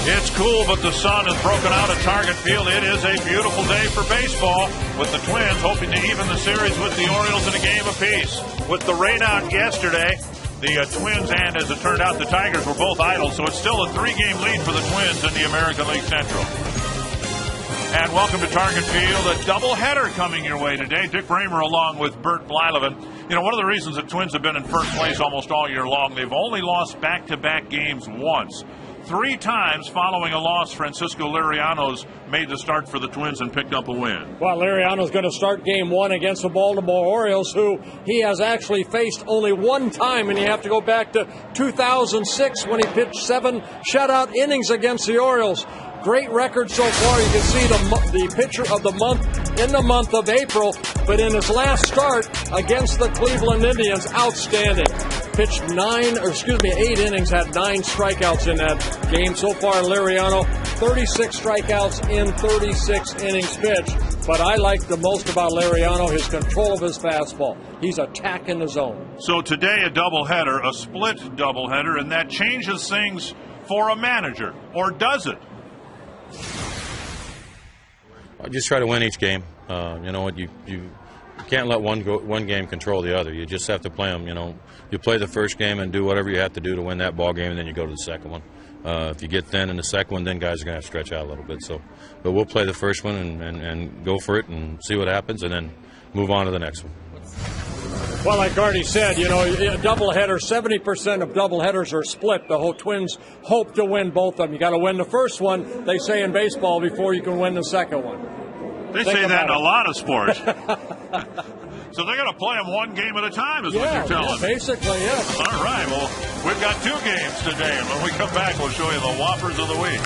It's cool, but the sun has broken out at Target Field. It is a beautiful day for baseball, with the Twins hoping to even the series with the Orioles in a game apiece. With the rain out yesterday, the Twins and, as it turned out, the Tigers were both idle, so it's still a 3-game lead for the Twins in the American League Central. And welcome to Target Field, a doubleheader coming your way today. Dick Bramer along with Bert Blyleven. You know, one of the reasons the Twins have been in first place almost all year long, they've only lost back-to-back games once. 3 times following a loss, Francisco Liriano's made the start for the Twins and picked up a win. Well, Liriano's going to start game 1 against the Baltimore Orioles, who he has actually faced only one time, and you have to go back to 2006 when he pitched 7 shutout innings against the Orioles. Great record so far. You can see the pitcher of the month in the month of April, but in his last start against the Cleveland Indians, outstanding. Pitched 8 innings, had 9 strikeouts in that game. So far, Liriano, 36 strikeouts in 36 innings pitched. But I like the most about Liriano, his control of his fastball. He's attacking the zone. So today a doubleheader, a split doubleheader, and that changes things for a manager, or does it? I just try to win each game. You know what, you can't let one game control the other. You just have to play them. You know, you play the first game and do whatever you have to do to win that ball game, and then you go to the second one. If you get thin in the second one, then guys are going to have to stretch out a little bit. But we'll play the first one and go for it and see what happens, and then move on to the next one. Well, like Artie said, you know, a doubleheader, 70% of doubleheaders are split. The whole Twins hope to win both of them. You got to win the first one, they say in baseball, before you can win the second one. They say that in a lot of sports. So they're going to play them one game at a time, is what you're telling me. Basically, yes. All right, well, we've got 2 games today, and when we come back, we'll show you the Whoppers of the week.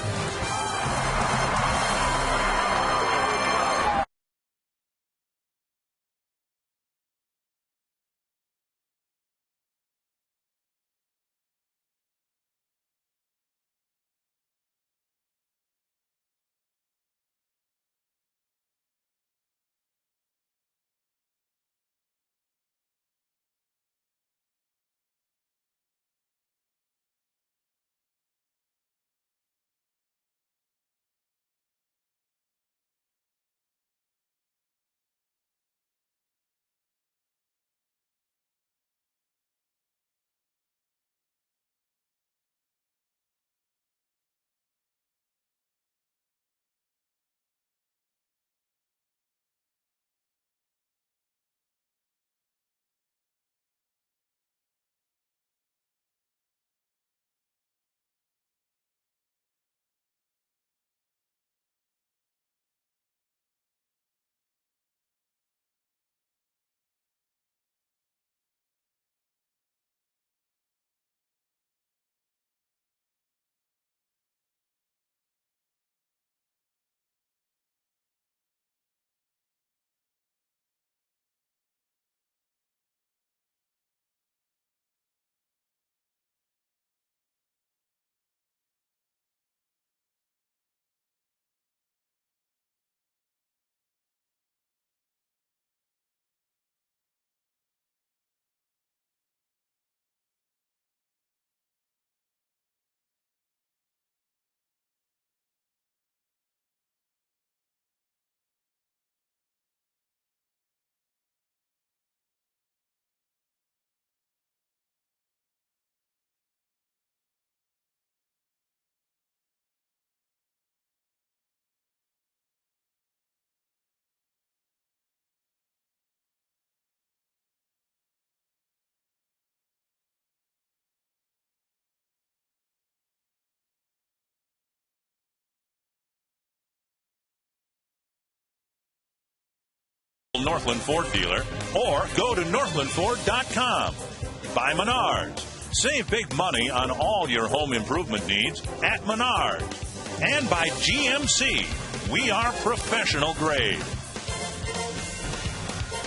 Northland Ford dealer, or go to northlandford.com. By Menards. Save big money on all your home improvement needs at Menards. And by GMC. We are professional grade.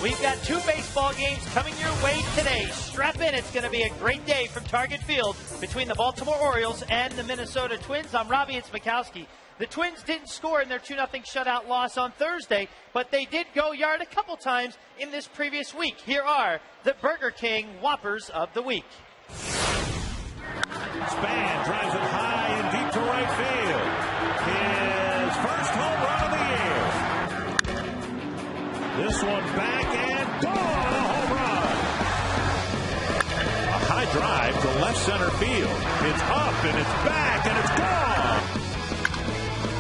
We've got 2 baseball games coming your way today. Strap in. It's going to be a great day from Target Field between the Baltimore Orioles and the Minnesota Twins. I'm Robbie Itzmakowski. The Twins didn't score in their 2-0 shutout loss on Thursday, but they did go yard a couple times in this previous week. Here are the Burger King Whoppers of the week. Span drives it high and deep to right field. This one back and gone. A home run. A high drive to left center field. It's up and it's back and it's gone.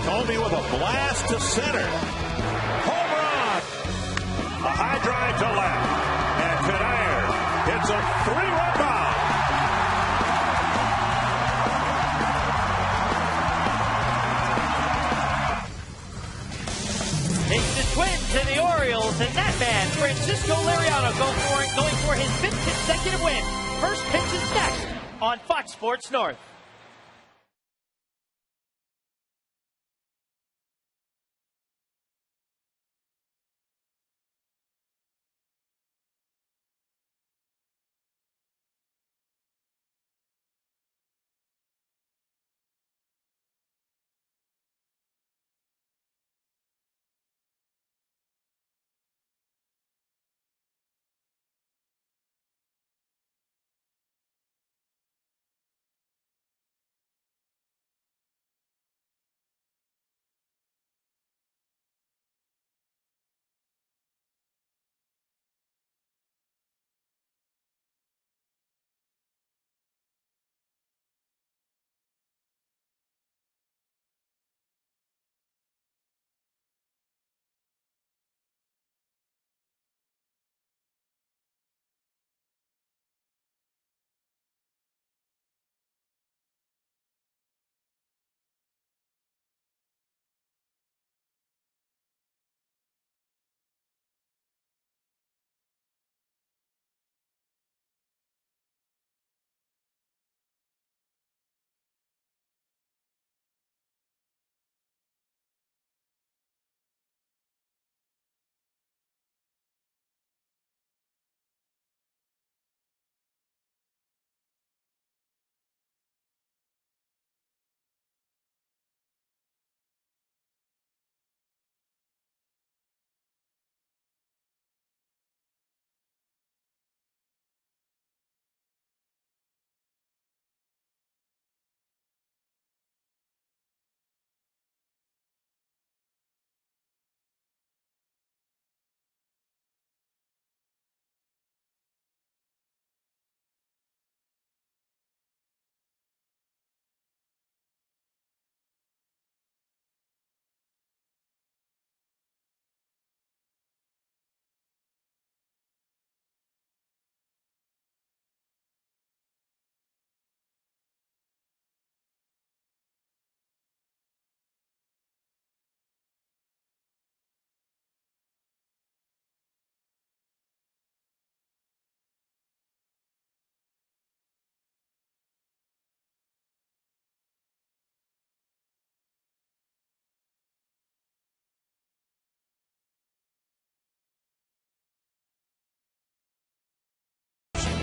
Tomey with a blast to center. Home run. A high drive to left. And Kanair hits a 3-run bomb. It's the Twins and the Orioles, and that man, Francisco Liriano, going for his 5th consecutive win. First pitch is next on Fox Sports North.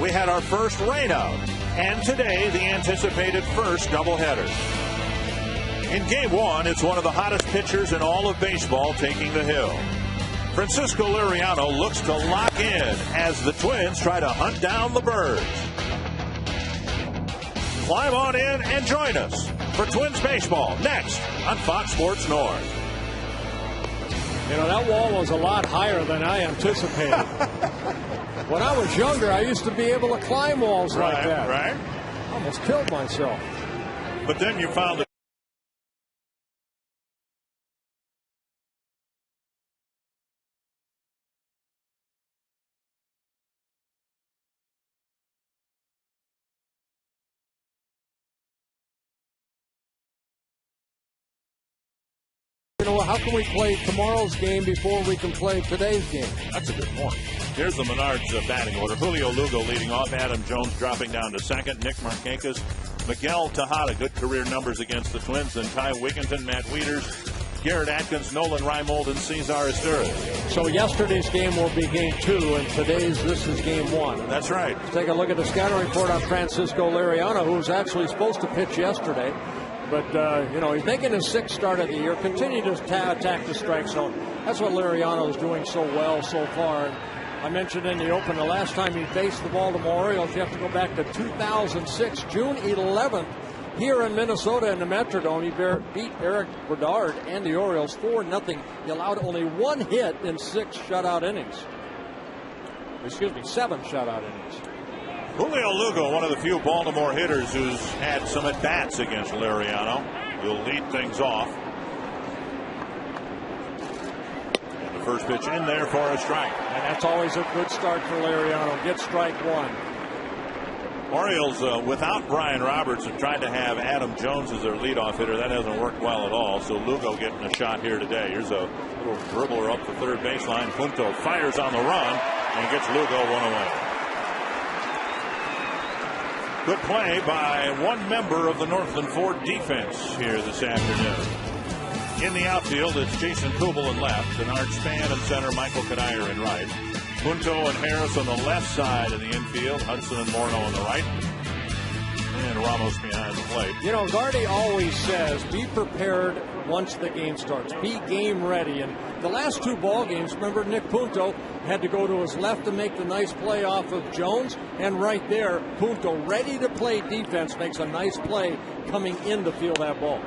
We had our first rainout, and today the anticipated first doubleheader. In Game 1, it's one of the hottest pitchers in all of baseball taking the hill. Francisco Liriano looks to lock in as the Twins try to hunt down the Birds. Climb on in and join us for Twins baseball next on Fox Sports North. You know, that wall was a lot higher than I anticipated. When I was younger, I used to be able to climb walls like that. Right. I almost killed myself. But then you found it. You know, how can we play tomorrow's game before we can play today's game? That's a good point. Here's the Menards batting order. Julio Lugo leading off. Adam Jones dropping down to second. Nick Markakis, Miguel Tejada, good career numbers against the Twins. Then Ty Wigginton, Matt Wieters, Garrett Atkins, Nolan Reimold, and Cesar Esturiz. So yesterday's game will be game 2, and this is game 1. That's right. Let's take a look at the scouting report on Francisco Liriano, who was actually supposed to pitch yesterday. But, you know, he's making his 6th start of the year, continue to attack the strike zone. That's what Liriano is doing so well so far. I mentioned in the open, the last time he faced the Baltimore Orioles, you have to go back to 2006, June 11th. here in Minnesota in the Metrodome. He beat Eric Bedard and the Orioles 4-0. He allowed only one hit in 6 shutout innings. Excuse me, 7 shutout innings. Julio Lugo, one of the few Baltimore hitters who's had some at-bats against Liriano, will lead things off. And the first pitch in there for a strike. And that's always a good start for Liriano. Get strike 1. Orioles, without Brian Roberts, have tried to have Adam Jones as their leadoff hitter. That hasn't worked well at all. So Lugo getting a shot here today. Here's a little dribbler up the third baseline. Punto fires on the run and gets Lugo one away. Good play by one member of the Northland Ford defense here this afternoon. In the outfield, it's Jason Kubel in left, and Art Span in center, Michael Kadire in right. Punto and Harris on the left side of the infield, Hudson and Morneau on the right, and Ramos behind the plate. You know, Gardy always says, be prepared once the game starts. Be game ready. And the last 2 ball games, remember, Nick Punto had to go to his left to make the nice play off of Jones. And right there, Punto, ready to play defense, makes a nice play coming in to field that ball.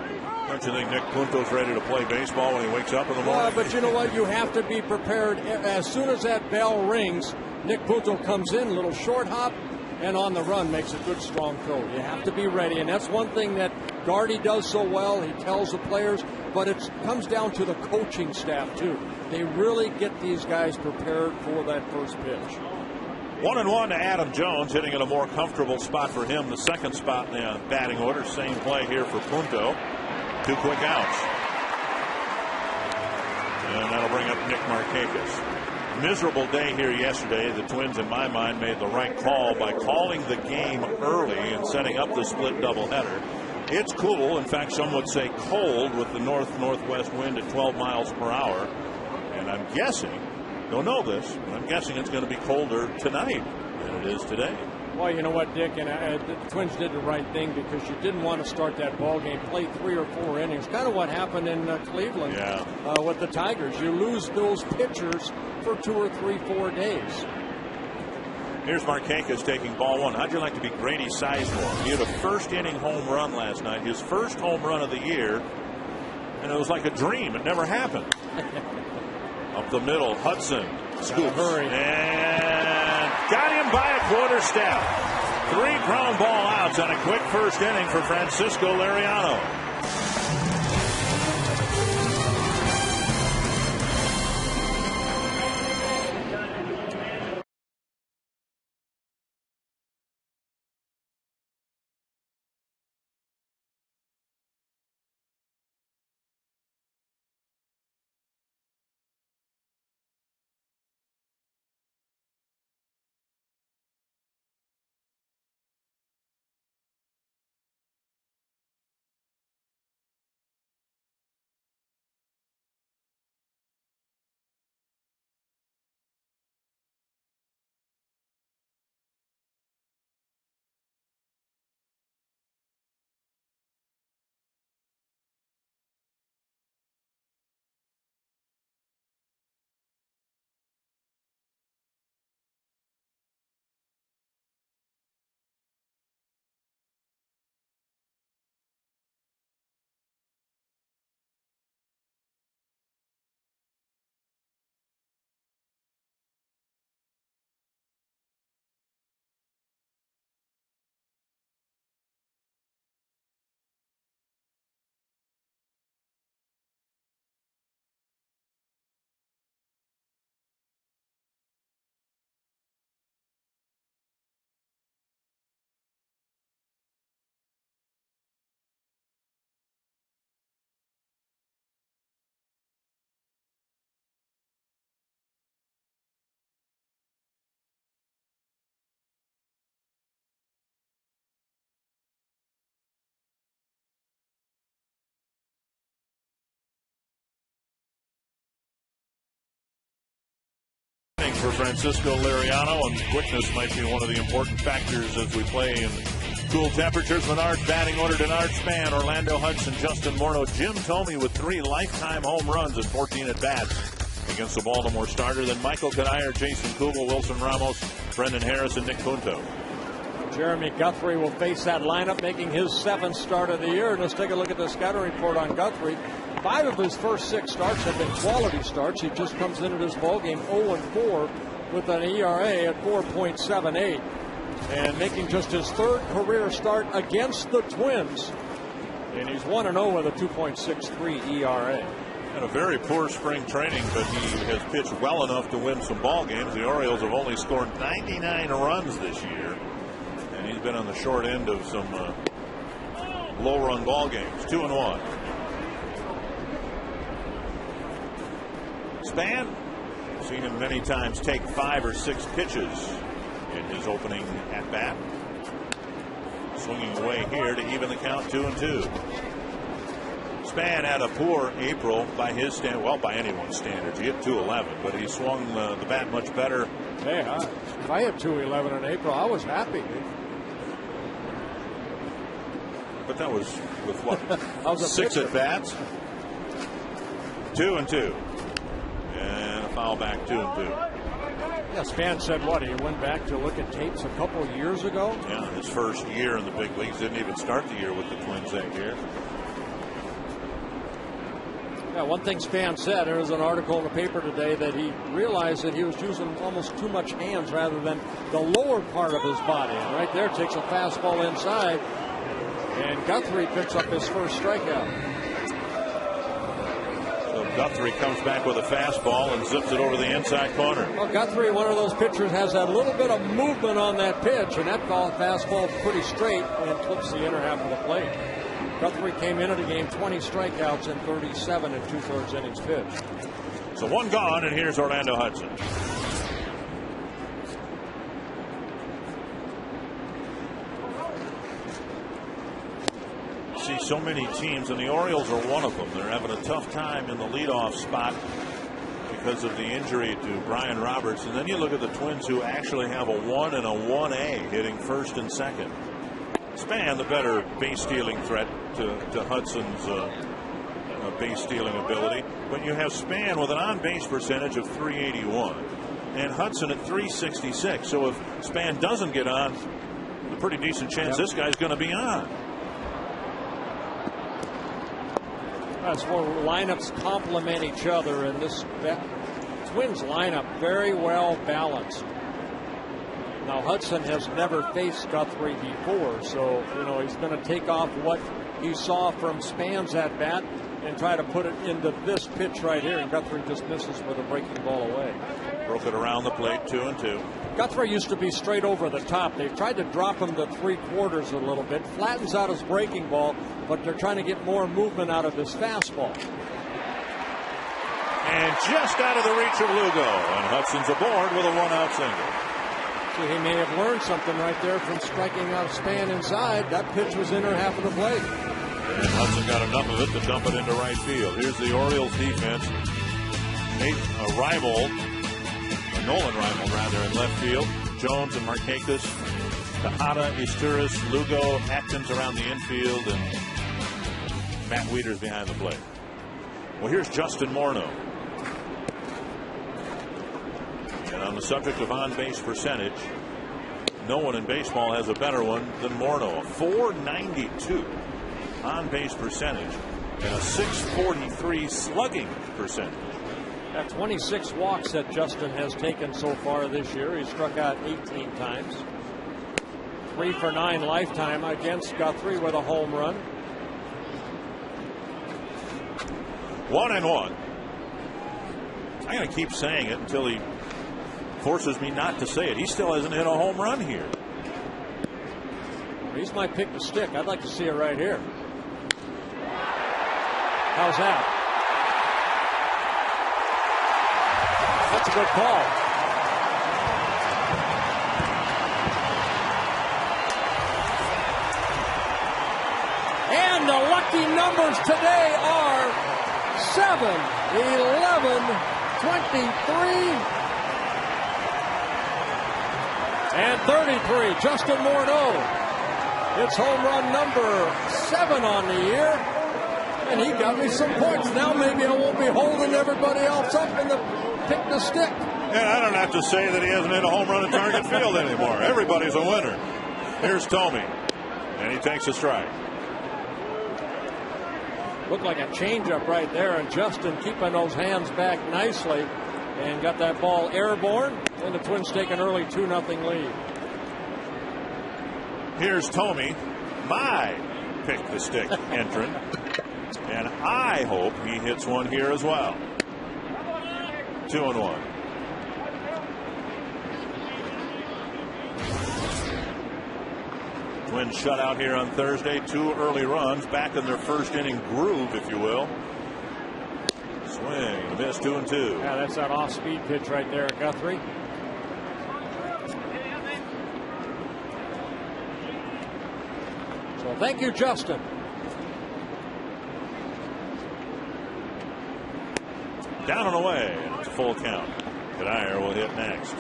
Don't you think Nick Punto's ready to play baseball when he wakes up in the morning? But you know what? You have to be prepared. As soon as that bell rings, Nick Punto comes in, a little short hop, and on the run makes a good strong throw. You have to be ready, and that's one thing that Gardy does so well. He tells the players, but it comes down to the coaching staff too. They really get these guys prepared for that first pitch. 1-1 to Adam Jones, hitting in a more comfortable spot for him. The second spot in the batting order. Same play here for Punto. 2 quick outs. And that'll bring up Nick Markakis. Miserable day here yesterday. The Twins, in my mind, made the right call by calling the game early and setting up the split doubleheader. It's cool. In fact, some would say cold with the north-northwest wind at 12 miles per hour. And I'm guessing, don't know this, but I'm guessing it's going to be colder tonight than it is today. Well, you know what, Dick, and the Twins did the right thing because you didn't want to start that ball game, play 3 or 4 innings. Kind of what happened in Cleveland with the Tigers. You lose those pitchers for 2 or 3, 4 days. Here's Markakis taking ball 1. How'd you like to be Grady Sizemore? He had a first-inning home run last night, his first home run of the year, and it was like a dream. It never happened. Up the middle, Hudson scoops. Hurry. And got him by a quarter step. 3 ground ball outs on a quick first inning for Francisco Liriano. For Francisco Liriano, and quickness might be one of the important factors as we play in cool temperatures. Menard's batting order: Denard Span, Orlando Hudson, Justin Morneau, Jim Thome with 3 lifetime home runs and 14 at-bats against the Baltimore starter. Then Michael Kadire, Jason Kubel, Wilson Ramos, Brendan Harris, and Nick Punto. Jeremy Guthrie will face that lineup, making his 7th start of the year. And let's take a look at the scouting report on Guthrie. 5 of his first 6 starts have been quality starts. He just comes into this ballgame 0-4 with an ERA at 4.78. And making just his 3rd career start against the Twins. And he's 1-0 with a 2.63 ERA. Had a very poor spring training, but he has pitched well enough to win some ball games. The Orioles have only scored 99 runs this year, and he's been on the short end of some low-run ball games. 2-1. Span, seen him many times take 5 or 6 pitches in his opening at bat. Swinging away here to even the count, 2-2. Span had a poor April by his by anyone's standards. He hit 211, but he swung the bat much better. Hey, if I hit 211 in April, I was happy. But that was with what? Was 6 at bats. 2-2, and a foul back. 2-2. Yeah, Span said what? He went back to look at tapes a couple years ago. Yeah, his first year in the big leagues. Didn't even start the year with the Twins that year. Yeah, one thing Span said, there was an article in the paper today that he realized that he was using almost too much hands rather than the lower part of his body. And right there takes a fastball inside, and Guthrie picks up his first strikeout. So Guthrie comes back with a fastball and zips it over the inside corner. Well, Guthrie, one of those pitchers, has that little bit of movement on that pitch, and that fastball pretty straight and clips the inner half of the plate. Guthrie came into the game 20 strikeouts and 37 2/3 innings pitched. So 1 gone, and here's Orlando Hudson. See so many teams, and the Orioles are one of them. They're having a tough time in the leadoff spot because of the injury to Brian Roberts. And then you look at the Twins, who actually have a 1 and a 1A hitting first and second. Span, the better base stealing threat to Hudson's base stealing ability. But you have Span with an on base percentage of .381 and Hudson at .366. So if Span doesn't get on, a pretty decent chance this guy's going to be on. That's where lineups complement each other, and this Twins lineup very well balanced. Now Hudson has never faced Guthrie before, so he's going to take off what he saw from Span's at bat and try to put it into this pitch right here, and Guthrie just misses with a breaking ball away. Broke it around the plate, 2-2. Guthrie used to be straight over the top. They've tried to drop him to 3/4 a little bit, flattens out his breaking ball, but they're trying to get more movement out of his fastball. And just out of the reach of Lugo, and Hudson's aboard with a 1-out single. So he may have learned something right there from striking out Span inside. That pitch was inner half of the plate. And Hudson got enough of it to dump it into right field. Here's the Orioles defense. Nolan Rival rather, in left field. Jones and Markakis, Tejada, Izturis, Lugo, Atkins around the infield, and Matt Wieters behind the plate. Well, here's Justin Morneau. And on the subject of on-base percentage, no one in baseball has a better one than Morneau. A .492 on-base percentage and a .643 slugging percentage. At 26 walks that Justin has taken so far this year. He struck out 18 times. 3 for 9 lifetime against Guthrie with a home run. 1-1. I'm going to keep saying it until he forces me not to say it. He still hasn't hit a home run here. He's my pick to stick. I'd like to see it right here. How's that? That's a good call. And the lucky numbers today are 7, 11, 23, and 33. Justin Morneau. It's home run number 7 on the year. And he got me some points. Now maybe I won't be holding everybody else up in the pick the stick. And I don't have to say that he hasn't hit a home run at Target Field anymore. Everybody's a winner. Here's Tomey, and he takes a strike. Looked like a changeup right there, and Justin keeping those hands back nicely and got that ball airborne, and the Twins take an early 2-0 lead. Here's Tomey, my pick the stick entrant, and I hope he hits one here as well. 2-1. Twins shut out here on Thursday. 2 early runs, back in their first inning groove, if you will. Swing and a miss, 2-2. Yeah, that's that off-speed pitch right there, Guthrie. So thank you, Justin. Down and away. It's a full count. Kadire will hit next.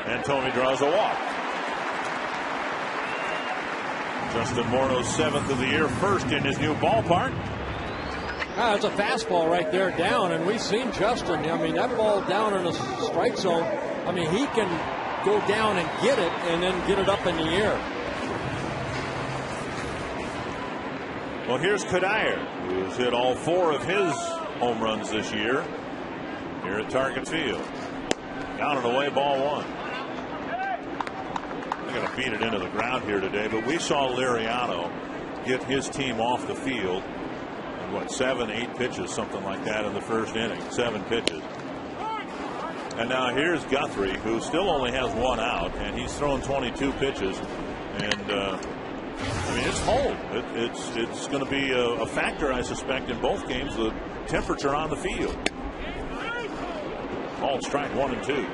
And Tomey draws a walk. Justin Morneau's 7th of the year, first in his new ballpark. It's a fastball right there down, and we've seen Justin. I mean, that ball down in the strike zone. I mean, he can go down and get it and then get it up in the air. Well, here's Kadire, who's hit all 4 of his home runs this year here at Target Field. Down and away, ball 1. They're going to beat it into the ground here today, but we saw Liriano get his team off the field in, what, 7, 8 pitches, something like that in the first inning. 7 pitches. And now here's Guthrie, who still only has 1 out, and he's thrown 22 pitches. And I mean, it's cold. It's going to be a factor, I suspect, in both games, the temperature on the field. Called strike 1 and 2.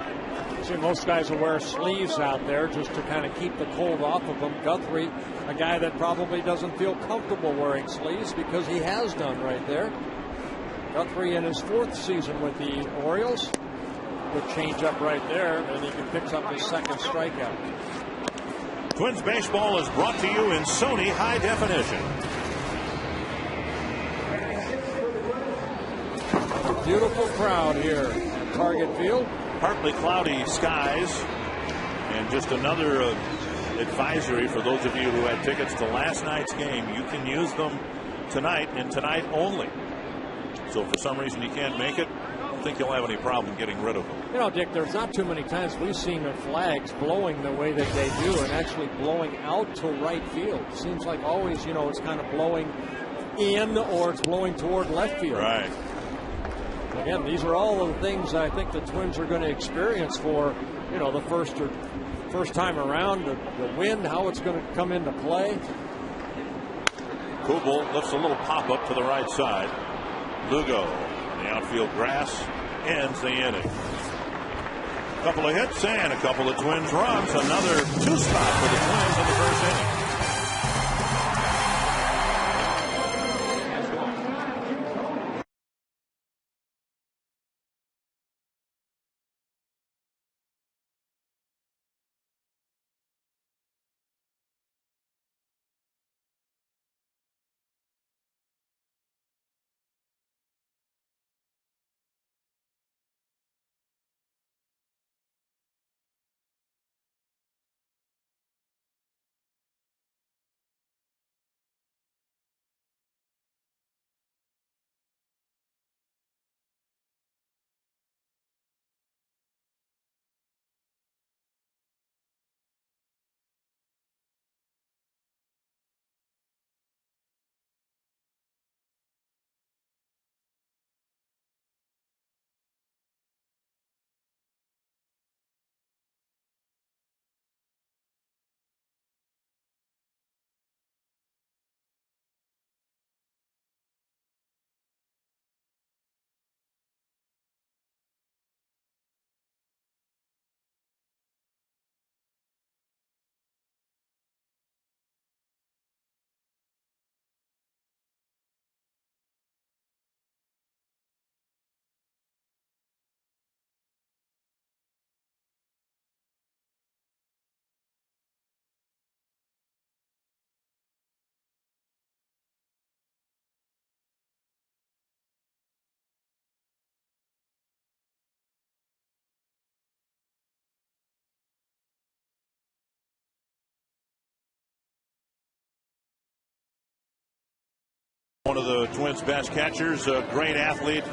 See, most guys will wear sleeves out there just to kind of keep the cold off of them. Guthrie, a guy that probably doesn't feel comfortable wearing sleeves because he has done right there. Guthrie in his 4th season with the Orioles. Good changeup right there, and he picks up his 2nd strikeout. Twins baseball is brought to you in Sony High Definition. Beautiful crowd here at Target Field. Partly cloudy skies, and just another advisory for those of you who had tickets to last night's game. You can use them tonight and tonight only. So if for some reason you can't make it, I don't think you'll have any problem getting rid of them. You know, Dick, there's not too many times we've seen the flags blowing the way that they do and actually blowing out to right field. Seems like always, you know, it's kind of blowing in or it's blowing toward left field. Right. Again, these are all the things I think the Twins are going to experience for, you know, the first time around. The wind, how it's going to come into play. Kubel lifts a little pop-up to the right side. Lugo, the outfield grass, ends the inning. A couple of hits and a couple of Twins runs. Another 2-spot for the Twins in the first inning. One of the Twins' best catchers, a great athlete,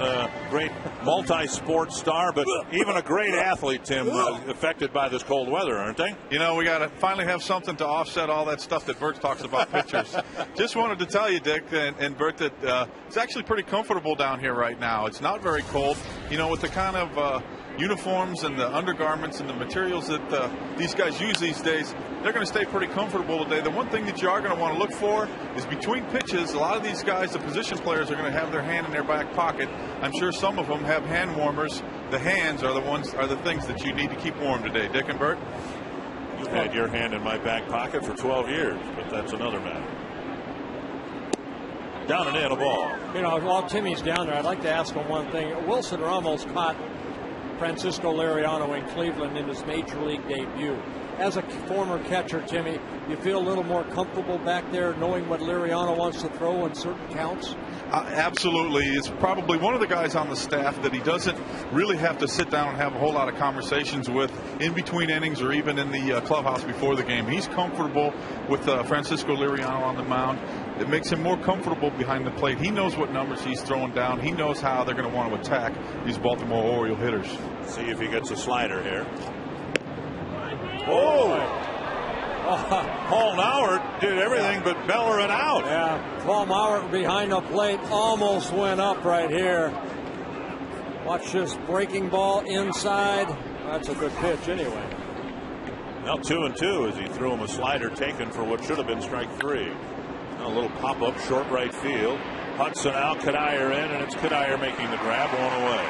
great multi-sport star, but even a great athlete, Tim, affected by this cold weather, aren't they? You know, we got to finally have something to offset all that stuff that Bert talks about pitchers. Just wanted to tell you, Dick and Bert, that it's actually pretty comfortable down here right now. It's not very cold. You know, with the kind of uniforms and the undergarments and the materials that these guys use these days, they're going to stay pretty comfortable today. The one thing that you are going to want to look for is between pitches, a lot of these guys, the position players, are going to have their hand in their back pocket. I'm sure some of them have hand warmers. The hands are the things that you need to keep warm today. Dick and Bert? You've had your hand in my back pocket for 12 years, but that's another matter. Down and in, a ball. You know, while Timmy's down there, I'd like to ask him one thing. Wilson Ramos caught Francisco Liriano in Cleveland in his major league debut. As a former catcher, Timmy, you feel a little more comfortable back there knowing what Liriano wants to throw in certain counts? Absolutely. It's probably one of the guys on the staff that he doesn't really have to sit down and have a whole lot of conversations with in between innings or even in the clubhouse before the game. He's comfortable with Francisco Liriano on the mound. It makes him more comfortable behind the plate. He knows what numbers he's throwing down. He knows how they're going to want to attack these Baltimore Oriole hitters. See if he gets a slider here. Paul Mauer did everything but beller it out. Yeah, Paul Mauer behind the plate almost went up right here. Watch this breaking ball inside. That's a good pitch anyway. Now 2-2 as he threw him a slider taken for what should have been strike three. Now a little pop-up short right field. Hudson out, Kadire in, and it's Kadire making the grab, one away.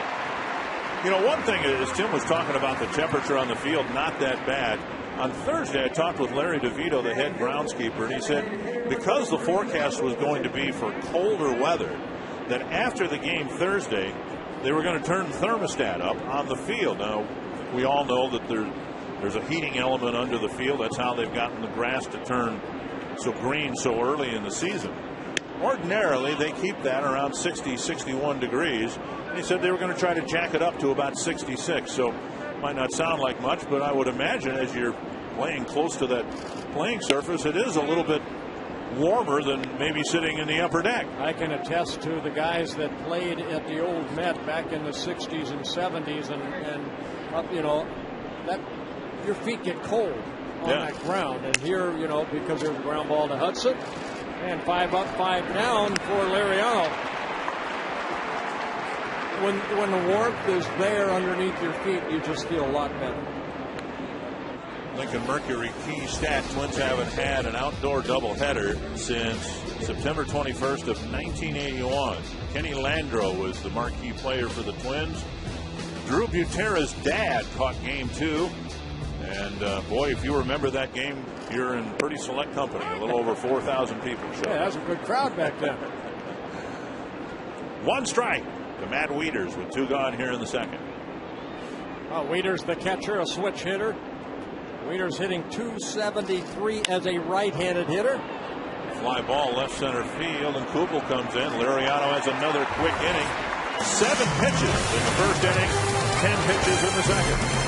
You know, one thing is Tim was talking about the temperature on the field, not that bad. On Thursday, I talked with Larry DeVito, the head groundskeeper, and he said because the forecast was going to be for colder weather, that after the game Thursday, they were going to turn the thermostat up on the field. Now, we all know that there's a heating element under the field. That's how they've gotten the grass to turn so green so early in the season. Ordinarily, they keep that around 60, 61 degrees. And he said they were going to try to jack it up to about 66. So might not sound like much, but I would imagine as you're playing close to that playing surface, it is a little bit warmer than maybe sitting in the upper deck. I can attest to the guys that played at the old Met back in the 60s and 70s, and you know, that your feet get cold on that ground. And here, you know, because there's a ground ball to Hudson, and 5 up, 5 down for Liriano. When the warmth is there underneath your feet, you just feel a lot better. Lincoln Mercury key stat: Twins haven't had an outdoor doubleheader since September 21st of 1981. Kenny Landreau was the marquee player for the Twins. Drew Butera's dad caught game 2. And boy, if you remember that game, you're in pretty select company. A little over 4,000 people showed. Yeah, that was a good crowd back then. One strike to Matt Wieters with 2 gone here in the second. Wieters, the catcher, a switch hitter. Wieters hitting .273 as a right-handed hitter. Fly ball left center field, and Kubel comes in. Liriano has another quick inning. 7 pitches in the first inning, 10 pitches in the second.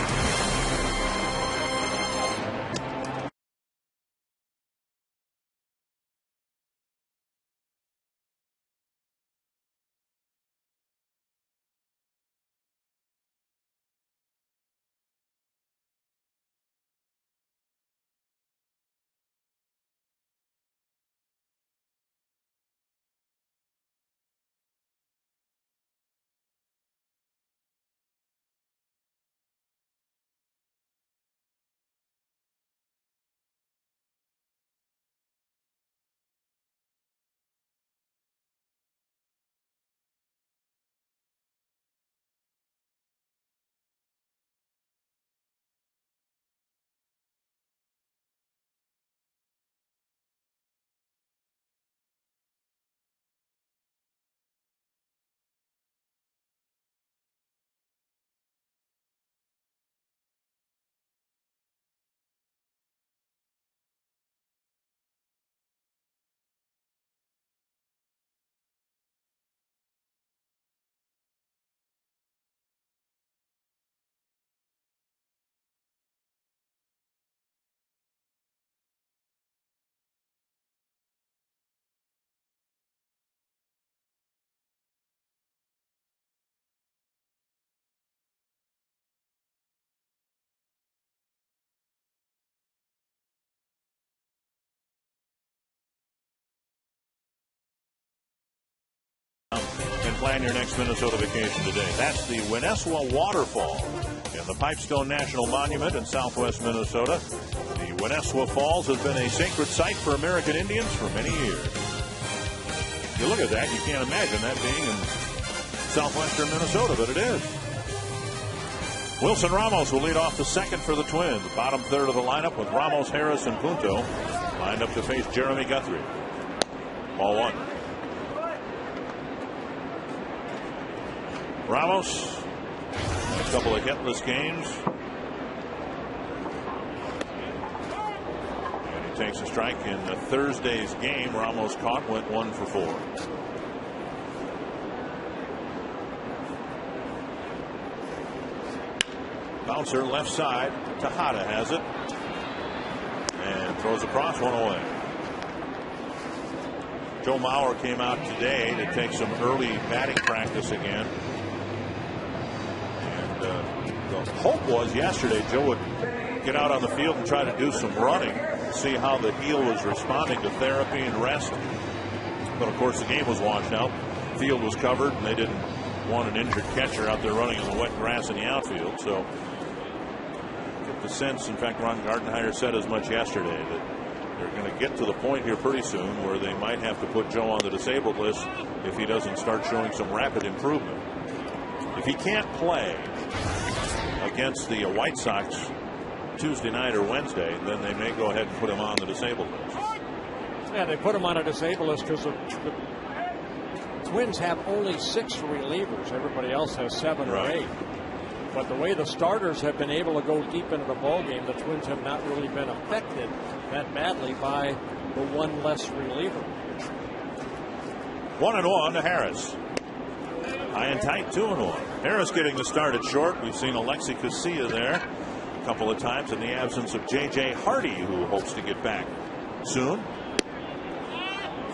plan your next Minnesota vacation today. That's the Winneswa Waterfall in the Pipestone National Monument in southwest Minnesota. The Winneswa Falls has been a sacred site for American Indians for many years. You look at that, you can't imagine that being in southwestern Minnesota, but it is. Wilson Ramos will lead off the second for the Twins. Bottom third of the lineup with Ramos, Harris, and Punto lined up to face Jeremy Guthrie. Ball one. Ramos, a couple of hitless games. And he takes a strike in Thursday's game. Ramos caught, went 1 for 4. Bouncer left side. Tejada has it. And throws across, 1 away. Joe Mauer came out today to take some early batting practice again. And the hope was yesterday Joe would get out on the field and try to do some running, see how the heel was responding to therapy and rest. But of course the game was washed out. The field was covered and they didn't want an injured catcher out there running in the wet grass in the outfield. So get the sense, in fact Ron Gardenhire said as much yesterday, that they're going to get to the point here pretty soon where they might have to put Joe on the disabled list if he doesn't start showing some rapid improvement. If he can't play against the White Sox Tuesday night or Wednesday, then they may go ahead and put him on the disabled list. Yeah, they put him on a disabled list because the Twins have only 6 relievers. Everybody else has 7 or 8. But the way the starters have been able to go deep into the ballgame, the Twins have not really been affected that badly by the one less reliever. 1-1 to Harris. High and tight, 2-1. Harris getting the start at short. We've seen Alexi Casilla there a couple of times in the absence of J.J. Hardy, who hopes to get back soon.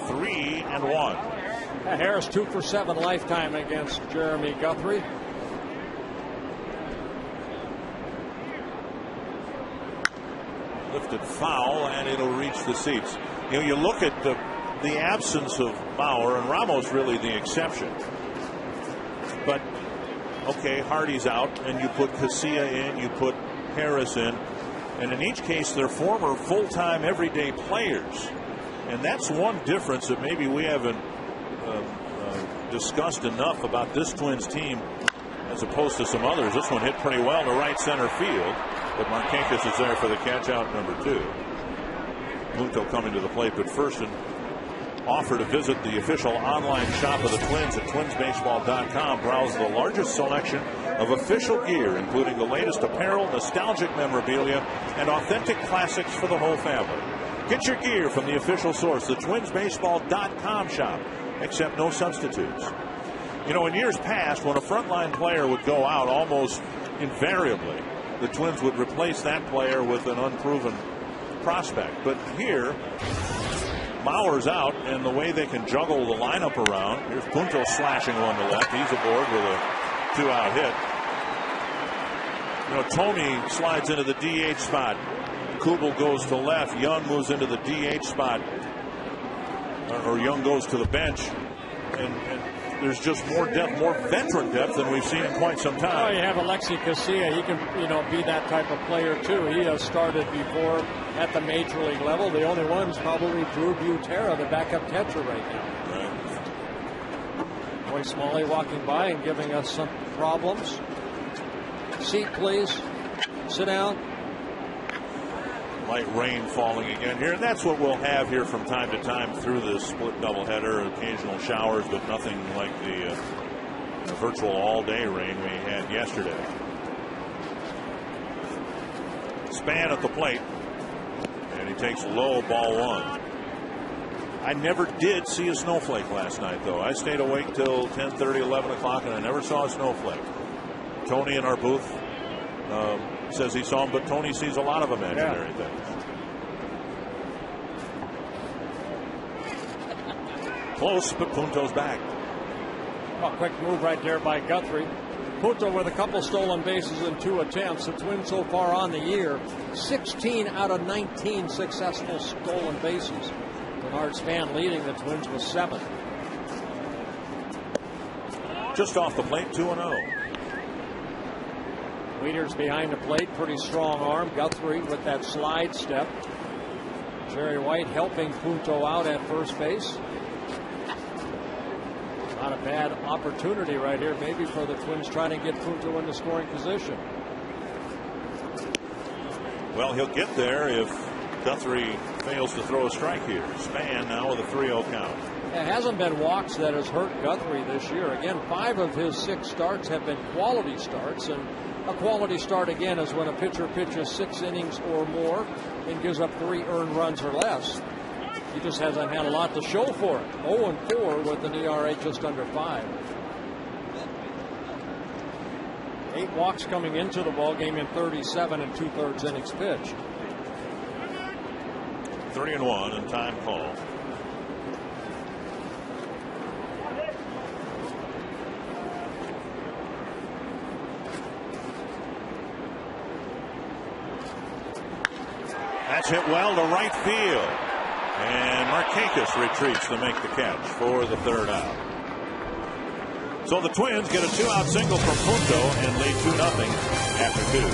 3-1. Harris 2 for 7 lifetime against Jeremy Guthrie. Lifted foul, and it'll reach the seats. You know, you look at the absence of Bauer, and Ramos really the exception. But, okay, Hardy's out, and you put Casilla in, you put Harris in, and in each case, they're former full-time everyday players. And that's one difference that maybe we haven't discussed enough about this Twins team as opposed to some others. This one hit pretty well to right center field, but Markakis is there for the catch out number 2. Punto coming to the plate, but first an offer to visit the official online shop of the Twins at twinsbaseball.com. Browse the largest selection of official gear, including the latest apparel, nostalgic memorabilia, and authentic classics for the whole family. Get your gear from the official source, the twinsbaseball.com shop, except no substitutes. You know, in years past, when a frontline player would go out, almost invariably, the Twins would replace that player with an unproven prospect. But here, Mauer's out, and the way they can juggle the lineup around, here's Punto slashing one to left. He's aboard with a 2-out hit. You know, Tony slides into the DH spot. Kubel goes to left. Young moves into the DH spot. Or Young goes to the bench. And there's just more depth, more veteran depth than we've seen in quite some time. Oh, you have Alexi Casilla. He can, be that type of player too. He has started before at the major league level. The only one's probably Drew Butera, the backup catcher right now. Right. Boy Smalley walking by and giving us some problems. Seat, please. Sit down. Light rain falling again here, and that's what we'll have here from time to time through this split doubleheader. Occasional showers, but nothing like the virtual all-day rain we had yesterday. Span at the plate, and he takes low, ball 1. I never did see a snowflake last night, though. I stayed awake till 10:30, 11 o'clock, and I never saw a snowflake. Tony in our booth says he saw them, but Tony sees a lot of imaginary things. Close, but Punto's back. A quick move right there by Guthrie. Punto with a couple stolen bases in 2 attempts. The Twins so far on the year, 16 out of 19 successful stolen bases. Bernard Span leading the Twins with 7. just off the plate, 2-0. Leaders behind the plate, pretty strong arm. Guthrie with that slide step. Jerry White helping Punto out at first base. Not a bad opportunity right here, maybe for the Twins trying to get Punto into scoring position. Well, he'll get there if Guthrie fails to throw a strike here. Span now with a 3-0 count. It hasn't been walks that has hurt Guthrie this year. Again, 5 of his 6 starts have been quality starts, and a quality start again is when a pitcher pitches 6 innings or more and gives up 3 earned runs or less. He just hasn't had a lot to show for it. 0-4 with an ERA just under 5. 8 walks coming into the ballgame in 37 2/3 innings pitched. 3-1 and time call. That's hit well to right field. And Markakis retreats to make the catch for the 3rd out. So the Twins get a 2-out single from Punto and lead 2-0 after 2.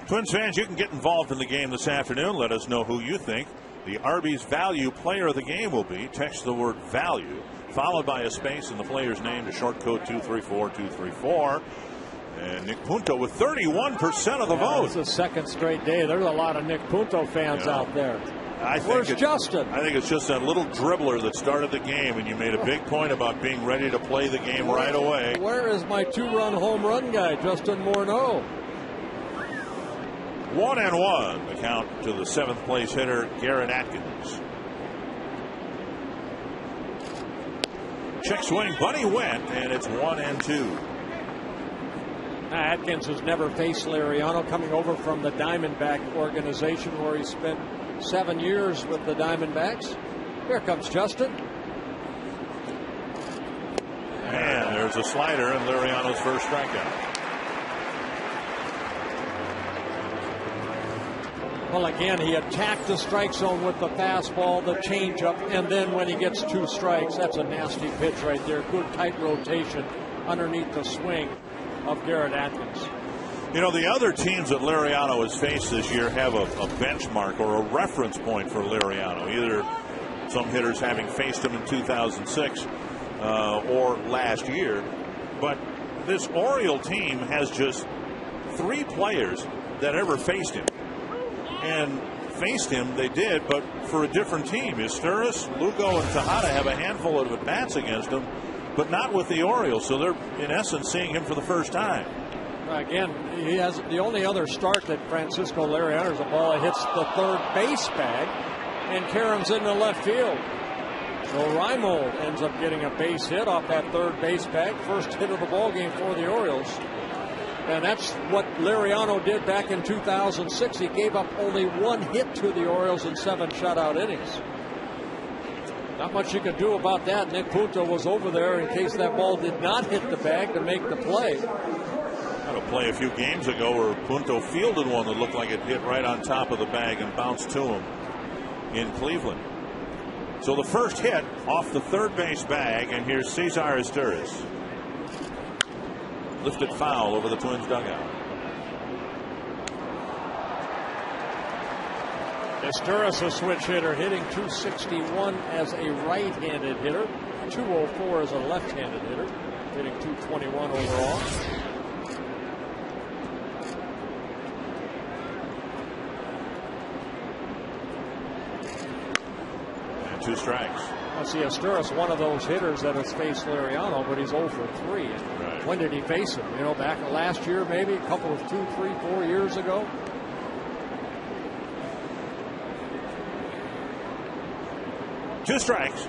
Twins fans, you can get involved in the game this afternoon. Let us know who you think the Arby's Value Player of the Game will be. Text the word value, followed by a space in the player's name to short code 234234. And Nick Punto with 31% of the vote. It's the 2nd straight day. There's a lot of Nick Punto fans out there. Where's Justin? I think it's just that little dribbler that started the game, and you made a big point about being ready to play the game right away. Where is my 2-run home run guy, Justin Morneau? 1-1 the count to the 7th place hitter, Garrett Atkins. Check swing, Bunny went, and it's 1-2. Atkins has never faced Liriano, coming over from the Diamondback organization where he spent 7 years with the Diamondbacks. Here comes Justin. And there's a slider and Liriano's first strikeout. Well, again, he attacked the strike zone with the fastball, the changeup, and then when he gets 2 strikes, that's a nasty pitch right there. Good tight rotation underneath the swing of Garrett Atkins. You know, the other teams that Liriano has faced this year have a benchmark or a reference point for Liriano. Either some hitters having faced him in 2006 or last year. But this Oriole team has just 3 players that ever faced him. And faced him, they did, but for a different team. Isturis, Lugo, and Tejada have a handful of at-bats against him, but not with the Orioles. So they're, in essence, seeing him for the first time. Again, he has the only other start that Francisco Liriano is a ball that hits the 3rd base bag and caroms into left field. So Reimold ends up getting a base hit off that third base bag. First hit of the ball game for the Orioles. And that's what Liriano did back in 2006. He gave up only one hit to the Orioles in 7 shutout innings. Not much you could do about that. Nick Punto was over there in case that ball did not hit the bag to make the play. Had a play a few games ago where Punto fielded one that looked like it hit right on top of the bag and bounced to him in Cleveland. So the first hit off the third base bag, and here's Cesar Izturis. Lifted foul over the Twins dugout. Izturis, a switch hitter, hitting .261 as a right-handed hitter, .204 as a left-handed hitter, hitting .221 overall. And 2 strikes. I see Izturis, one of those hitters that has faced Liriano, but he's 0 for 3. Right. When did he face him? You know, back last year, maybe a couple of 2, 3, 4 years ago. Two strikes.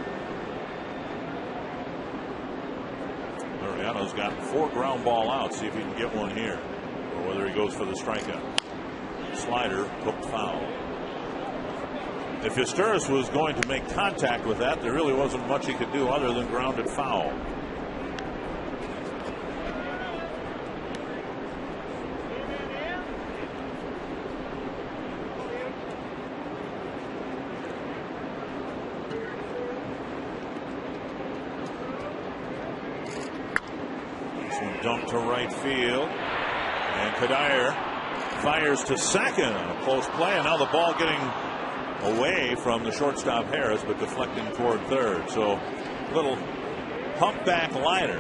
Liriano's got 4 ground ball outs. See if he can get one here, or whether he goes for the strikeout. Slider hooked foul. If Izturis was going to make contact with that, there really wasn't much he could do other than ground it foul. This one dumped to right field, and Kadire fires to second on a close play, and now the ball getting away from the shortstop Harris, but deflecting toward third. So little humpback liner,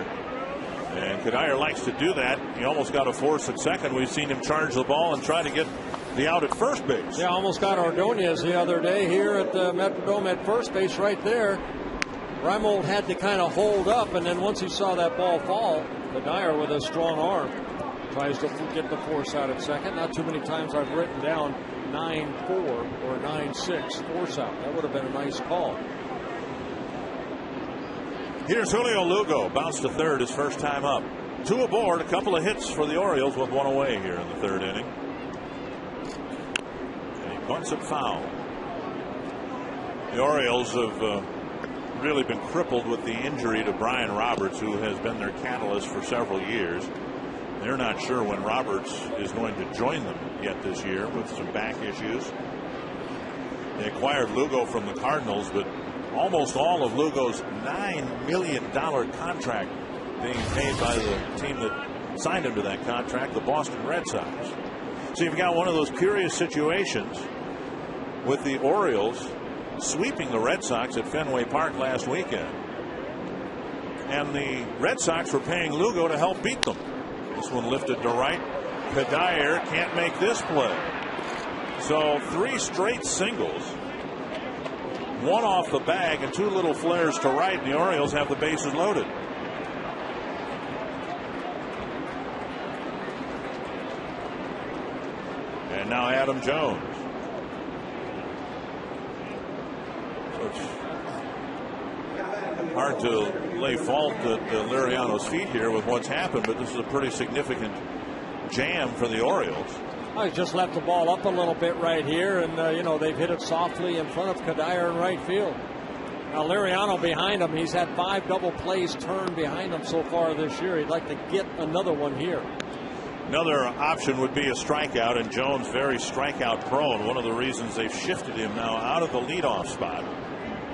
and Kadire likes to do that. He almost got a force at second. We've seen him charge the ball and try to get the out at first base. Yeah, almost got Ordonez the other day here at the Metrodome at first base right there. Reimold had to kind of hold up, and then once he saw that ball fall, Kadire with a strong arm tries to get the force out at second. Not too many times I've written down 9-4 or 9-6 force out. That would have been a nice call. Here's Julio Lugo, bounced to third his first time up. 2 aboard, a couple of hits for the Orioles with 1 away here in the 3rd inning. And he bunts it foul. The Orioles have really been crippled with the injury to Brian Roberts, who has been their catalyst for several years. They're not sure when Roberts is going to join them yet this year with some back issues. They acquired Lugo from the Cardinals, but almost all of Lugo's $9 million contract being paid by the team that signed him to that contract, the Boston Red Sox. So you've got one of those curious situations with the Orioles sweeping the Red Sox at Fenway Park last weekend. And the Red Sox were paying Lugo to help beat them. This one lifted to right. Kadire can't make this play. So 3 straight singles. 1 off the bag and 2 little flares to right, and the Orioles have the bases loaded. And now Adam Jones. So it's hard to lay fault at Liriano's feet here with what's happened, but this is a pretty significant jam for the Orioles. I just left the ball up a little bit right here, and you know, they've hit it softly in front of Kadire in right field. Now Liriano behind him, he's had 5 double plays turned behind him so far this year. He'd like to get another one here. Another option would be a strikeout, and Jones very strikeout prone. One of the reasons they've shifted him now out of the leadoff spot.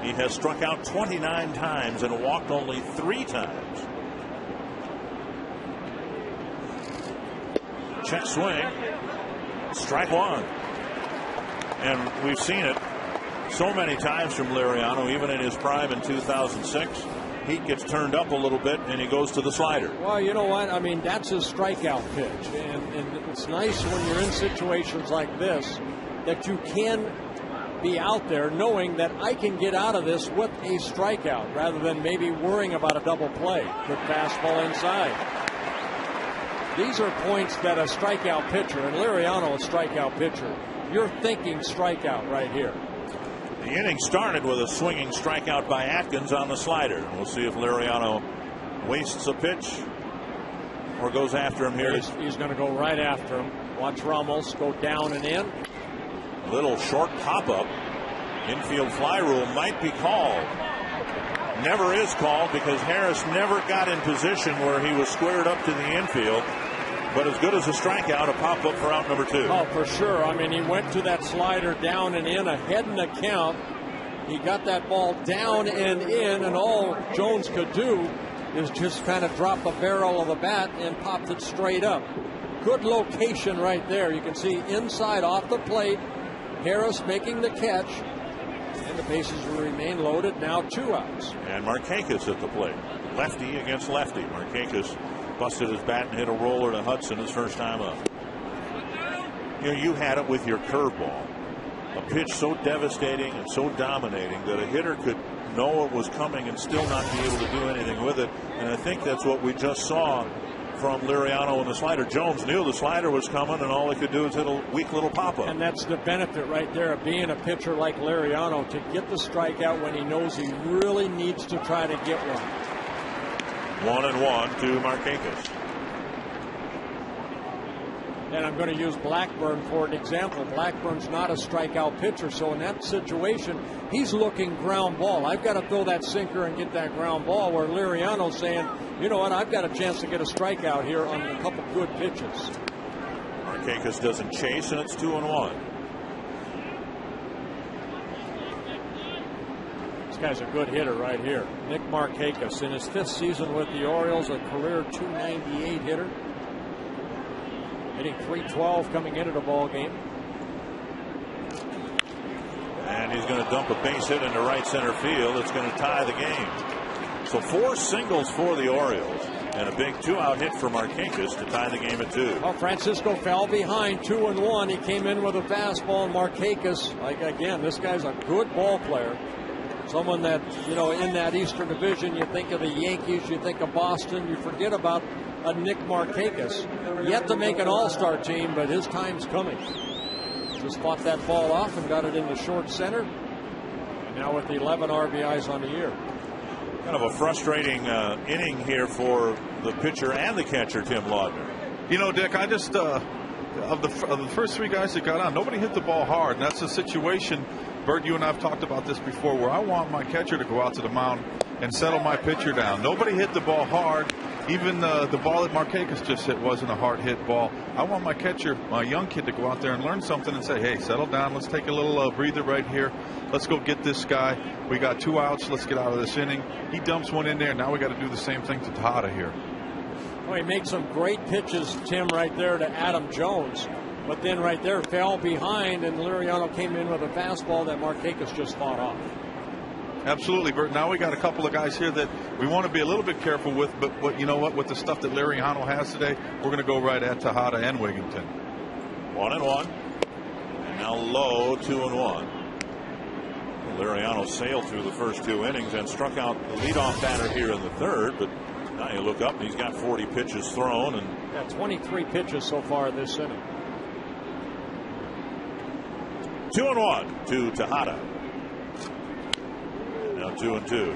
He has struck out 29 times and walked only 3 times. Check swing. Strike 1. And we've seen it so many times from Liriano, even in his prime in 2006. He gets turned up a little bit and he goes to the slider. Well, you know what? I mean, that's his strikeout pitch. And it's nice when you're in situations like this that you can be out there knowing that I can get out of this with a strikeout rather than maybe worrying about a double play. Good fastball inside. These are points that a strikeout pitcher, and Liriano a strikeout pitcher, you're thinking strikeout right here. The inning started with a swinging strikeout by Atkins on the slider. We'll see if Liriano wastes a pitch or goes after him here. He's going to go right after him. Watch Ramos go down and in. A little short pop-up. Infield fly rule might be called. Never is called because Harris never got in position where he was squared up to the infield. But as good as a strikeout, a pop-up for out number 2. Oh, for sure. I mean, he went to that slider down and in, ahead in the count. He got that ball down and in, and all Jones could do is just kind of drop the barrel of the bat and popped it straight up. Good location right there. You can see inside off the plate, Harris making the catch, and the bases will remain loaded. Now 2 outs. And Markakis at the plate. Lefty against lefty. Markakis busted his bat and hit a roller to Hudson his first time up. You had it with your curveball. A pitch so devastating and so dominating that a hitter could know it was coming and still not be able to do anything with it. And I think that's what we just saw from Liriano and the slider. Jones knew the slider was coming, and all he could do is hit a weak little pop-up. And that's the benefit right there of being a pitcher like Liriano, to get the strikeout when he knows he really needs to try to get one. 1-1 to Markakis. And I'm going to use Blackburn for an example. Blackburn's not a strikeout pitcher, so in that situation, he's looking ground ball. I've got to throw that sinker and get that ground ball, where Liriano's saying, you know what, I've got a chance to get a strikeout here on a couple good pitches. Markakis doesn't chase, and it's 2-1. This guy's a good hitter right here. Nick Markakis, in his 5th season with the Orioles, a career .298 hitter. Hitting .312 coming into the ball game. And he's going to dump a base hit into right center field. It's going to tie the game. So 4 singles for the Orioles and a big 2-out hit for Markakis to tie the game at 2. Well, Francisco fell behind 2-1. He came in with a fastball, and Markakis, again, this guy's a good ball player. Someone that, in that Eastern Division, you think of the Yankees, you think of Boston, you forget about a Nick Markakis. Yet to make an all-star team, but his time's coming. Just fought that ball off and got it into short center. Now with 11 RBIs on the year. Kind of a frustrating inning here for the pitcher and the catcher, Tim Laudner. Dick, I just of the first 3 guys that got on, nobody hit the ball hard, and that's a situation, Bert, you and I have talked about this before, where I want my catcher to go out to the mound and settle my pitcher down. Nobody hit the ball hard. Even the ball that Markakis just hit wasn't a hard hit ball. I want my catcher, my young kid, to go out there and learn something and say, hey, settle down. Let's take a little breather right here. Let's go get this guy. We got 2 outs. Let's get out of this inning. He dumps one in there. Now we got to do the same thing to Tejada here. Well, he made some great pitches, Tim, right there to Adam Jones. But then right there fell behind, and Liriano came in with a fastball that Markakis just fought off. Absolutely, Bert. Now we got a couple of guys here that we want to be a little bit careful with, but you know what? With the stuff that Liriano has today, we're going to go right at Tejada and Wigginton. 1-1. And now low, 2-1. Liriano sailed through the first 2 innings and struck out the leadoff batter here in the 3rd, but now you look up and he's got 40 pitches thrown. And 23 pitches so far this inning. 2-1 to Tejada. Now 2-2.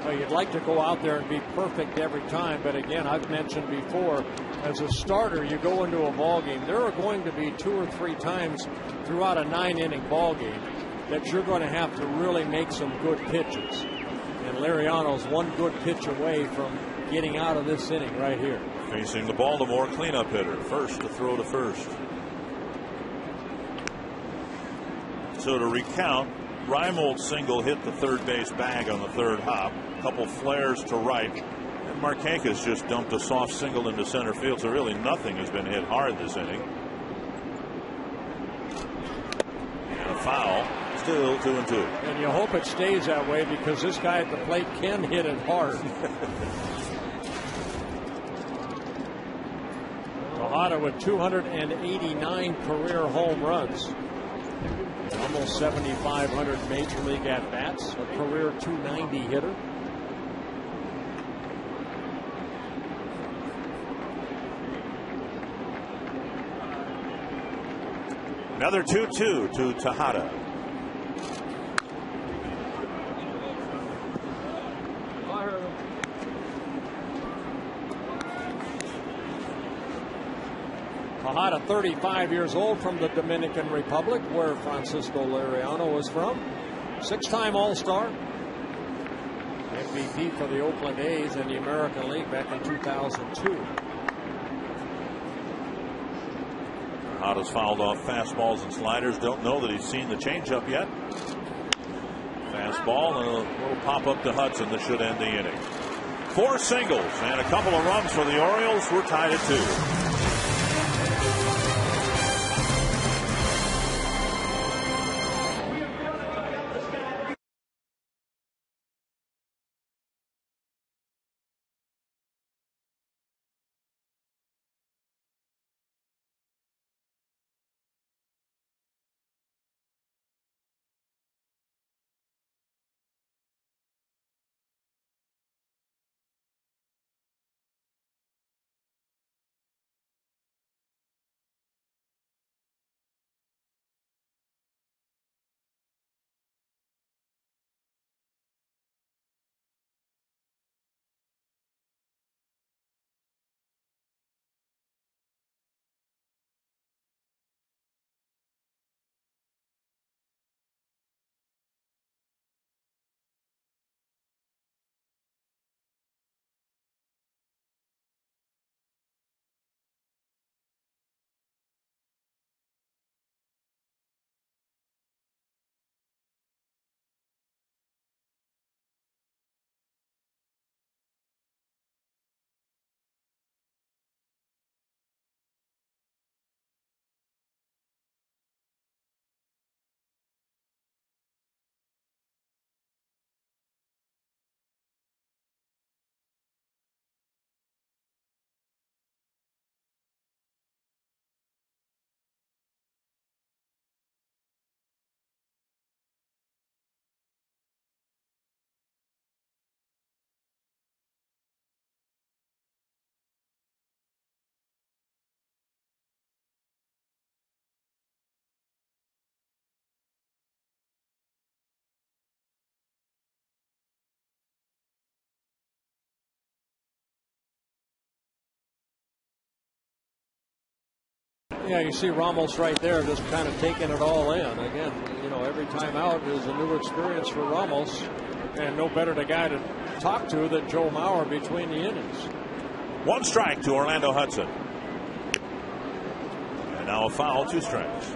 Well, you'd like to go out there and be perfect every time, but again, I've mentioned before, as a starter, you go into a ball game. There are going to be 2 or 3 times throughout a 9-inning ball game that you're going to have to really make some good pitches. And Liriano's one good pitch away from getting out of this inning right here. Facing the Baltimore cleanup hitter, first to throw to first. So to recount, Reimold's single hit the third base bag on the 3rd hop. A couple flares to right. And Markakis just dumped a soft single into center field, so really nothing has been hit hard this inning. And a foul. Still 2-2. And you hope it stays that way, because this guy at the plate can hit it hard. Tejada with 289 career home runs. Almost 7,500 major league at-bats. A career .290 hitter. Another 2-2 to Tejada. Tejada, 35 years old, from the Dominican Republic, where Francisco Liriano was from. 6-time All-Star. MVP for the Oakland A's in the American League back in 2002. Tejada's fouled off fastballs and sliders. Don't know that he's seen the changeup yet. Fastball and a little pop-up to Hudson that should end the inning. 4 singles and a couple of runs for the Orioles. We're tied at 2. Yeah, you see Ramos right there just kind of taking it all in. Again, you know, every time out is a new experience for Ramos, and no better the guy to talk to than Joe Mauer between the innings. 1 strike to Orlando Hudson. And now a foul, 2 strikes.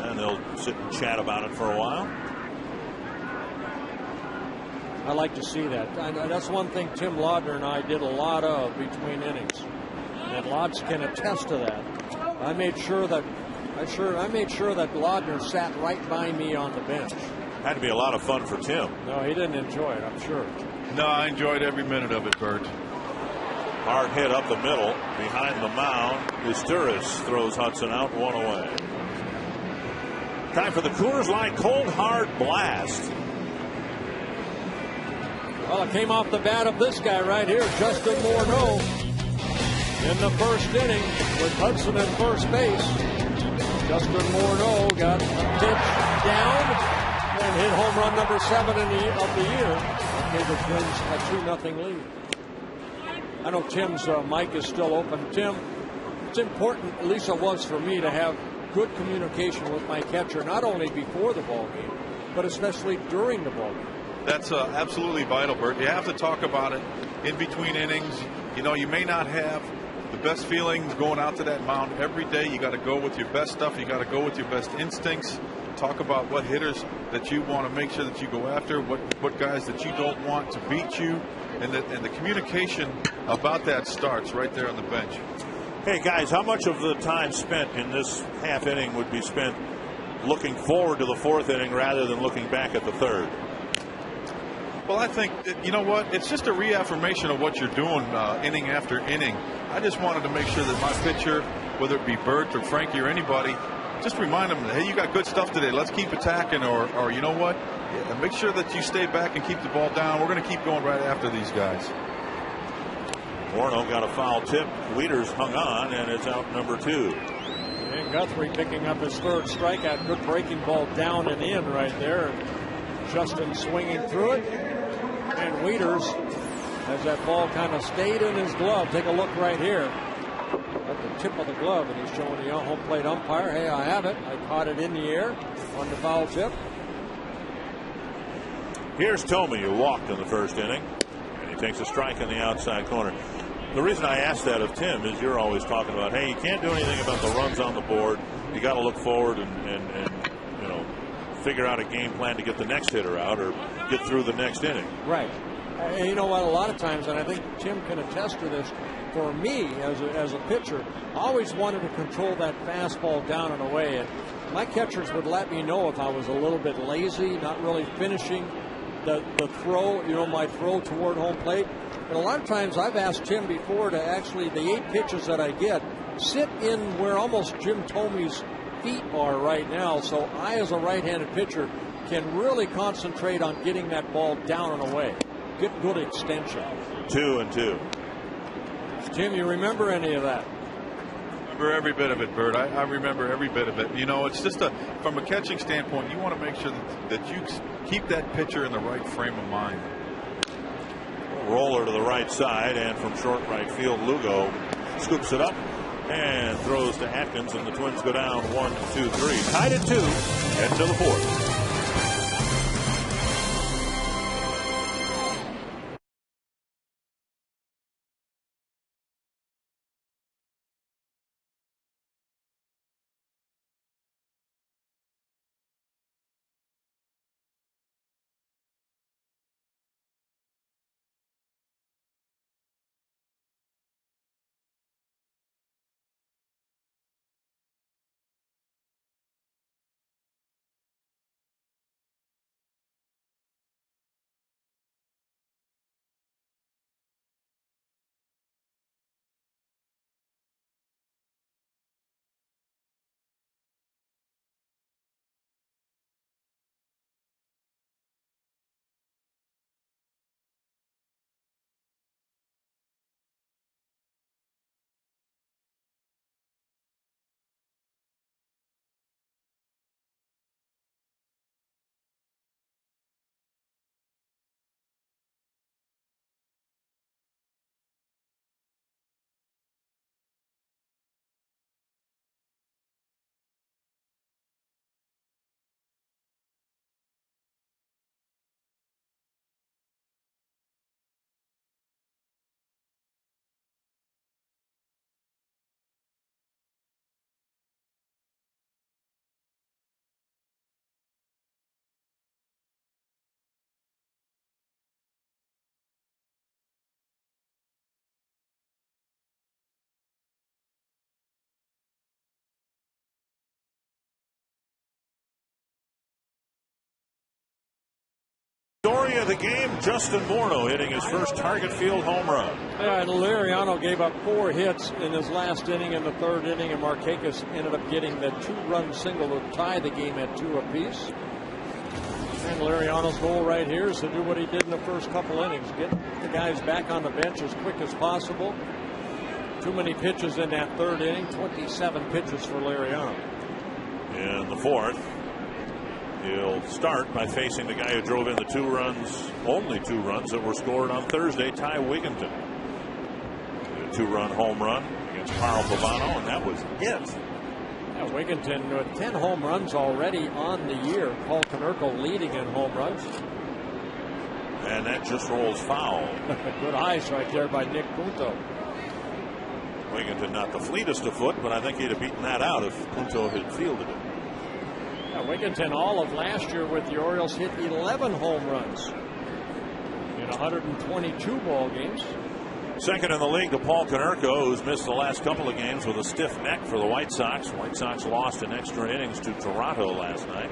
And they'll sit and chat about it for a while. I like to see that. That's one thing Tim Laudner and I did a lot of between innings, and Lodge can attest to that. I made sure that Laudner sat right by me on the bench. Had to be a lot of fun for Tim. No, he didn't enjoy it, I'm sure. No, I enjoyed every minute of it, Bert. Hard hit up the middle behind the mound. Usturis throws Hudson out, 1 away. Time for the Coors Light Cold Hard Blast. Well, it came off the bat of this guy right here, Justin Morneau, in the first inning with Hudson at first base. Justin Morneau got a pitch down and hit home run number 7 of the year. Gave the Twins a 2-0 lead. I know Tim's mic is still open. Tim, it's important, at least it was for me, to have good communication with my catcher, not only before the ball game, but especially during the ball game. That's absolutely vital, Bert. You have to talk about it in between innings. You know, you may not have the best feelings going out to that mound every day. You got to go with your best stuff. You got to go with your best instincts. Talk about what hitters that you want to make sure that you go after, what guys that you don't want to beat you, and the communication about that starts right there on the bench. Hey guys, how much of the time spent in this half inning would be spent looking forward to the 4th inning rather than looking back at the 3rd? Well, I think, you know what, it's just a reaffirmation of what you're doing inning after inning. I just wanted to make sure that my pitcher, whether it be Bert or Frankie or anybody, just remind them that, hey, you got good stuff today. Let's keep attacking, or you know what, make sure that you stay back and keep the ball down. We're going to keep going right after these guys. Morneau got a foul tip. Wieters hung on, and it's out number 2. And Guthrie picking up his 3rd strikeout. Good breaking ball down and in right there. Justin swinging through it, and Wieters as that ball kind of stayed in his glove. Take a look right here at the tip of the glove, and he's showing the home plate umpire, hey, I have it. I caught it in the air on the foul tip. Here's Thome, who walked in the first inning, and he takes a strike in the outside corner. The reason I asked that of Tim is you're always talking about, hey, you can't do anything about the runs on the board. You got to look forward and you know, figure out a game plan to get the next hitter out or get through the next inning. Right. And you know what? A lot of times, and I think Tim can attest to this, for me as a pitcher, I always wanted to control that fastball down and away. And my catchers would let me know if I was a little bit lazy, not really finishing the throw, you know, my throw toward home plate. And a lot of times I've asked Tim before to actually, the 8 pitches that I get, sit in where almost Jim Thome's feet are right now. So I, as a right-handed pitcher, can really concentrate on getting that ball down and away. Get good extension. 2-2. Tim, you remember any of that? Remember every bit of it, Bert. I remember every bit of it. You know, it's just from a catching standpoint, you want to make sure that you keep that pitcher in the right frame of mind. Roller to the right side, and from short right field, Lugo scoops it up and throws to Atkins, and the Twins go down 1-2-3. Tied at 2, head to the 4th. Story of the game, Justin Morneau hitting his first target field home run. Yeah, and Liriano gave up 4 hits in his last inning in the 3rd inning, and Markakis ended up getting the 2-run single to tie the game at 2 apiece. And Liriano's goal right here is to do what he did in the first couple innings, get the guys back on the bench as quick as possible. Too many pitches in that 3rd inning, 27 pitches for Liriano. In the 4th, he'll start by facing the guy who drove in the 2 runs, only 2 runs that were scored on Thursday, Ty Wigginton. A 2-run home run against Carl Pavano, and that was it. Yeah, Wigginton with 10 home runs already on the year. Paul Konerko leading in home runs. And that just rolls foul. Good eyes right there by Nick Punto. Wigginton not the fleetest of foot, but I think he'd have beaten that out if Punto had fielded it. Yeah, Wigginton all of last year with the Orioles hit 11 home runs in 122 ball games. Second in the league to Paul Konerko, who's missed the last couple of games with a stiff neck for the White Sox. White Sox lost in extra innings to Toronto last night.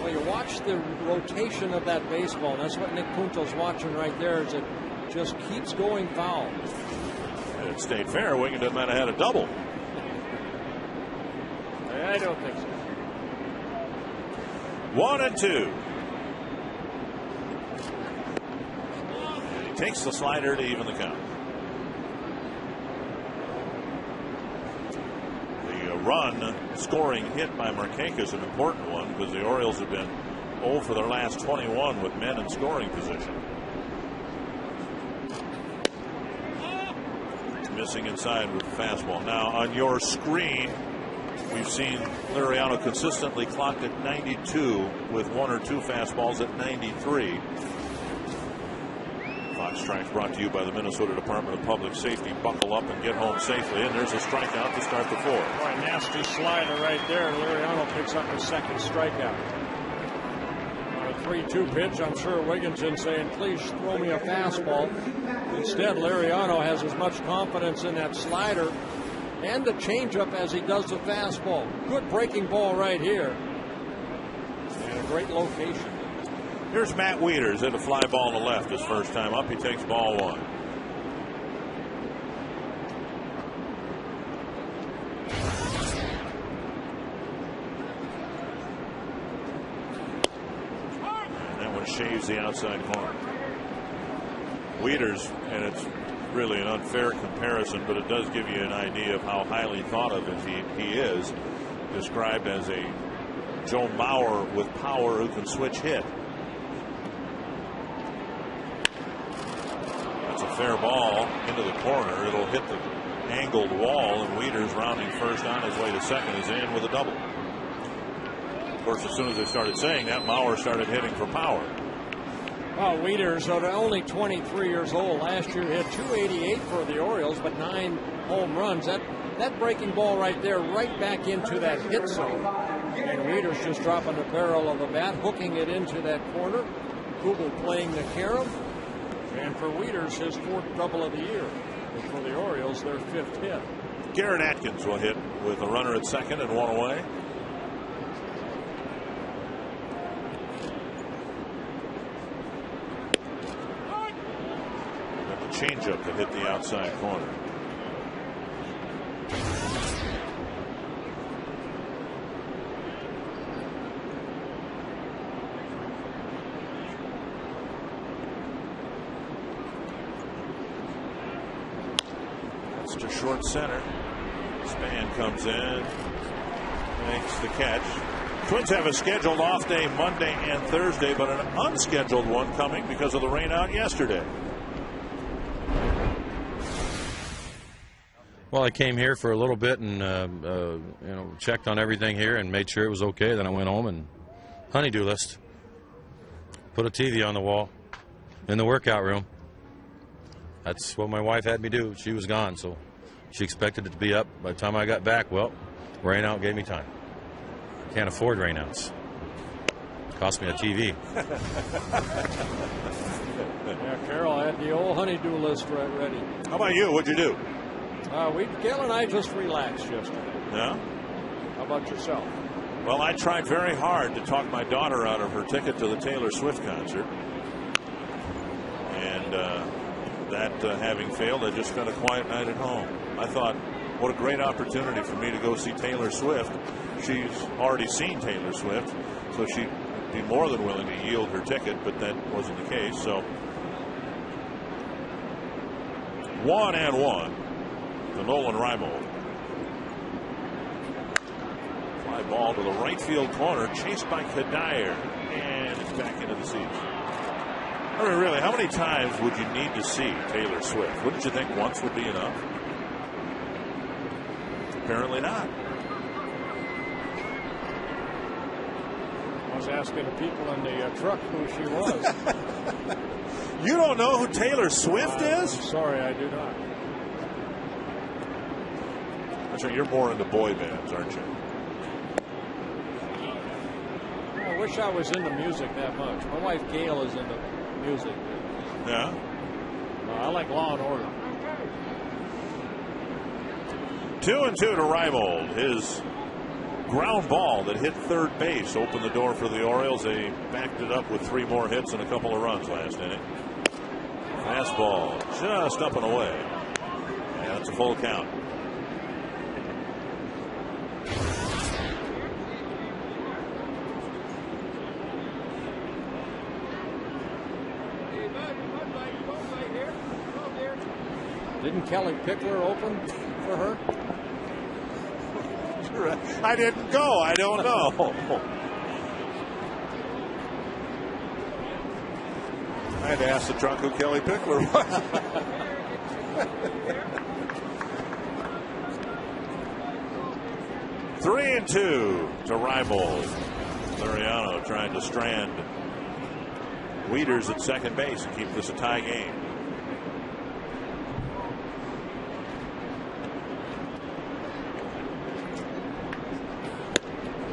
Well, you watch the rotation of that baseball, and that's what Nick Punto's watching right there, is it just keeps going foul. It stayed fair. Wigginton might have had a double. I don't think so. 1-2. He takes the slider to even the count. The run scoring hit by Markakis, an important one, because the Orioles have been 0 for their last 21 with men in scoring position. Missing inside with the fastball. Now on your screen, we've seen Liriano consistently clocked at 92 with 1 or 2 fastballs at 93. Fox Strikes brought to you by the Minnesota Department of Public Safety. Buckle up and get home safely. And there's a strikeout to start the 4th. Boy, nasty slider right there. Liriano picks up his second strikeout. On a 3-2 pitch, I'm sure Wigginton saying, please throw me a fastball. Instead, Liriano has as much confidence in that slider and the changeup as he does the fastball. Good breaking ball right here. And a great location. Here's Matt Wieters at a fly ball to left his first time up. He takes ball 1. And that one shaves the outside corner. Wieters, and it's really an unfair comparison, but it does give you an idea of how highly thought of as he is. Described as a Joe Mauer with power who can switch hit. That's a fair ball into the corner. It'll hit the angled wall, and Wieters, rounding first on his way to second, is in with a double. Of course, as soon as they started saying that, Mauer started hitting for power. Well, Wieters, only 23 years old, last year hit .288 for the Orioles, but 9 home runs. That breaking ball right there, right back into that hit zone. And Wieters just dropping the barrel of the bat, hooking it into that corner. Kugel playing the carom. And for Wieters, his 4th double of the year. And for the Orioles, their 5th hit. Garrett Atkins will hit with a runner at second and 1 away. Changeup to hit the outside corner. That's to short center. Span comes in, makes the catch. Twins have a scheduled off day Monday and Thursday, but an unscheduled one coming because of the rain out yesterday. Well, I came here for a little bit and checked on everything here and made sure it was okay. Then I went home and honeydew list. Put a TV on the wall in the workout room. That's what my wife had me do. She was gone, so she expected it to be up. By the time I got back, well, rain out gave me time. Can't afford rainouts. Cost me a TV. Yeah, Carol had the old honeydew list right ready. How about you? What'd you do? Gail and I just relaxed yesterday. Yeah? How about yourself? Well, I tried very hard to talk my daughter out of her ticket to the Taylor Swift concert. And that having failed, I just spent a quiet night at home. I thought, what a great opportunity for me to go see Taylor Swift. She's already seen Taylor Swift, so she'd be more than willing to yield her ticket, but that wasn't the case. So 1-1. To Nolan Reimold. Fly ball to the right field corner, chased by Kadire, and it's back into the seats. I mean, really, how many times would you need to see Taylor Swift? Wouldn't you think once would be enough? Apparently not. I was asking the people in the truck who she was. You don't know who Taylor Swift is? I'm sorry, I do not. So you're more into boy bands, aren't you? I wish I was into music that much. My wife Gail is into music. Yeah? I like Law and Order. 2-2 to Reimold. His ground ball that hit third base opened the door for the Orioles. They backed it up with 3 more hits and a couple of runs last inning. Fastball just up and away. And that's a full count. Didn't Kelly Pickler open for her? I didn't go. I don't know. I had to ask the drunk who Kelly Pickler was. Three and two to Reimold. Liriano trying to strand Wieters at second base and keep this a tie game.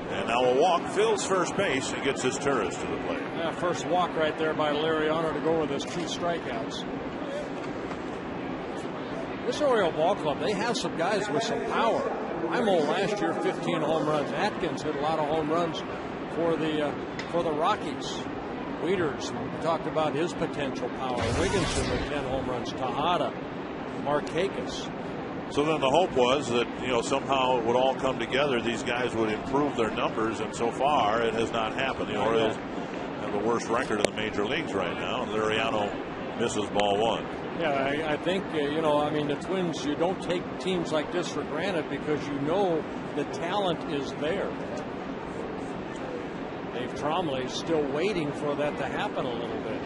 And now a walk fills first base and gets his Turris to the plate. Yeah, first walk right there by Liriano to go with his 2 strikeouts. This Oriole ball club, they have some guys with some power. Reimold last year, 15 home runs. Atkins hit a lot of home runs for the Rockies. Wieters, we talked about his potential power. Wigginson with 10 home runs. Tejada, Markakis. So then the hope was that, you know, somehow it would all come together. These guys would improve their numbers, and so far it has not happened. The Orioles have the worst record in the major leagues right now. Liriano misses ball 1. Yeah, I think, you know, I mean, the Twins, you don't take teams like this for granted because you know the talent is there. Dave Trombley's still waiting for that to happen a little bit.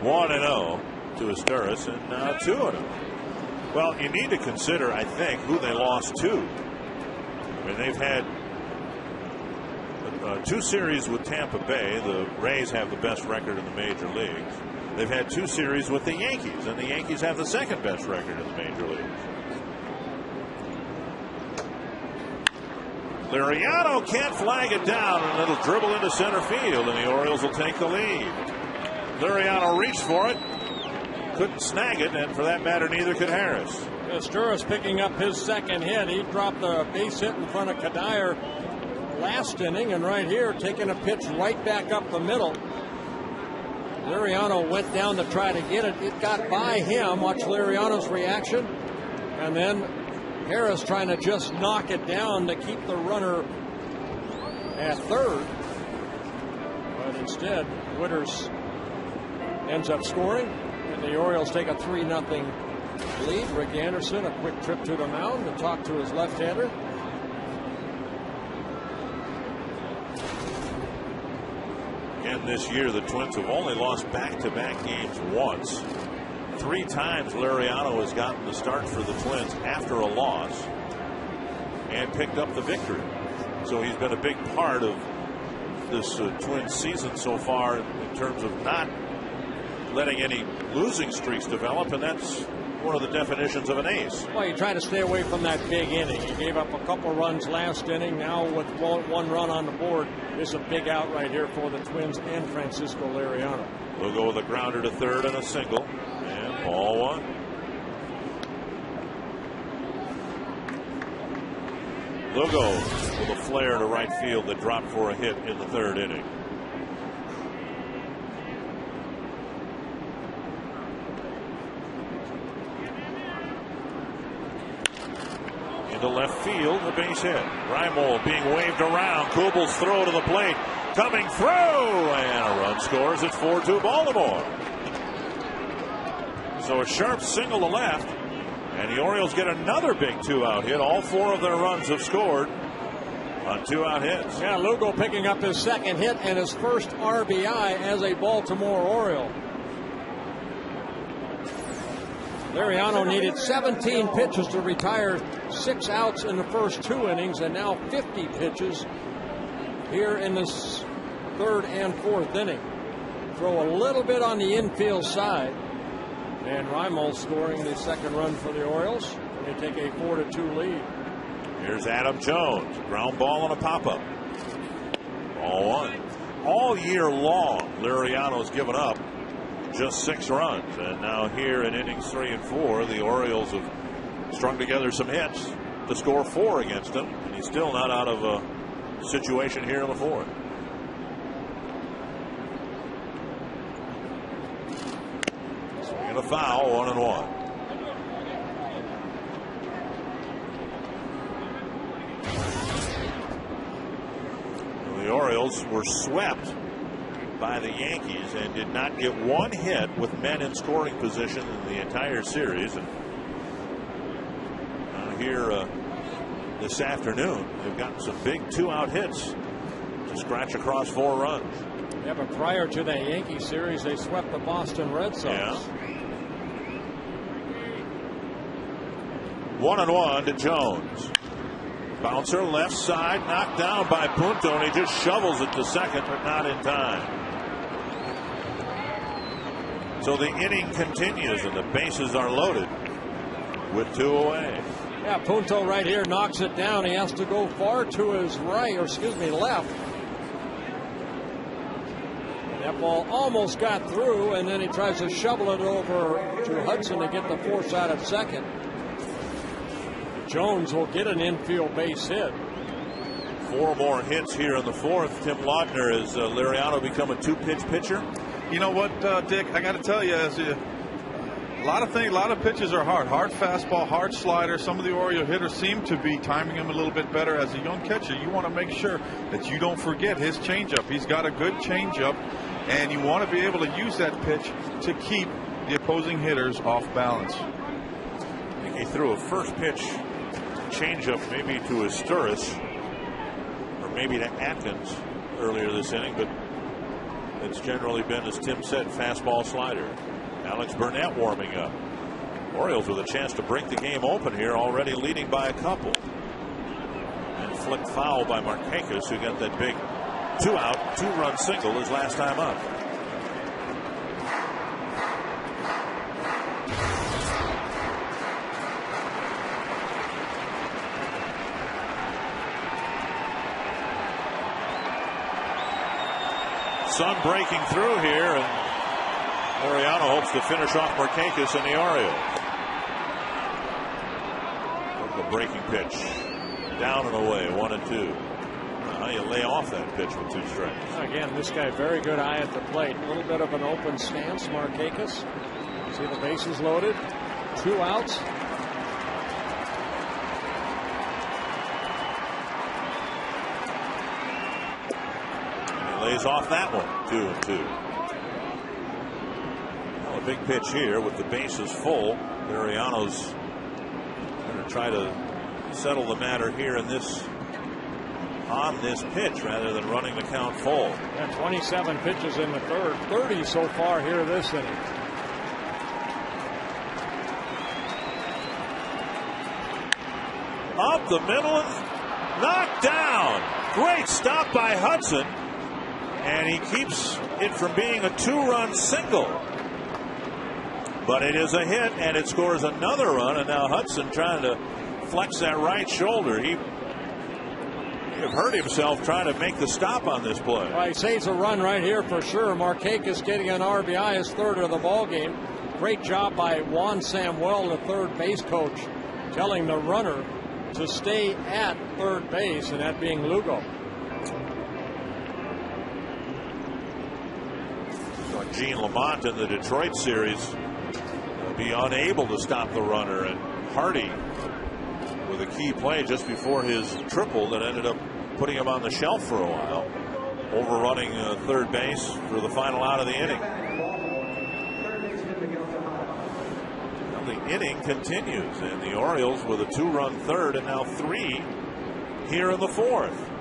1-0 to his Turris, and now 2-0. Well, you need to consider, I think, who they lost to. I mean, they've had 2 series with Tampa Bay. The Rays have the best record in the major leagues. They've had 2 series with the Yankees, and the Yankees have the second best record in the major leagues. Liriano can't flag it down, and it'll dribble into center field, and the Orioles will take the lead. Liriano reached for it, couldn't snag it, and for that matter, neither could Harris. Turris picking up his second hit. He dropped the base hit in front of Kadire last inning, and right here taking a pitch right back up the middle. Liriano went down to try to get it. It got by him. Watch Liriano's reaction. And then Harris trying to just knock it down to keep the runner at third. But instead, Wieters ends up scoring. And the Orioles take a 3-0 lead. Rick Anderson, a quick trip to the mound to talk to his left-hander. Again, this year, the Twins have only lost back-to-back games once. 3 times Liriano has gotten the start for the Twins after a loss and picked up the victory. So he's been a big part of this Twins season so far in terms of not letting any losing streaks develop, and that's one of the definitions of an ace. Well, you try to stay away from that big inning. He gave up a couple runs last inning. Now with 1 run on the board, it's a big out right here for the Twins and Francisco Liriano. They'll go with a grounder to third and a single, and ball 1. They'll go with a flare to right field that dropped for a hit in the 3rd inning. Into left field, the base hit. Reimold being waved around. Kubel's throw to the plate. Coming through, and a run scores. It's 4-2 Baltimore. So a sharp single to left, and the Orioles get another big 2-out hit. All 4 of their runs have scored on 2-out hits. Yeah, Lugo picking up his second hit and his first RBI as a Baltimore Oriole. Liriano needed 17 pitches to retire 6 outs in the first 2 innings, and now 50 pitches here in this 3rd and 4th inning. Throw a little bit on the infield side, and Reimold scoring the second run for the Orioles. They take a 4-2 lead. Here's Adam Jones, ground ball on a pop-up. Ball 1. All year long, Liriano's given up just 6 runs, and now here in innings 3 and 4, the Orioles have strung together some hits to score 4 against him, and he's still not out of a situation here in the 4th. Swing and a foul, 1-1. The Orioles were swept by the Yankees and did not get 1 hit with men in scoring position in the entire series. And here this afternoon, they've gotten some big 2-out hits to scratch across 4 runs. Yeah, but prior to that Yankee series, they swept the Boston Red Sox. Yeah. 1-1 to Jones. Bouncer left side, knocked down by Punto, and he just shovels it to second, but not in time. So the inning continues, and the bases are loaded with 2 away. Yeah, Punto right here knocks it down. He has to go far to his right, or excuse me, left. That ball almost got through, and then he tries to shovel it over to Hudson to get the force out at second. Jones will get an infield base hit. 4 more hits here in the 4th. Tim Laudner, has Liriano become a 2-pitch pitcher? You know what, Dick? I got to tell you, a lot of pitches are hard. Hard fastball, hard slider. Some of the Oriole hitters seem to be timing him a little bit better. As a young catcher, you want to make sure that you don't forget his changeup. He's got a good changeup, and you want to be able to use that pitch to keep the opposing hitters off balance. I think he threw a first pitch changeup maybe to Asturis or maybe to Atkins earlier this inning, but it's generally been, as Tim said, fastball slider. Alex Burnett warming up. Orioles with a chance to break the game open here, already leading by a couple. And flicked foul by Markakis, who got that big 2-out, 2-run single his last time up. Sun breaking through here, and Liriano hopes to finish off Markakis and the Orioles. The breaking pitch, down and away, 1-2. How do you lay off that pitch with 2 strikes? Again, this guy, very good eye at the plate. A little bit of an open stance, Markakis. See the bases loaded, 2 outs. Lays off that one, 2-2. Well, a big pitch here with the bases full. Liriano's going to try to settle the matter here in this, on this pitch, rather than running the count full. Yeah, 27 pitches in the 3rd, 30 so far here this inning. Up the middle and knocked down. Great stop by Hudson. And he keeps it from being a 2-run single. But it is a hit, and it scores another run. And now Hudson trying to flex that right shoulder. He hurt himself trying to make the stop on this play. Well, he saves a run right here for sure. Markakis getting an RBI, his 3rd of the ball game. Great job by Juan Samuel, the 3rd base coach, telling the runner to stay at 3rd base, and that being Lugo. Gene Lamont in the Detroit series will be unable to stop the runner, and Hardy with a key play just before his triple that ended up putting him on the shelf for a while, overrunning 3rd base for the final out of the inning. Well, the inning continues, and the Orioles with a 2-run 3rd and now 3 here in the 4th.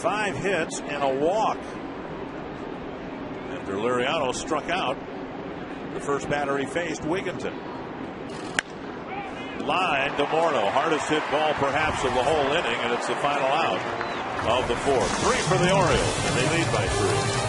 5 hits and a walk after Liriano struck out the first batter he faced, Wigginton. Line to Morneau, hardest hit ball perhaps of the whole inning, and it's the final out of the 4th. 3 for the Orioles, and they lead by 3.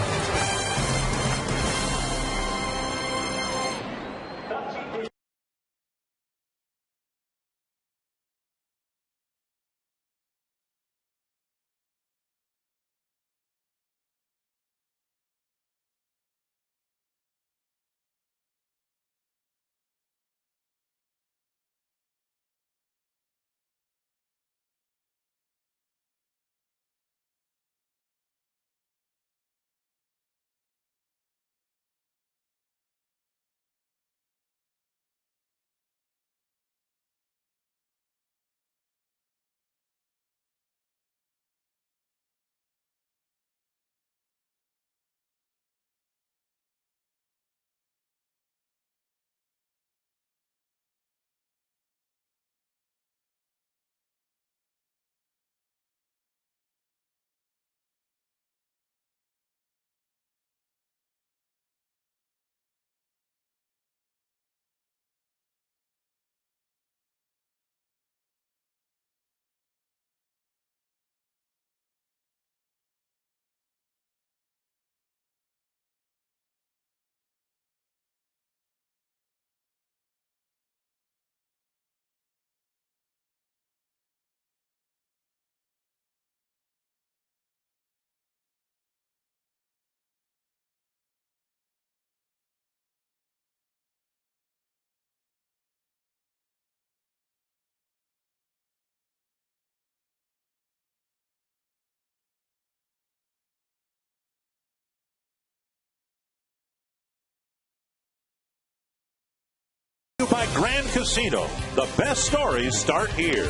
by Grand Casino. The best stories start here.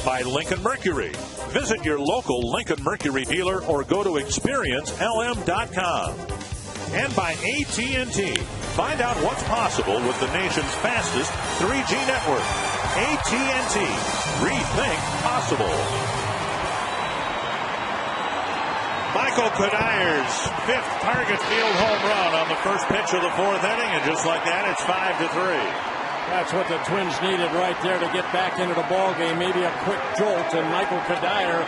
By Lincoln Mercury. Visit your local Lincoln Mercury dealer or go to experiencelm.com. And by AT&T. Find out what's possible with the nation's fastest 3G network. AT&T. Rethink possible. Michael Kadyr's 5th target field home run on the first pitch of the 4th inning, and just like that, it's 5-3. That's what the Twins needed right there to get back into the ball game. Maybe a quick jolt, and Michael Kadyr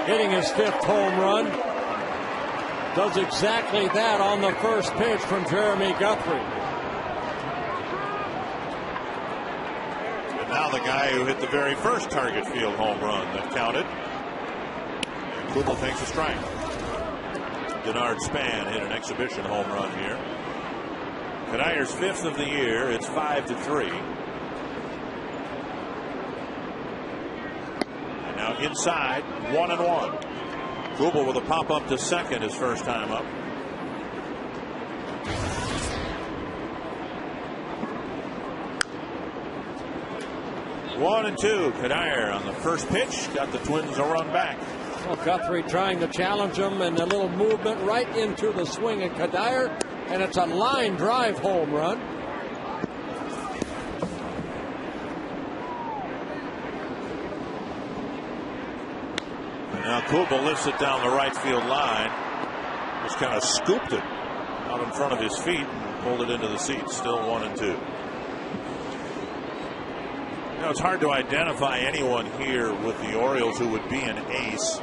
hitting his 5th home run does exactly that on the first pitch from Jeremy Guthrie. And now the guy who hit the very first target field home run that counted. And Kubel takes a strike. Denard Span hit an exhibition home run here. Kadyr's 5th of the year. It's 5-3. And now inside, 1-1. Kubel with a pop up to second his first time up. One and two. Kadyr on the first pitch got the Twins a run back. Well, Guthrie trying to challenge him, and a little movement right into the swing of Kadyr, and it's a line drive home run. And now Kubel lifts it down the right field line. Just kind of scooped it out in front of his feet and pulled it into the seats. Still 1-2. You know, it's hard to identify anyone here with the Orioles who would be an ace.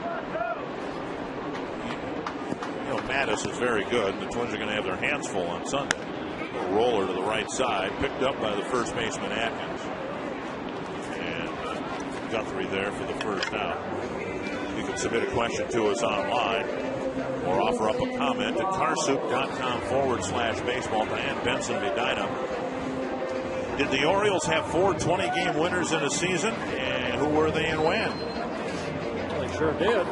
Mattis is very good, and the Twins are going to have their hands full on Sunday. A roller to the right side, picked up by the first baseman Atkins. And Guthrie there for the first out. You can submit a question to us online or offer up a comment at carsoup.com/baseball. Diane Benson Medina. Did the Orioles have 4 20-game winners in a season? And who were they and when? Well, they sure did.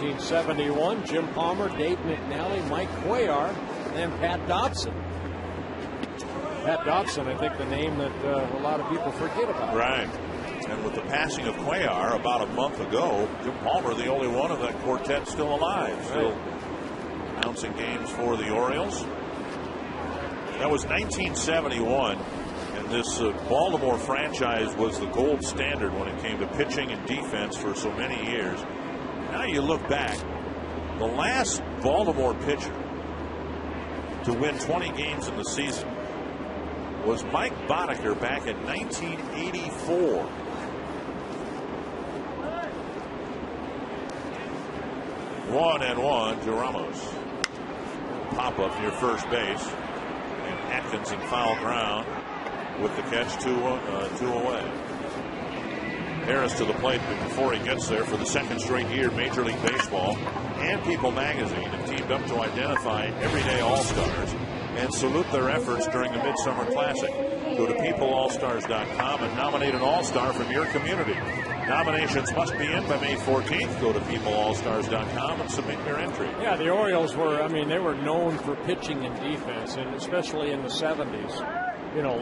1971, Jim Palmer, Dave McNally, Mike Cuellar, and Pat Dobson. Pat Dobson, I think the name that a lot of people forget about. Right. And with the passing of Cuellar about a month ago, Jim Palmer, the only one of that quartet still alive. Still announcing games for the Orioles. That was 1971. And this Baltimore franchise was the gold standard when it came to pitching and defense for so many years. Now you look back, the last Baltimore pitcher to win 20 games in the season was Mike Boddicker back in 1984. One and one to Ramos. Pop up near first base, and Atkins in foul ground with the catch, two away. Harris to the plate, but before he gets there, for the second straight year, Major League Baseball and People Magazine have teamed up to identify everyday All-Stars and salute their efforts during the Midsummer Classic. Go to peopleallstars.com and nominate an All-Star from your community. Nominations must be in by May 14th. Go to peopleallstars.com and submit your entry. Yeah, the Orioles were, they were known for pitching and defense, and especially in the 70s,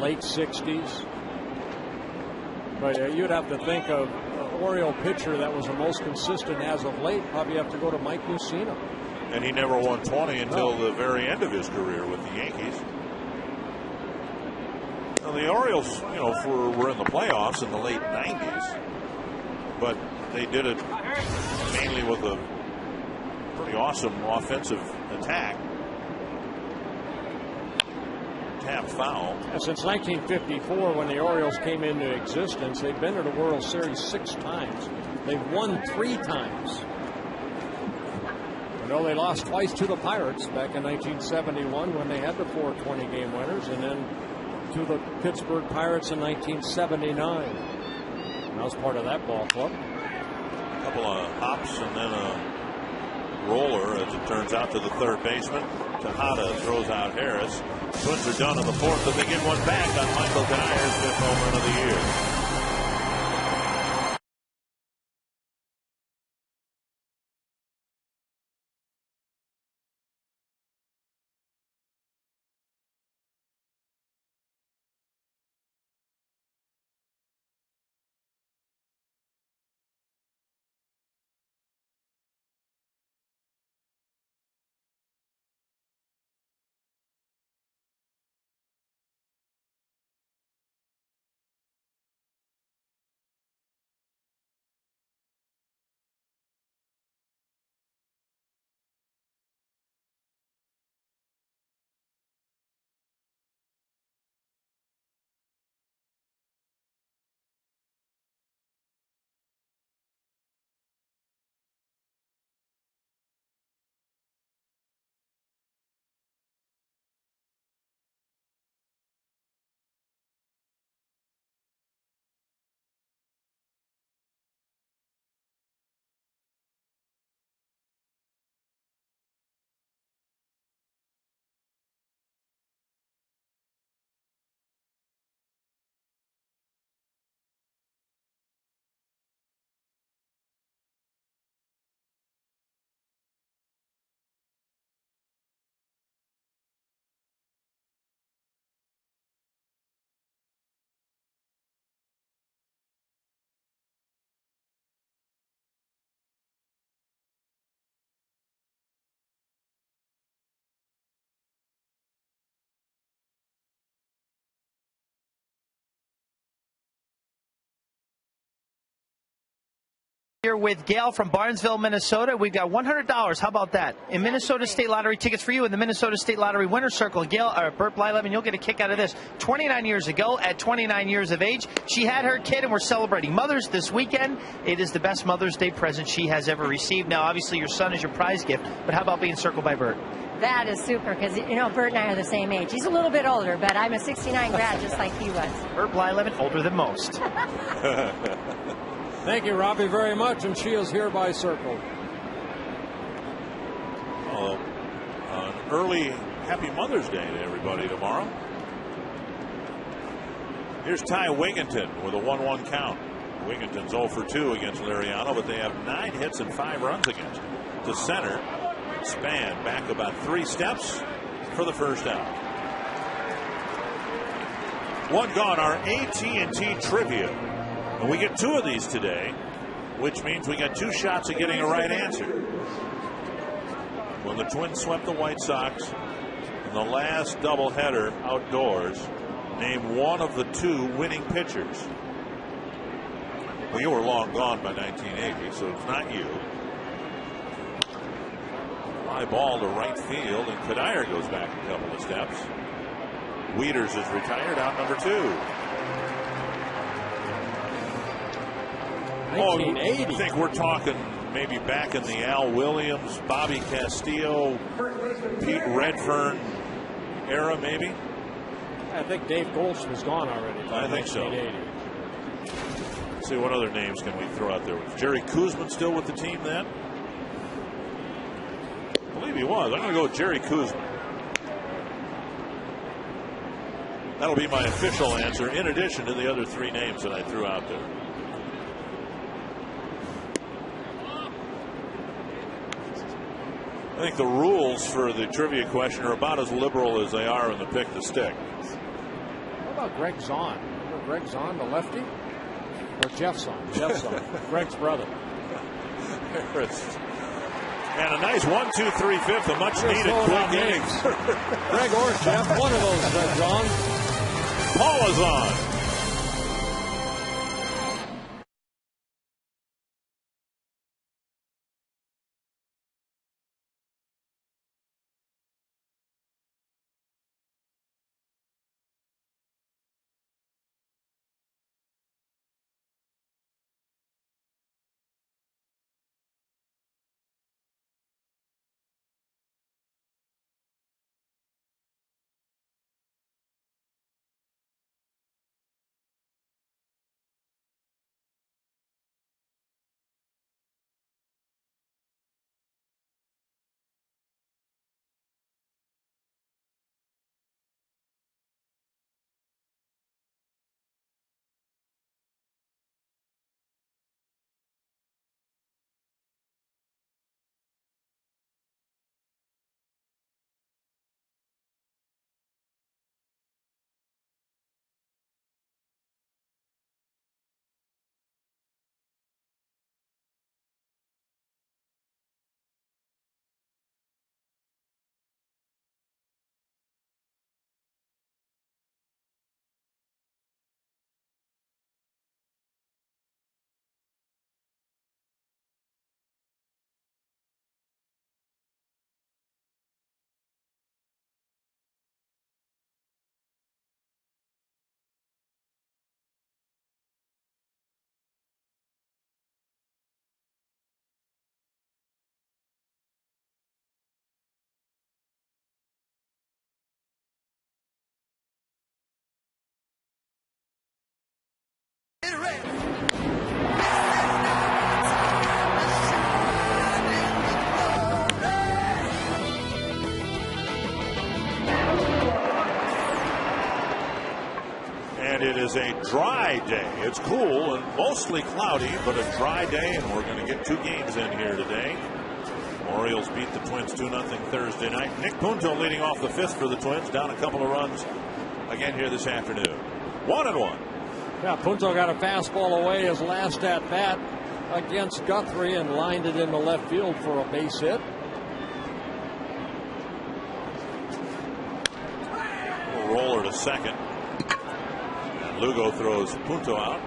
late 60s. But you'd have to think of an Oriole pitcher that was the most consistent as of late. Probably have to go to Mike Mussina. And he never won 20 until the very end of his career with the Yankees. Now, the Orioles, were in the playoffs in the late 90s. But they did it mainly with a pretty awesome offensive attack. Tap foul. Since 1954, when the Orioles came into existence, they've been to the World Series 6 times. They've won 3 times. They lost twice to the Pirates back in 1971 when they had the 4 20-game winners, and then to the Pittsburgh Pirates in 1979. And I was part of that ball club. A couple of hops and then a roller, as it turns out, to the third baseman. Tejada throws out Harris. Twins are done in the 4th, but they get one back on Michael Kadyr's 5th home run of the year. Here with Gail from Barnesville, Minnesota. We've got $100. How about that? In Minnesota State Lottery tickets for you in the Minnesota State Lottery Winner's Circle. Gail, Bert Blyleven, you'll get a kick out of this. 29 years ago, at 29 years of age, she had her kid, and we're celebrating mothers this weekend. It is the best Mother's Day present she has ever received. Now, obviously, your son is your prize gift, but how about being circled by Bert? That is super, because, you know, Bert and I are the same age. He's a little bit older, but I'm a 69 grad just like he was. Bert Blyleven, older than most. Thank you, Robbie, very much, and she is hereby circled. An early Happy Mother's Day to everybody tomorrow. Here's Ty Wigginton with a 1-1 count. Wigginton's 0 for 2 against Liriano, but they have 9 hits and 5 runs against him. To center, Span back about 3 steps for the first out. One gone, our AT&T trivia. And we get 2 of these today, which means we got 2 shots at getting a right answer. When the Twins swept the White Sox in the last doubleheader outdoors, name one of the 2 winning pitchers. Well, you were long gone by 1980, so it's not you. Fly ball to right field, and Kadire goes back a couple of steps. Wieters is retired, out number 2. Oh, I think we're talking maybe back in the Al Williams, Bobby Castillo, Pete Redfern era, maybe? I think Dave Goldschmidt's gone already. I think so. Let's see, what other names can we throw out there? Was Jerry Koosman still with the team then? I believe he was. I'm going to go with Jerry Koosman. That'll be my official answer, in addition to the other 3 names that I threw out there. I think the rules for the trivia question are about as liberal as they are in the pick the stick. What about Greg Zahn? Remember Greg Zahn, the lefty? Or Jeff Zahn? Jeff Zahn, Greg's brother. And a nice 1-2-3-5, a much needed quick inning. Greg or Jeff, one of those, Greg Zahn. Paul is on. And it is a dry day. It's cool and mostly cloudy, but a dry day, and we're going to get 2 games in here today. Orioles beat the Twins 2-0 Thursday night. Nick Punto leading off the 5th for the Twins, down a couple of runs again here this afternoon. 1-1. Yeah, Punto got a fastball away his last at bat against Guthrie and lined it into left field for a base hit. A roller to second. And Lugo throws Punto out.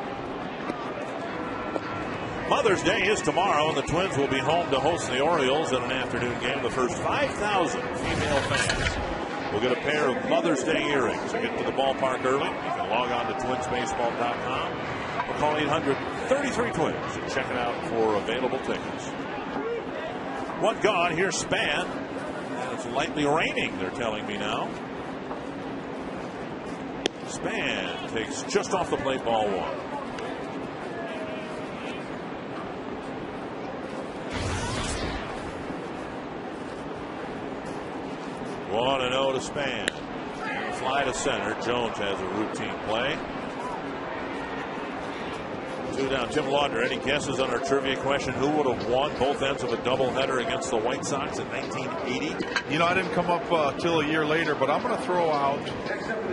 Mother's Day is tomorrow, and the Twins will be home to host the Orioles in an afternoon game. The first 5,000 female fans will get a pair of Mother's Day earrings. To get to the ballpark early, you can log on to twinsbaseball.com or call 800-33-TWINS and check it out for available tickets. One gone. Here's Span. And it's lightly raining, they're telling me now. Span takes just off the plate, ball one. One and 0 to Span. Fly to center. Jones has a routine play. 2 down. Tim Laudner, any guesses on our trivia question? Who would have won both ends of a doubleheader against the White Sox in 1980? You know, I didn't come up till a year later, but I'm going to throw out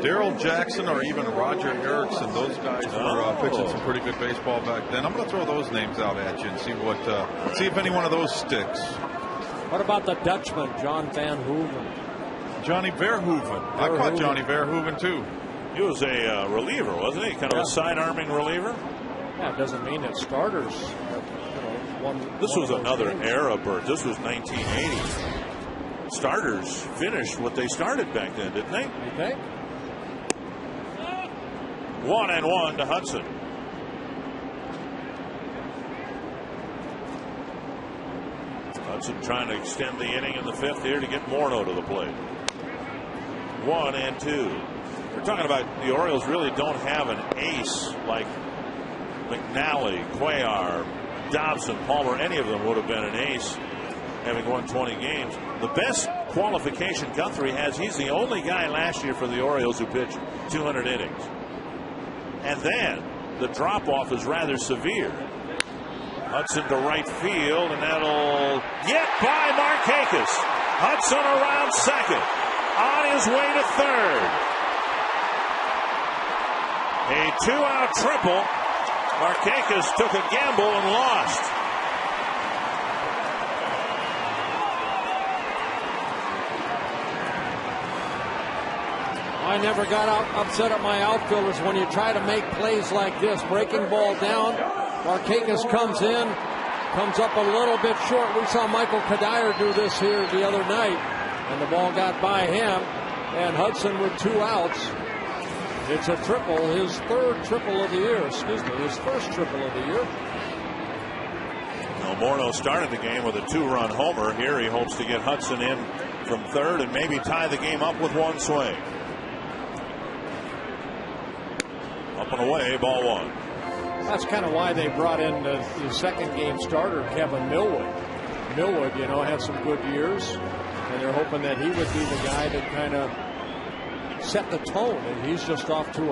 Darryl Jackson or even Roger Erickson. Those guys were pitching some pretty good baseball back then. I'm going to throw those names out at you and see if any one of those sticks. What about the Dutchman, John Van Hoeven? Johnny Verhoeven. I caught Johnny Verhoeven too. He was a reliever, wasn't he? Kind of a side-arming reliever. Yeah, it doesn't mean that starters. This was another era, Bert. This was 1980. Starters finished what they started back then, didn't they? Okay. 1-1 to Hudson. Hudson trying to extend the inning in the 5th here to get Morneau to the plate. 1-2. We're talking about the Orioles really don't have an ace like McNally, Cuellar, Dobson, Palmer. Any of them would have been an ace having won 20 games. The best qualification Guthrie has, he's the only guy last year for the Orioles who pitched 200 innings. And then the drop-off is rather severe. Hudson to right field, and that'll get by Markakis. Hudson around second, on his way to third. A 2-out triple. Markakis took a gamble and lost. I never got upset at my outfielders when you try to make plays like this. Breaking ball down. Markakis comes in, comes up a little bit short. We saw Michael Kadire do this here the other night, and the ball got by him, and Hudson with 2 outs. It's a triple, his third triple of the year. Excuse me, his first triple of the year. Well, Morneau started the game with a 2-run homer. Here he hopes to get Hudson in from third and maybe tie the game up with one swing. Up and away, ball one. That's kind of why they brought in the second game starter, Kevin Millwood. Millwood, had some good years, and they're hoping that he would be the guy that kind of set the tone. And he's just off to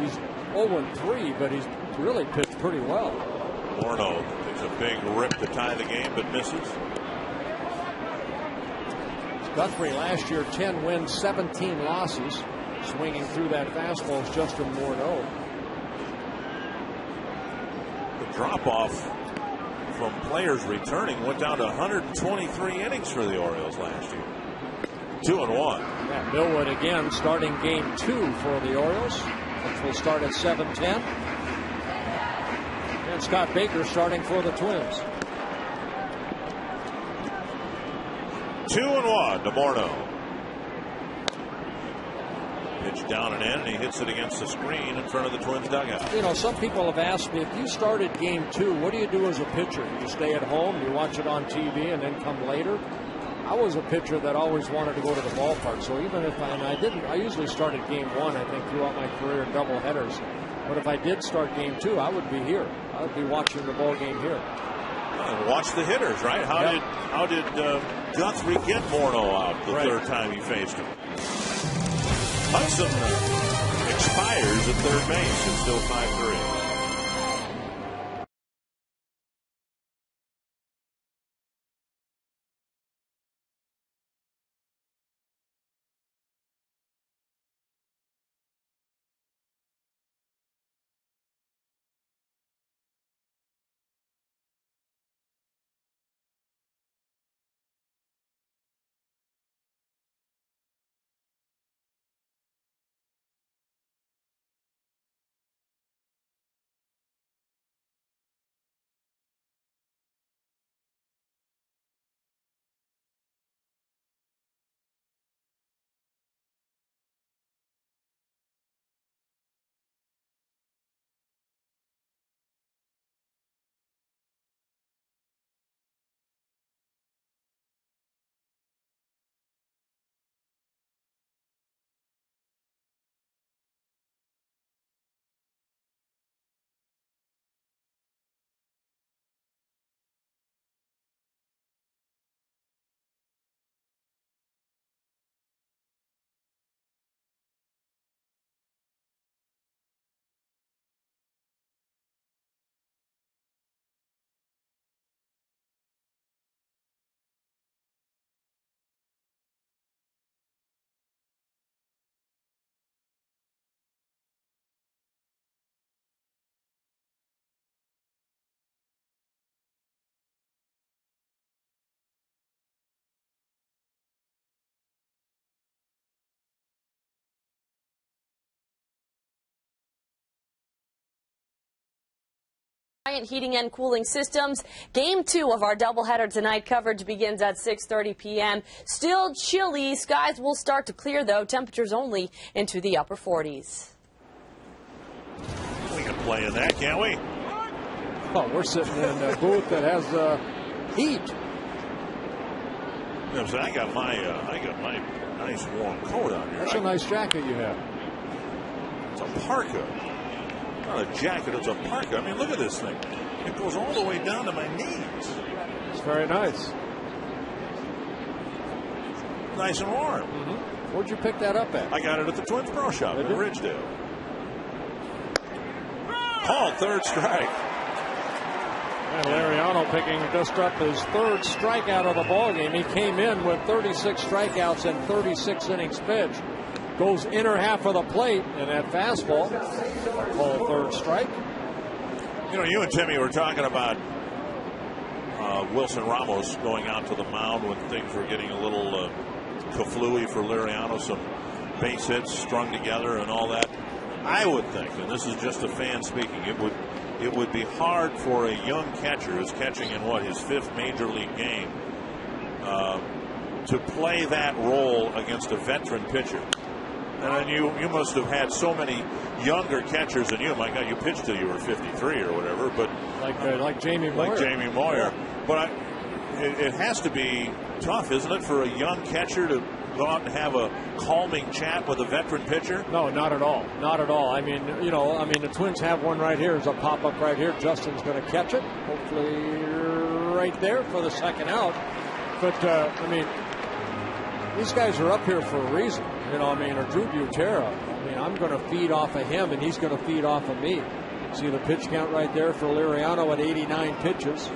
he's 0-3, but he's really pitched pretty well. Morneau takes a big rip to tie the game, but misses. Guthrie last year, 10 wins, 17 losses. Swinging through that fastball is Justin Morneau. The drop-off from players returning went down to 123 innings for the Orioles last year. 2-1. Yeah, Millwood again starting game 2 for the Orioles, which will start at 7:10. And Scott Baker starting for the Twins. 2-1 to Morneau. Pitch down and in, and he hits it against the screen in front of the Twins dugout. Some people have asked me, if you started game 2, what do you do as a pitcher? You stay at home, you watch it on TV, and then come later? I was a pitcher that always wanted to go to the ballpark, so even if I usually started game 1, I think, throughout my career in double headers. But if I did start game 2, I would be here. I would be watching the ball game here. And watch the hitters, right? How did Guthrie get Morneau out the third time he faced him? Hudson expires at third base. It's still 5-3. Heating and Cooling Systems. Game 2 of our doubleheader tonight. Coverage begins at 6:30 p.m. Still chilly. Skies will start to clear, though. Temperatures only into the upper 40s. We can play in that, can't we? Oh, we're sitting in a booth that has heat. I got my nice warm coat on here. That's a nice jacket you have. It's a parka. Not a jacket, it's a parka. I mean, look at this thing. It goes all the way down to my knees. It's very nice. Nice and warm. Mm-hmm. Where'd you pick that up at? I got it at the Twins Pro Shop in Ridgedale. Called third strike. And Lariano picking just up his third strikeout of the ballgame. He came in with 36 strikeouts and 36 innings pitched. Goes inner half of the plate, and that fastball, called third strike. You know, you and Timmy were talking about Wilson Ramos going out to the mound when things were getting a little kaflooey for Lariano, some base hits strung together and all that. I would think, and this is just a fan speaking, it would be hard for a young catcher who's catching in his 5th major league game to play that role against a veteran pitcher. And you must have had so many younger catchers than you. My God, you pitched till you were 53 or whatever. But like Jamie Moyer. Like Jamie Moyer. Yeah. But it has to be tough, isn't it, for a young catcher to go out and have a calming chat with a veteran pitcher? No, not at all. Not at all. I mean, the Twins have one right here. There's a pop-up right here. Justin's going to catch it. Hopefully right there for the second out. But, these guys are up here for a reason. Or Drew Butera. I'm going to feed off of him, and he's going to feed off of me. See the pitch count right there for Lariano at 89 pitches.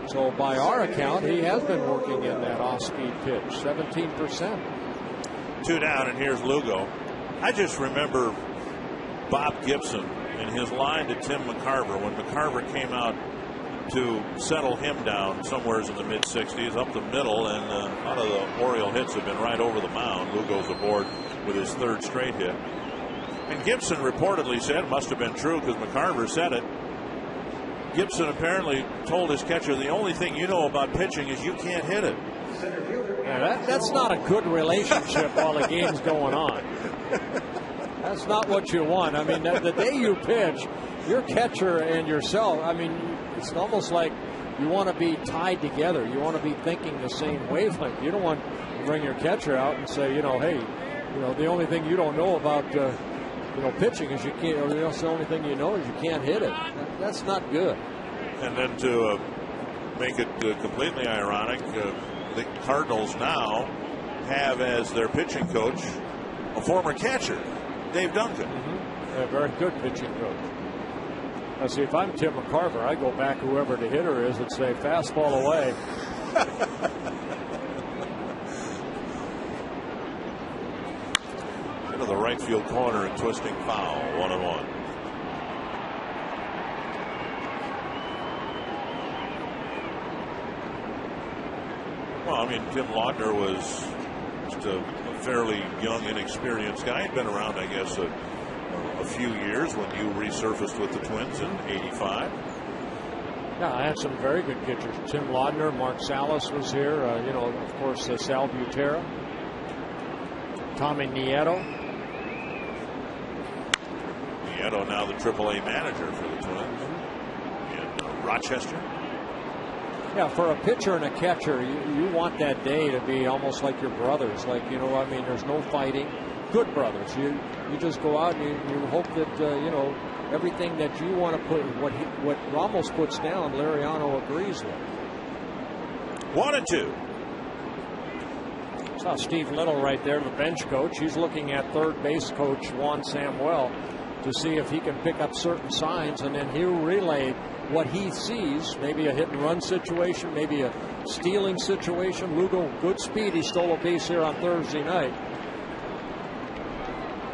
So by our account, he has been working in that off-speed pitch, 17%. 2 down, and here's Lugo. I just remember Bob Gibson in his line to Tim McCarver when McCarver came out to settle him down somewhere in the mid-60s, up the middle, and a lot of the Oriole hits have been right over the mound. Lugo's aboard with his 3rd straight hit. And Gibson reportedly said, must have been true because McCarver said it, Gibson apparently told his catcher, the only thing you know about pitching is you can't hit it. Yeah, that's not a good relationship while the game's going on. That's not what you want. The day you pitch, your catcher and yourself, it's almost like you want to be tied together. You want to be thinking the same wavelength. You don't want to bring your catcher out and say, hey, the only thing you don't know about, pitching is you can't, or the only thing you know is you can't hit it. That's not good. And then to make it completely ironic, the Cardinals now have as their pitching coach a former catcher, Dave Duncan. A very good pitching coach. Now, see, if I'm Tim McCarver, I go back whoever the hitter is and say, fastball away. Into the right field corner and twisting foul, 1-1. Well, Tim Lautner was just a fairly young, inexperienced guy. He'd been around, I guess, a few years when you resurfaced with the Twins in '85. Yeah, I had some very good pitchers. Tim Laudner, Mark Salas was here. Of course, Sal Butera, Tommy Nieto. Nieto now the AAA manager for the Twins in Rochester. Yeah, for a pitcher and a catcher, you want that day to be almost like your brothers. There's no fighting. Good brothers. You just go out and you hope that everything that you want to put, what Ramos puts down, Lariano agrees with. 1-2. Saw Steve Little right there, the bench coach. He's looking at third base coach Juan Samuel to see if he can pick up certain signs, and then he'll relay what he sees. Maybe a hit and run situation, maybe a stealing situation. Lugo, good speed. He stole a base here on Thursday night.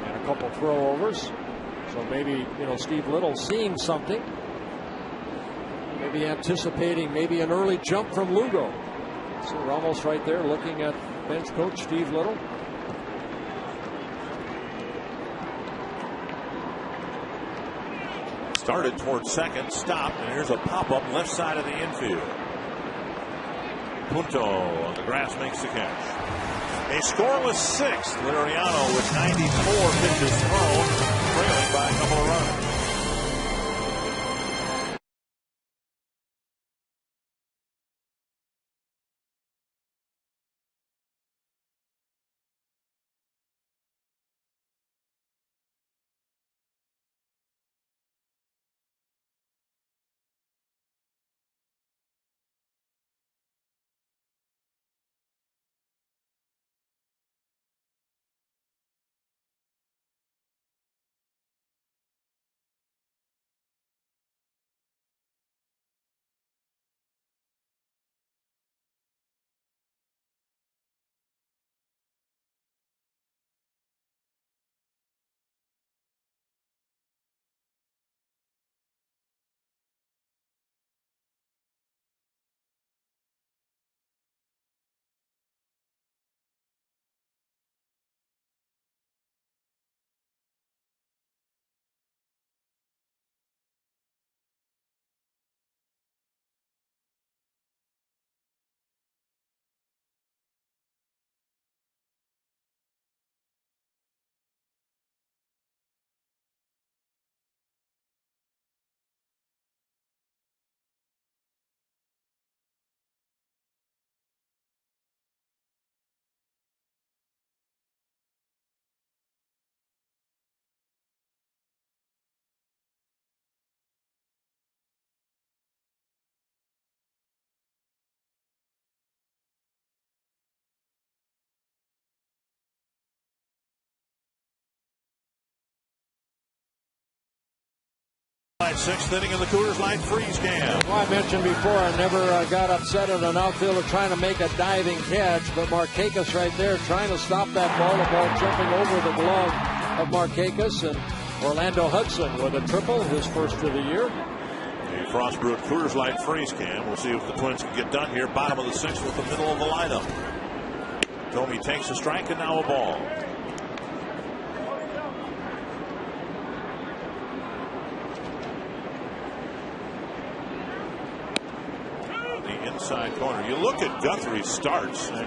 And a couple throwovers. So maybe, Steve Little seeing something. Maybe anticipating maybe an early jump from Lugo. So Ramos right there looking at bench coach Steve Little. Started towards second, stopped, and here's a pop-up left side of the infield. Punto on the grass makes the catch. A scoreless sixth. Liriano with 94 pitches thrown, trailing by a couple of runs. Sixth inning of the Coors Light freeze game. Well, I mentioned before, I never got upset at an outfielder trying to make a diving catch, but Markakis right there trying to stop that ball. The ball jumping over the glove of Markakis, and Orlando Hudson with a triple, his first of the year. A frost-brewed Coors Light freeze can. We'll see if the Twins can get done here. Bottom of the sixth with the middle of the lineup. Thome takes a strike and now a ball. Inside corner. You look at Guthrie's starts, and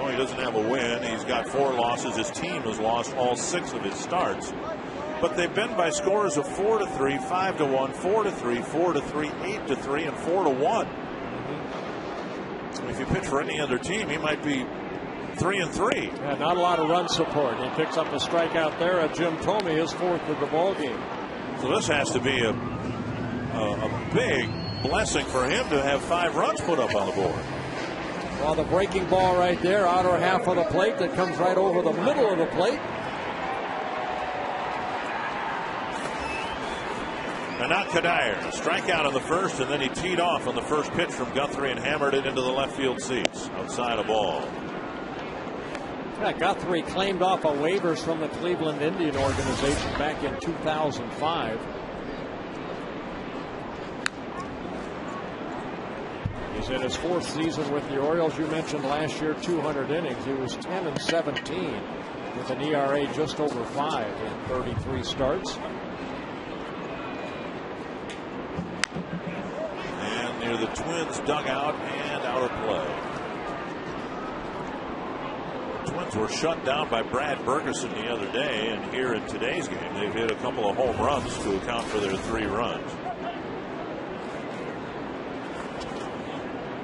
he doesn't have a win. He's got 4 losses. His team has lost all 6 of his starts, but they've been by scores of 4-3, 5-1, 4-3, 4-3, 8-3, and 4-1. If you pitch for any other team, he might be 3-3. Yeah, not a lot of run support. He picks up a strikeout there at Jim Thome, his 4th of the ball game. So this has to be a big blessing for him to have 5 runs put up on the board. Well, the breaking ball right there, outer half of the plate that comes right over the middle of the plate. And not Kadire. Strikeout on the first, and then he teed off on the first pitch from Guthrie and hammered it into the left field seats. Outside a ball. Yeah, Guthrie claimed off of waivers from the Cleveland Indian organization back in 2005. He's in his 4th season with the Orioles. You mentioned last year 200 innings. He was 10-17 with an ERA just over 5 in 33 starts. And near the Twins dugout and out of play. The Twins were shut down by Brad Bergeson the other day, and here in today's game they've hit a couple of home runs to account for their 3 runs.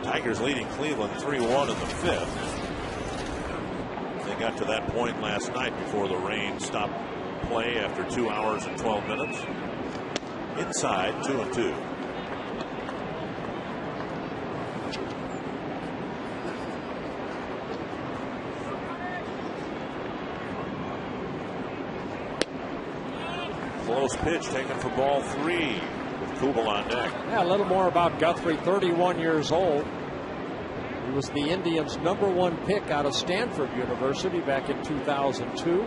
Tigers leading Cleveland 3-1 in the 5th. They got to that point last night before the rain stopped play after 2 hours and 12 minutes. Inside 2-2. Close pitch taken for ball 3. Kubel on deck. Yeah, a little more about Guthrie, 31 years old. He was the Indians' #1 pick out of Stanford University back in 2002.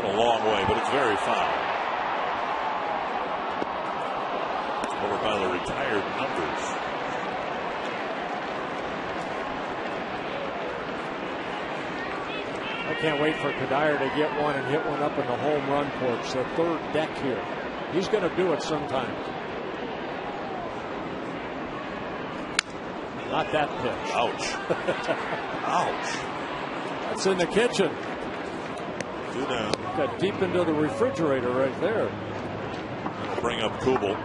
A long way, but it's very foul. Over by the retired numbers. I can't wait for Kadire to get one and hit one up in the home run porch, the 3rd deck here. He's going to do it sometime. Not that pitch. Ouch. Ouch. That's in the kitchen. 2 down. Got deep into the refrigerator right there. Bring up Kubel.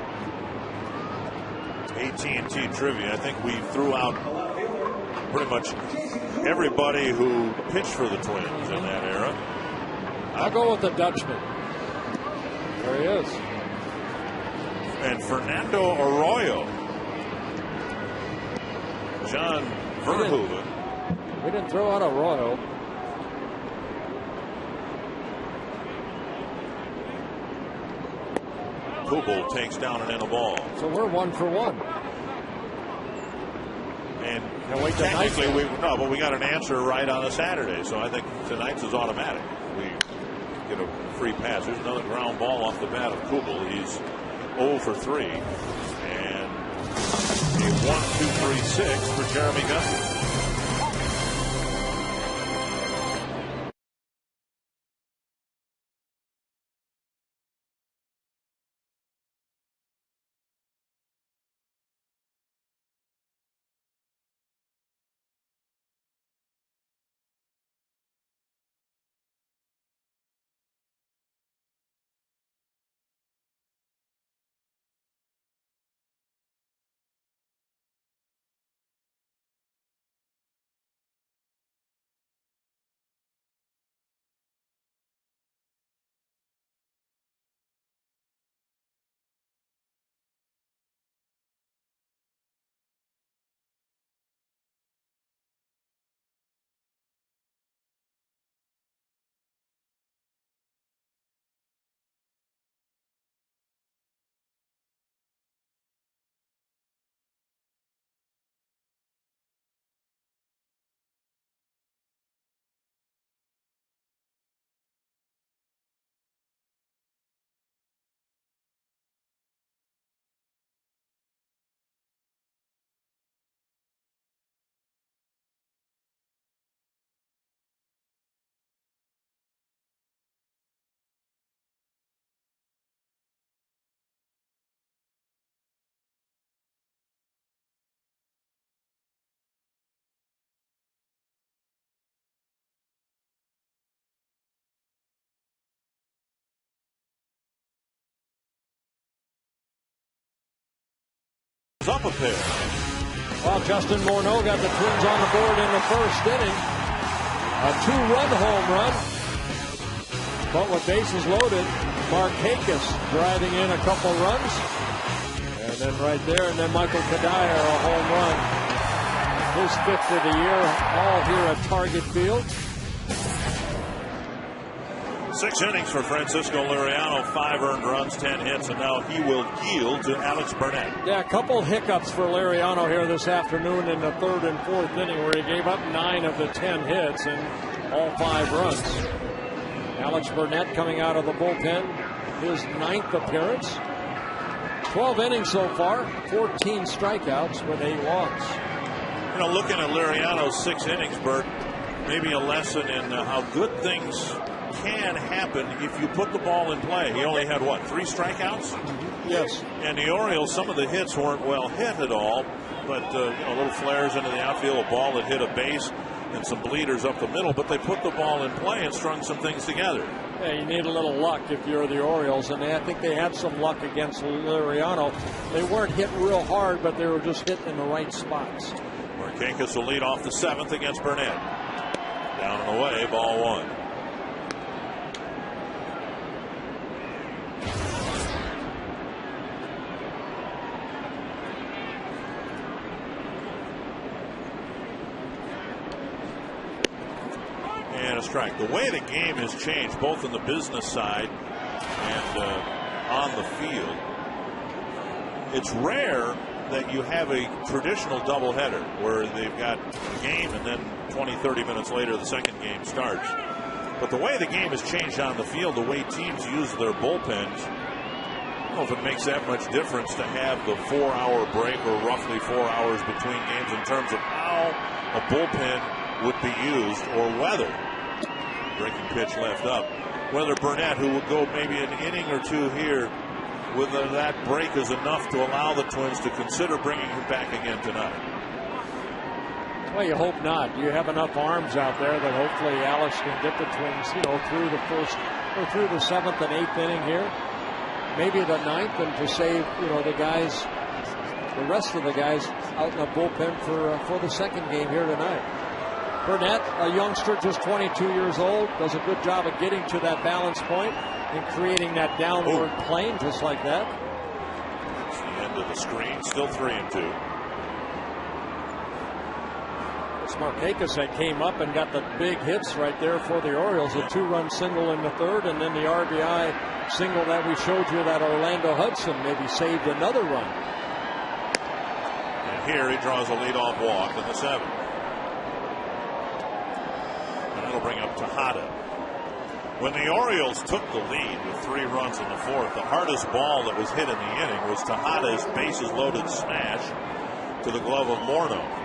AT&T trivia. I think we threw out pretty much everybody who pitched for the Twins in that era. I'll go with the Dutchman. There he is. And Fernando Arroyo. John Verhoeven. We didn't throw out Arroyo. Kubel takes down and in a ball. So we're 1 for 1. And wait technically, but we got an answer right on a Saturday, so I think tonight's is automatic. We get a free pass. There's another ground ball off the bat of Kubel. He's 0 for 3. And a 1-2-3-6 for Jeremy Guthrie. Up a pair. Well, Justin Morneau got the Twins on the board in the first inning. A 2-run home run. But with bases loaded, Markakis driving in a couple runs. And then right there, and then Michael Kadire, a home run. His 5th of the year, all here at Target Field. 6 innings for Francisco Liriano, 5 earned runs, 10 hits, and now he will yield to Alex Burnett. Yeah, a couple hiccups for Liriano here this afternoon in the 3rd and 4th inning, where he gave up 9 of the 10 hits and all 5 runs. Alex Burnett coming out of the bullpen, his 9th appearance. 12 innings so far, 14 strikeouts with 8 walks. You know, looking at Liriano's 6 innings, Bert, maybe a lesson in how good things can happen if you put the ball in play. He only had, what, 3 strikeouts? Yes. And the Orioles, some of the hits weren't well hit at all, but little flares into the outfield, a ball that hit a base, and some bleeders up the middle, but they put the ball in play and strung some things together. Yeah, you need a little luck if you're the Orioles, and I think they had some luck against Liriano. They weren't hit real hard, but they were just hit in the right spots. Markakis will lead off the 7th against Burnett. Down and away, ball 1. And a strike. The way the game has changed, both on the business side and on the field, it's rare that you have a traditional doubleheader where they've got a game and then 20-30 minutes later the second game starts. But the way the game has changed on the field, the way teams use their bullpens, I don't know if it makes that much difference to have the 4-hour break or roughly 4 hours between games in terms of how a bullpen would be used, or whether, breaking pitch left up, whether Burnett, who would go maybe an inning or 2 here whether that break is enough to allow the Twins to consider bringing him back again tonight. Well, you hope not. You have enough arms out there that hopefully Alex can get the Twins, through the first or through the 7th and 8th inning here, maybe the 9th, and to save the guys, the rest of the guys out in the bullpen for the second game here tonight. Burnett, a youngster, just 22 years old, does a good job of getting to that balance point and creating that downward plane just like that. It's the end of the screen, still 3-2. Markakis that came up and got the big hits right there for the Orioles. A 2-run single in the 3rd, and then the RBI single that we showed you that Orlando Hudson maybe saved another run. And here he draws a leadoff walk in the 7th. And that'll bring up Tejada. When the Orioles took the lead with 3 runs in the 4th, the hardest ball that was hit in the inning was Tejada's bases loaded smash to the glove of Morneau.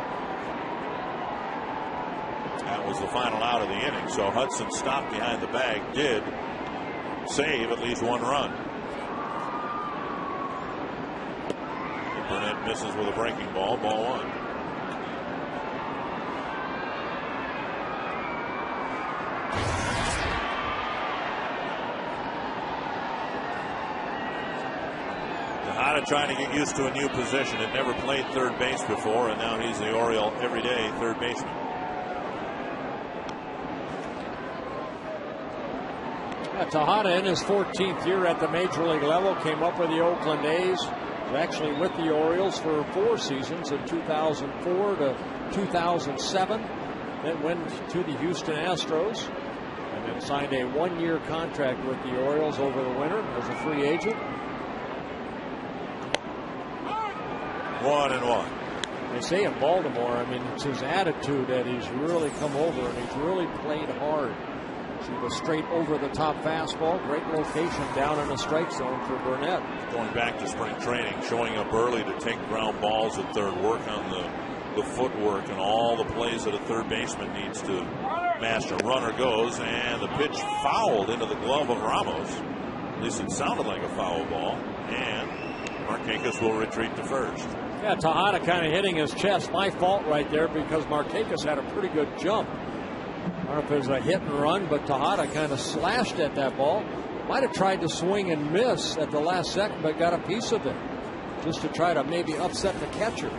That was the final out of the inning. So Hudson stopped behind the bag, did save at least 1 run. And Burnett misses with a breaking ball, ball 1. Tejada trying to get used to a new position. Had never played third base before, and now he's the Oriole everyday third baseman. Tejada in his 14th year at the major league level, came up with the Oakland A's, was actually with the Orioles for 4 seasons in 2004 to 2007, then went to the Houston Astros, and then signed a 1-year contract with the Orioles over the winter as a free agent. 1-1. They say in Baltimore, it's his attitude that he's really come over and he's really played hard. See the straight over-the-top fastball. Great location down in the strike zone for Burnett. Going back to spring training, showing up early to take ground balls at third, work on the footwork and all the plays that a third baseman needs to master. Runner goes, and the pitch fouled into the glove of Ramos. At least it sounded like a foul ball. And Markakis will retreat to first. Yeah, Tejada kind of hitting his chest. My fault right there because Markakis had a pretty good jump. I don't know if it was a hit and run, but Tejada kind of slashed at that ball. Might have tried to swing and miss at the last second, but got a piece of it just to try to maybe upset the catcher.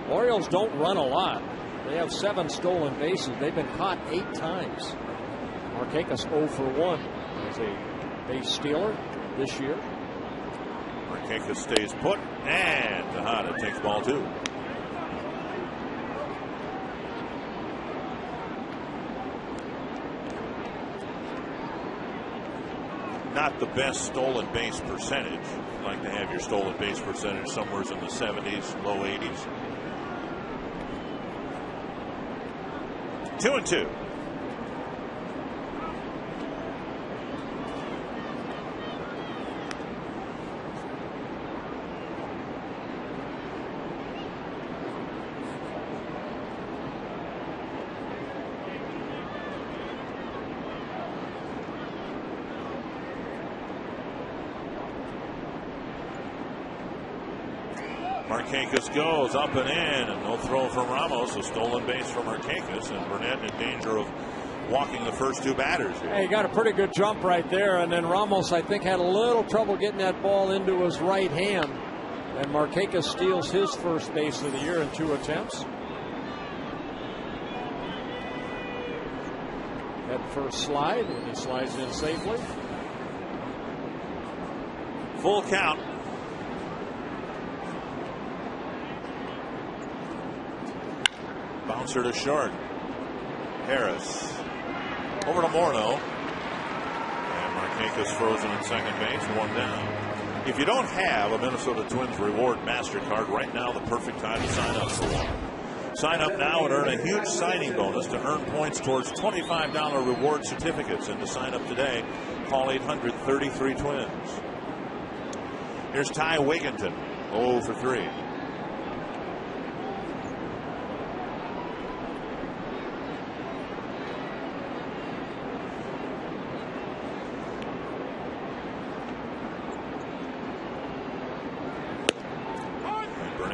Orioles don't run a lot. They have 7 stolen bases. They've been caught 8 times. Markakis 0 for 1 as a base stealer this year. Markakis stays put, and Tejada takes ball 2. Not the best stolen base percentage. You'd like to have your stolen base percentage somewhere in the 70s, low 80s. 2-2. Markakis goes up and in, and no throw from Ramos. A stolen base from Markakis, and Burnett in danger of walking the first 2 batters here. Hey, he got a pretty good jump right there, and then Ramos, I think, had a little trouble getting that ball into his right hand, and Markakis steals his first base of the year in 2 attempts. Head first slide, and he slides in safely. Full count. Bouncer to short. Harris over to Morneau, and Markakis frozen in second base, 1 down. If you don't have a Minnesota Twins Reward MasterCard right now, the perfect time to sign up for one. Sign up now and earn a huge signing bonus to earn points towards $25 reward certificates. And to sign up today, call 800-33-TWINS. Here's Ty Wigginton, 0 for 3.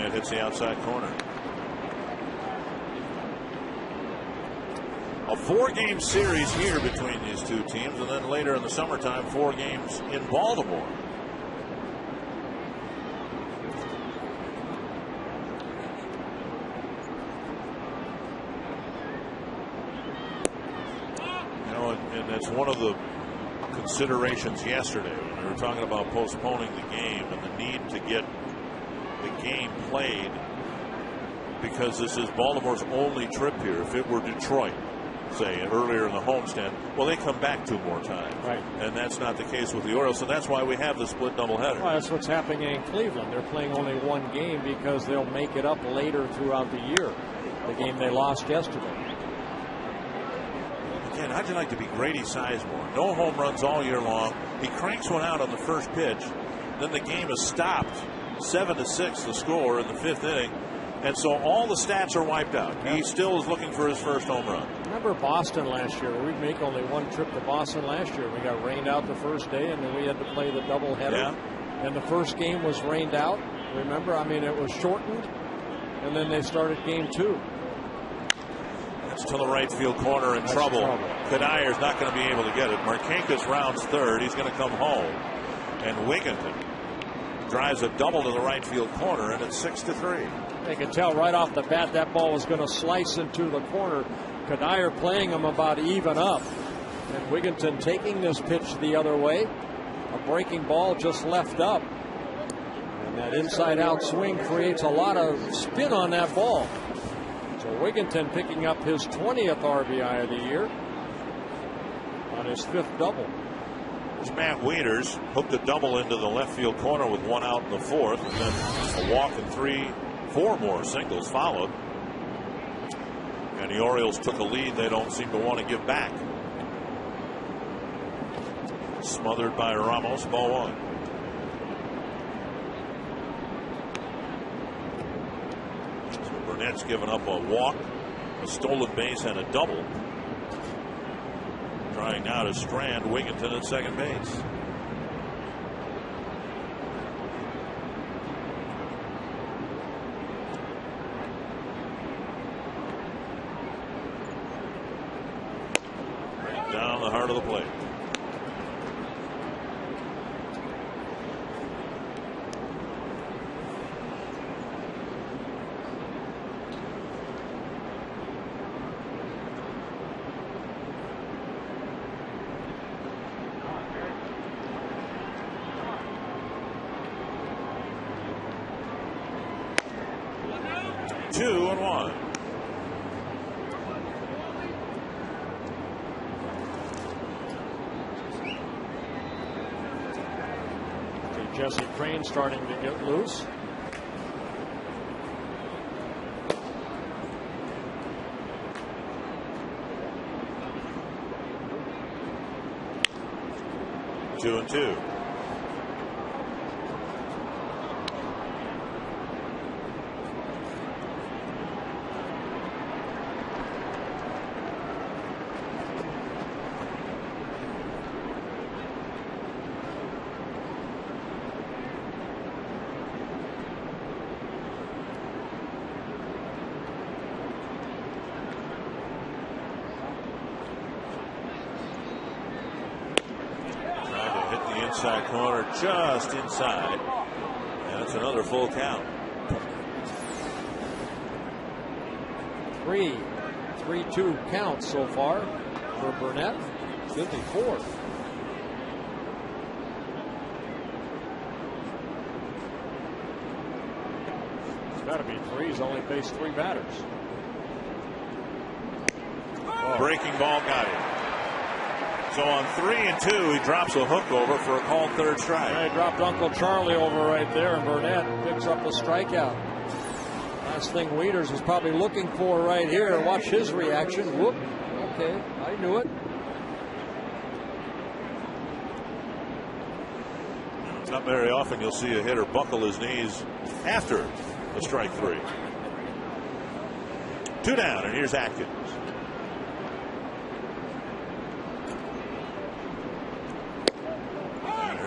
Burnett hits the outside corner. A 4-game series here between these two teams, and then later in the summertime, 4 games in Baltimore. You know, and that's one of the considerations yesterday when we were talking about postponing the game and the need to get the game played, because this is Baltimore's only trip here. If it were Detroit, say, earlier in the homestand, well, they come back 2 more times. Right. And that's not the case with the Orioles, so that's why we have the split doubleheader. Well, that's what's happening in Cleveland. They're playing only 1 game because they'll make it up later throughout the year. The game they lost yesterday. Again, how'd you like to be Grady Sizemore? No home runs all year long. He cranks one out on the first pitch. Then the game is stopped. 7-6 the score in the 5th inning. And so all the stats are wiped out. He still is looking for his first home run. Remember Boston last year? We'd make only 1 trip to Boston last year. We got rained out the first day, and then we had to play the doubleheader. Yeah. And the first game was rained out. Remember? I mean, it was shortened, and then they started game 2. That's to the right field corner in trouble. Kadayer's not going to be able to get it. Markakis rounds third. He's going to come home. And Wigginton drives a double to the right field corner, and it's 6-3. They could tell right off the bat that ball was going to slice into the corner. Kadayer playing him about even up. And Wigginton taking this pitch the other way. A breaking ball just left up. And that inside out swing creates a lot of spin on that ball. So Wigginton picking up his 20th RBI of the year on his 5th double. There's Matt Wieters, hooked a double into the left field corner with 1 out in the 4th, and then a walk and 4 more singles followed. And the Orioles took a lead they don't seem to want to give back. Smothered by Ramos, ball 1. So Burnett's given up a walk, a stolen base, and a double. Trying now to strand Wigginton at second base. Right down the heart of the plate. Jesse Crain starting to get loose. Two and two. Inside corner, just inside. And it's another full count. 3-2 count so far for Burnett. Should be 4. It's got to be 3. He's only faced 3 batters. Breaking ball got him. So on 3 and 2, he drops a hook over for a called third strike. Yeah, he dropped Uncle Charlie over right there, and Burnett picks up a strikeout. Last thing Wieters was probably looking for right here. Watch his reaction. Whoop. Okay, I knew it. It's not very often you'll see a hitter buckle his knees after a strike 3. 2 down, and here's Atkins.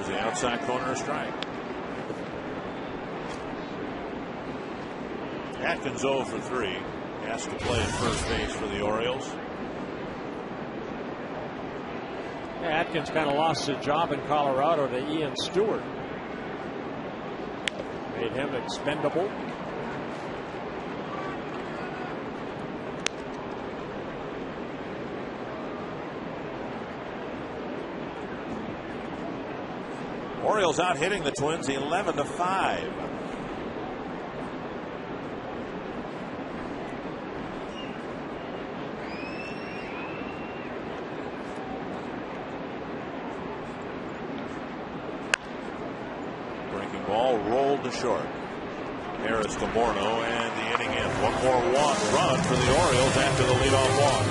The outside corner strike. Atkins 0 for 3. Has to play at first base for the Orioles. Yeah, Atkins kind of lost his job in Colorado to Ian Stewart. Made him expendable. Orioles out hitting the Twins 11-5. Breaking ball rolled to short. Harris to Morneau, and the inning ends. One more run for the Orioles after the leadoff walk.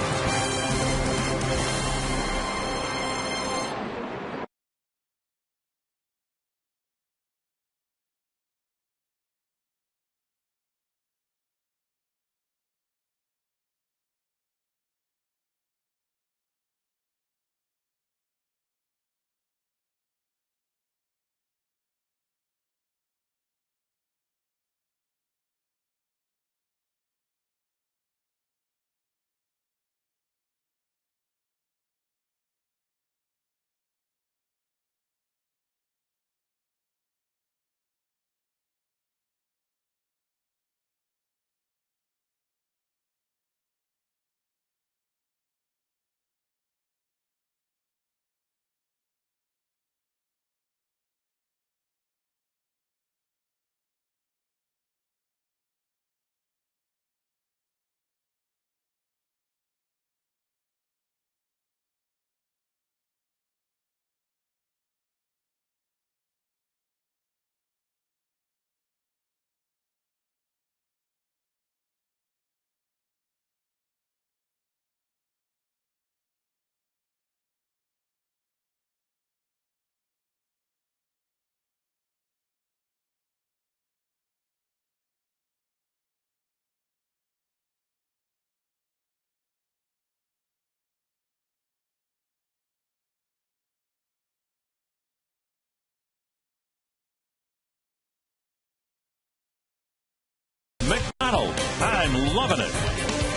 McDonald's, I'm loving it.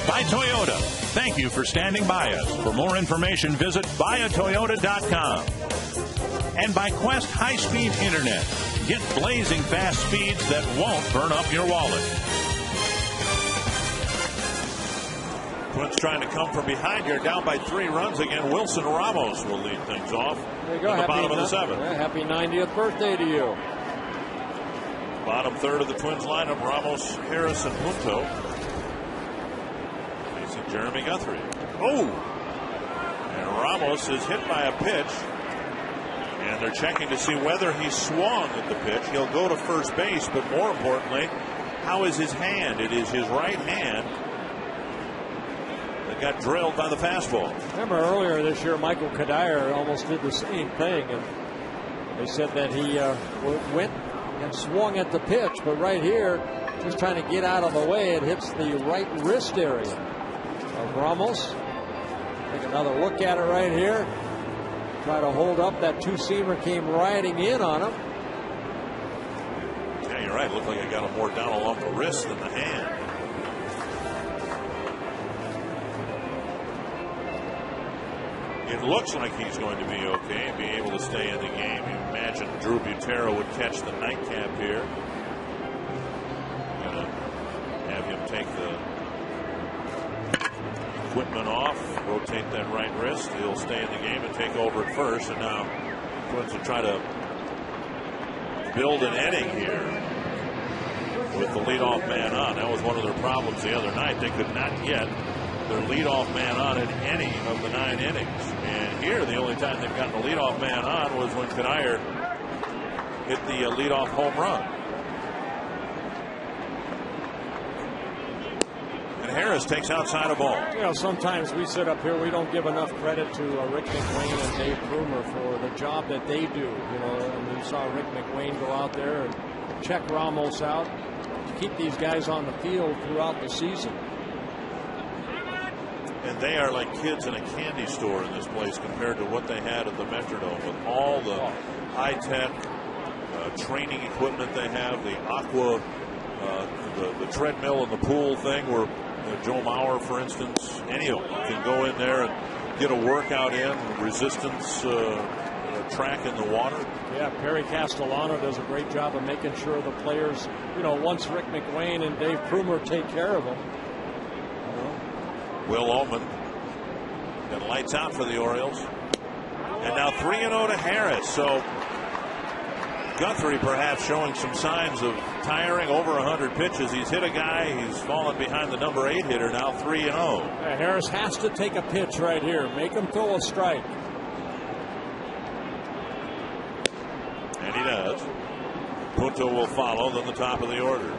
By Toyota, thank you for standing by us. For more information, visit buyatoyota.com. And by Quest High-Speed Internet. Get blazing fast speeds that won't burn up your wallet. Twins trying to come from behind here, down by 3 runs again. Wilson Ramos will lead things off there you go. in the bottom of the 7th. Yeah, happy 90th birthday to you. Bottom third of the Twins lineup, Ramos, Harris, and Punto. Facing Jeremy Guthrie. Oh! And Ramos is hit by a pitch. And they're checking to see whether he swung at the pitch. He'll go to first base, but more importantly, how is his hand? It is his right hand that got drilled by the fastball. Remember earlier this year, Michael Kadire almost did the same thing, and they said that he went and swung at the pitch, but right here, just trying to get out of the way, it hits the right wrist area of Ramos. Take another look at it right here. Try to hold up. That two-seamer came riding in on him. Yeah, you're right. Looked like it got him more down along the wrist than the hand. It looks like he's going to be okay and be able to stay in the game. You imagine Drew Butero would catch the nightcap here. Gonna have him take the equipment off, rotate that right wrist. He'll stay in the game and take over at first. And now Twins will try to build an inning here with the leadoff man on. That was one of their problems the other night. They could not get their leadoff man on in any of the 9 innings. And here, the only time they've gotten the leadoff man on was when Kadire hit the leadoff home run. And Harris takes outside a ball. You know, sometimes we sit up here, we don't give enough credit to Rick McWayne and Dave Krumer for the job that they do. You know, and we saw Rick McWayne go out there and check Ramos out, to keep these guys on the field throughout the season. And they are like kids in a candy store in this place compared to what they had at the Metrodome with all the high-tech training equipment they have, the aqua the treadmill and the pool thing where Joe Mauer, for instance, any of them can go in there and get a workout in, resistance track in the water. Yeah, Perry Castellano does a great job of making sure the players, once Rick McWayne and Dave Prumer take care of them. Will Ullman got lights out for the Orioles. And now 3-0 to Harris. So Guthrie perhaps showing some signs of tiring. Over 100 pitches. He's hit a guy. He's fallen behind the number 8 hitter. Now 3-0. Yeah, Harris has to take a pitch right here. Make him throw a strike. And he does. Punto will follow, then the top of the order.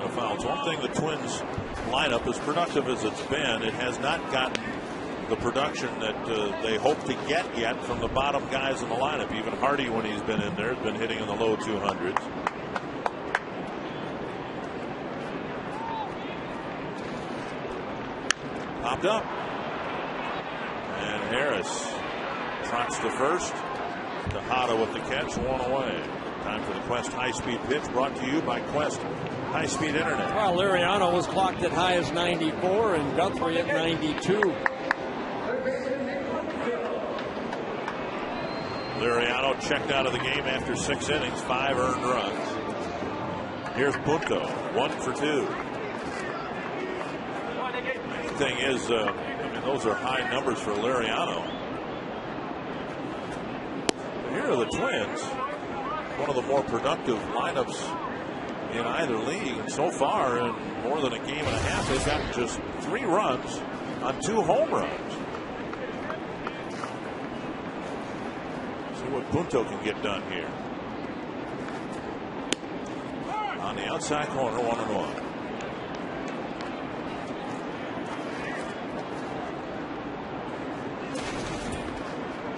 Fouls. One thing the Twins lineup, as productive as it's been, it has not gotten the production that they hope to get yet from the bottom guys in the lineup. Even Hardy, when he's been in there, has been hitting in the low 200s. Popped up. And Harris trots to first. Tejada with the catch, 1 away. Time for the Quest high-speed pitch, brought to you by Quest high-speed internet. Well, Liriano was clocked at high as 94 and Guthrie at 92. Liriano checked out of the game after 6 innings, 5 earned runs. Here's Punto, 1 for 2. The thing is, those are high numbers for Liriano. Here are the Twins, one of the more productive lineups in either league. And so far, in more than a game and a half, they've got just 3 runs on 2 home runs. See what Punto can get done here. On the outside corner, 1-1.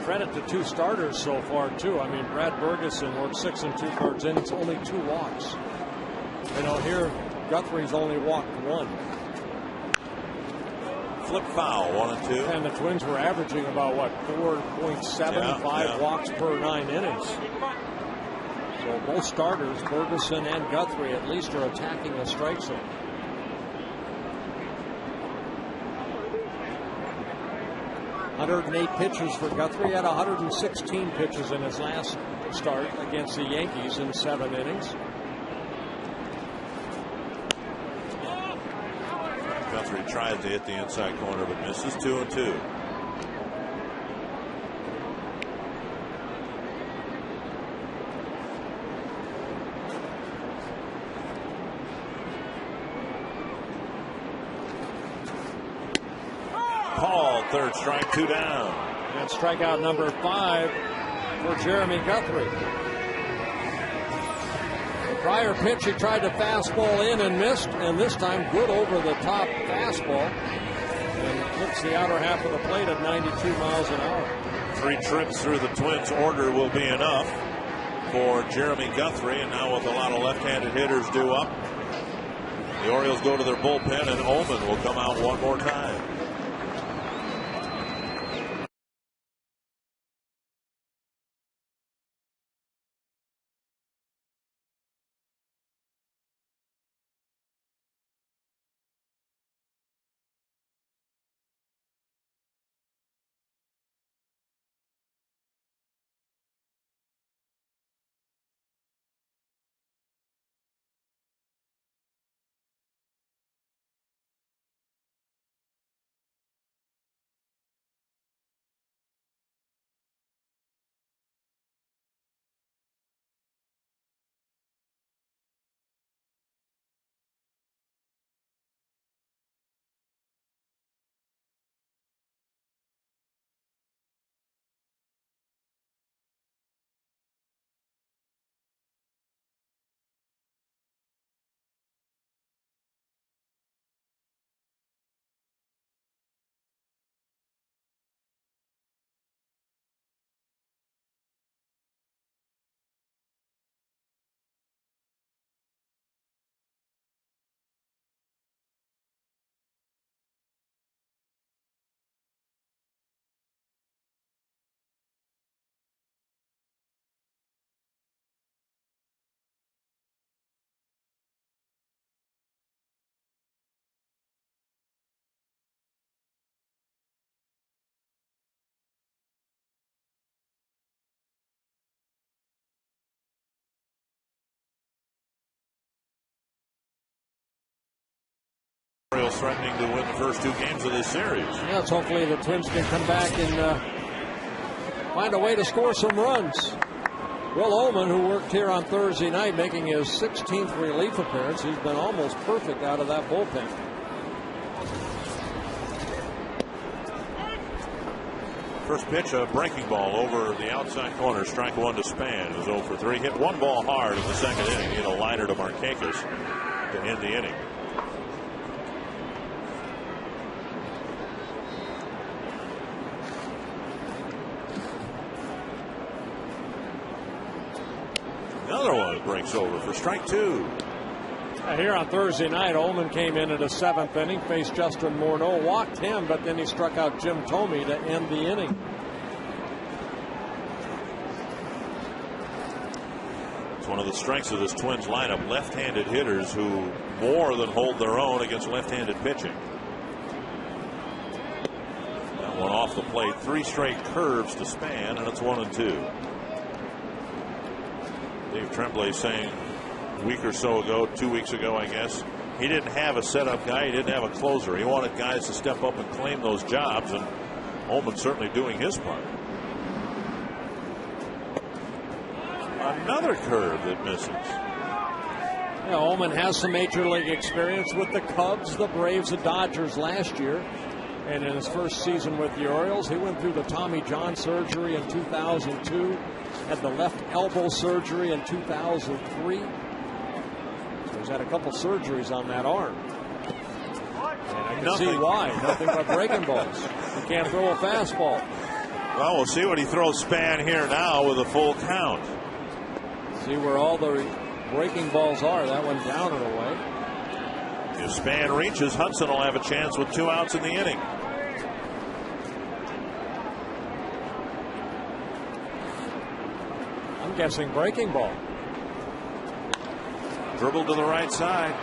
Credit to 2 starters so far, too. Brad Bergeson worked 6 2/3 innings, only 2 walks. Here Guthrie's only walked 1. Flip foul, 1 and 2. And the Twins were averaging about 4.75 walks per 9 innings. So both starters, Bergeson and Guthrie, at least are attacking the strike zone. .108 pitches for Guthrie. Had 116 pitches in his last start against the Yankees in 7 innings. Guthrie tried to hit the inside corner but misses. 2 and 2. Paul, third strike, 2 down. And strikeout number 5 for Jeremy Guthrie. The prior pitch, he tried to fastball in and missed, and this time good over the top fastball. And hits the outer half of the plate at 92 miles an hour. 3 trips through the Twins order will be enough for Jeremy Guthrie, and now with a lot of left-handed hitters due up, the Orioles go to their bullpen, and Ullman will come out one more time. threatening to win the first 2 games of this series. Yes, hopefully the Twins can come back and find a way to score some runs. Will Ullman, who worked here on Thursday night, making his 16th relief appearance, he's been almost perfect out of that bullpen. First pitch, a breaking ball over the outside corner. Strike 1 to Span. It was 0 for 3. Hit 1 ball hard in the second inning. Hit a liner to Markakis to end the inning. Another one breaks over for strike 2. Here on Thursday night, Ullman came in at a 7th inning, faced Justin Morneau, walked him, but then he struck out Jim Thome to end the inning. It's one of the strengths of this Twins lineup, left-handed hitters who more than hold their own against left-handed pitching. That one off the plate, 3 straight curves to Span, and it's 1-2. Dave Tremblay saying a week or so ago, 2 weeks ago, I guess, he didn't have a setup guy. He didn't have a closer. He wanted guys to step up and claim those jobs, and Ullman certainly doing his part. Another curve that misses. Yeah, Ullman has some major league experience with the Cubs, the Braves, the Dodgers last year. And in his first season with the Orioles, he went through the Tommy John surgery in 2002, had the left elbow surgery in 2003. So he's had a couple surgeries on that arm. And I can see why. Nothing but breaking balls. He can't throw a fastball. Well, we'll see what he throws Span here now with a full count. See where all the breaking balls are. That one down and away. If Span reaches, Hudson will have a chance with 2 outs in the inning. I'm guessing breaking ball. Dribble to the right side.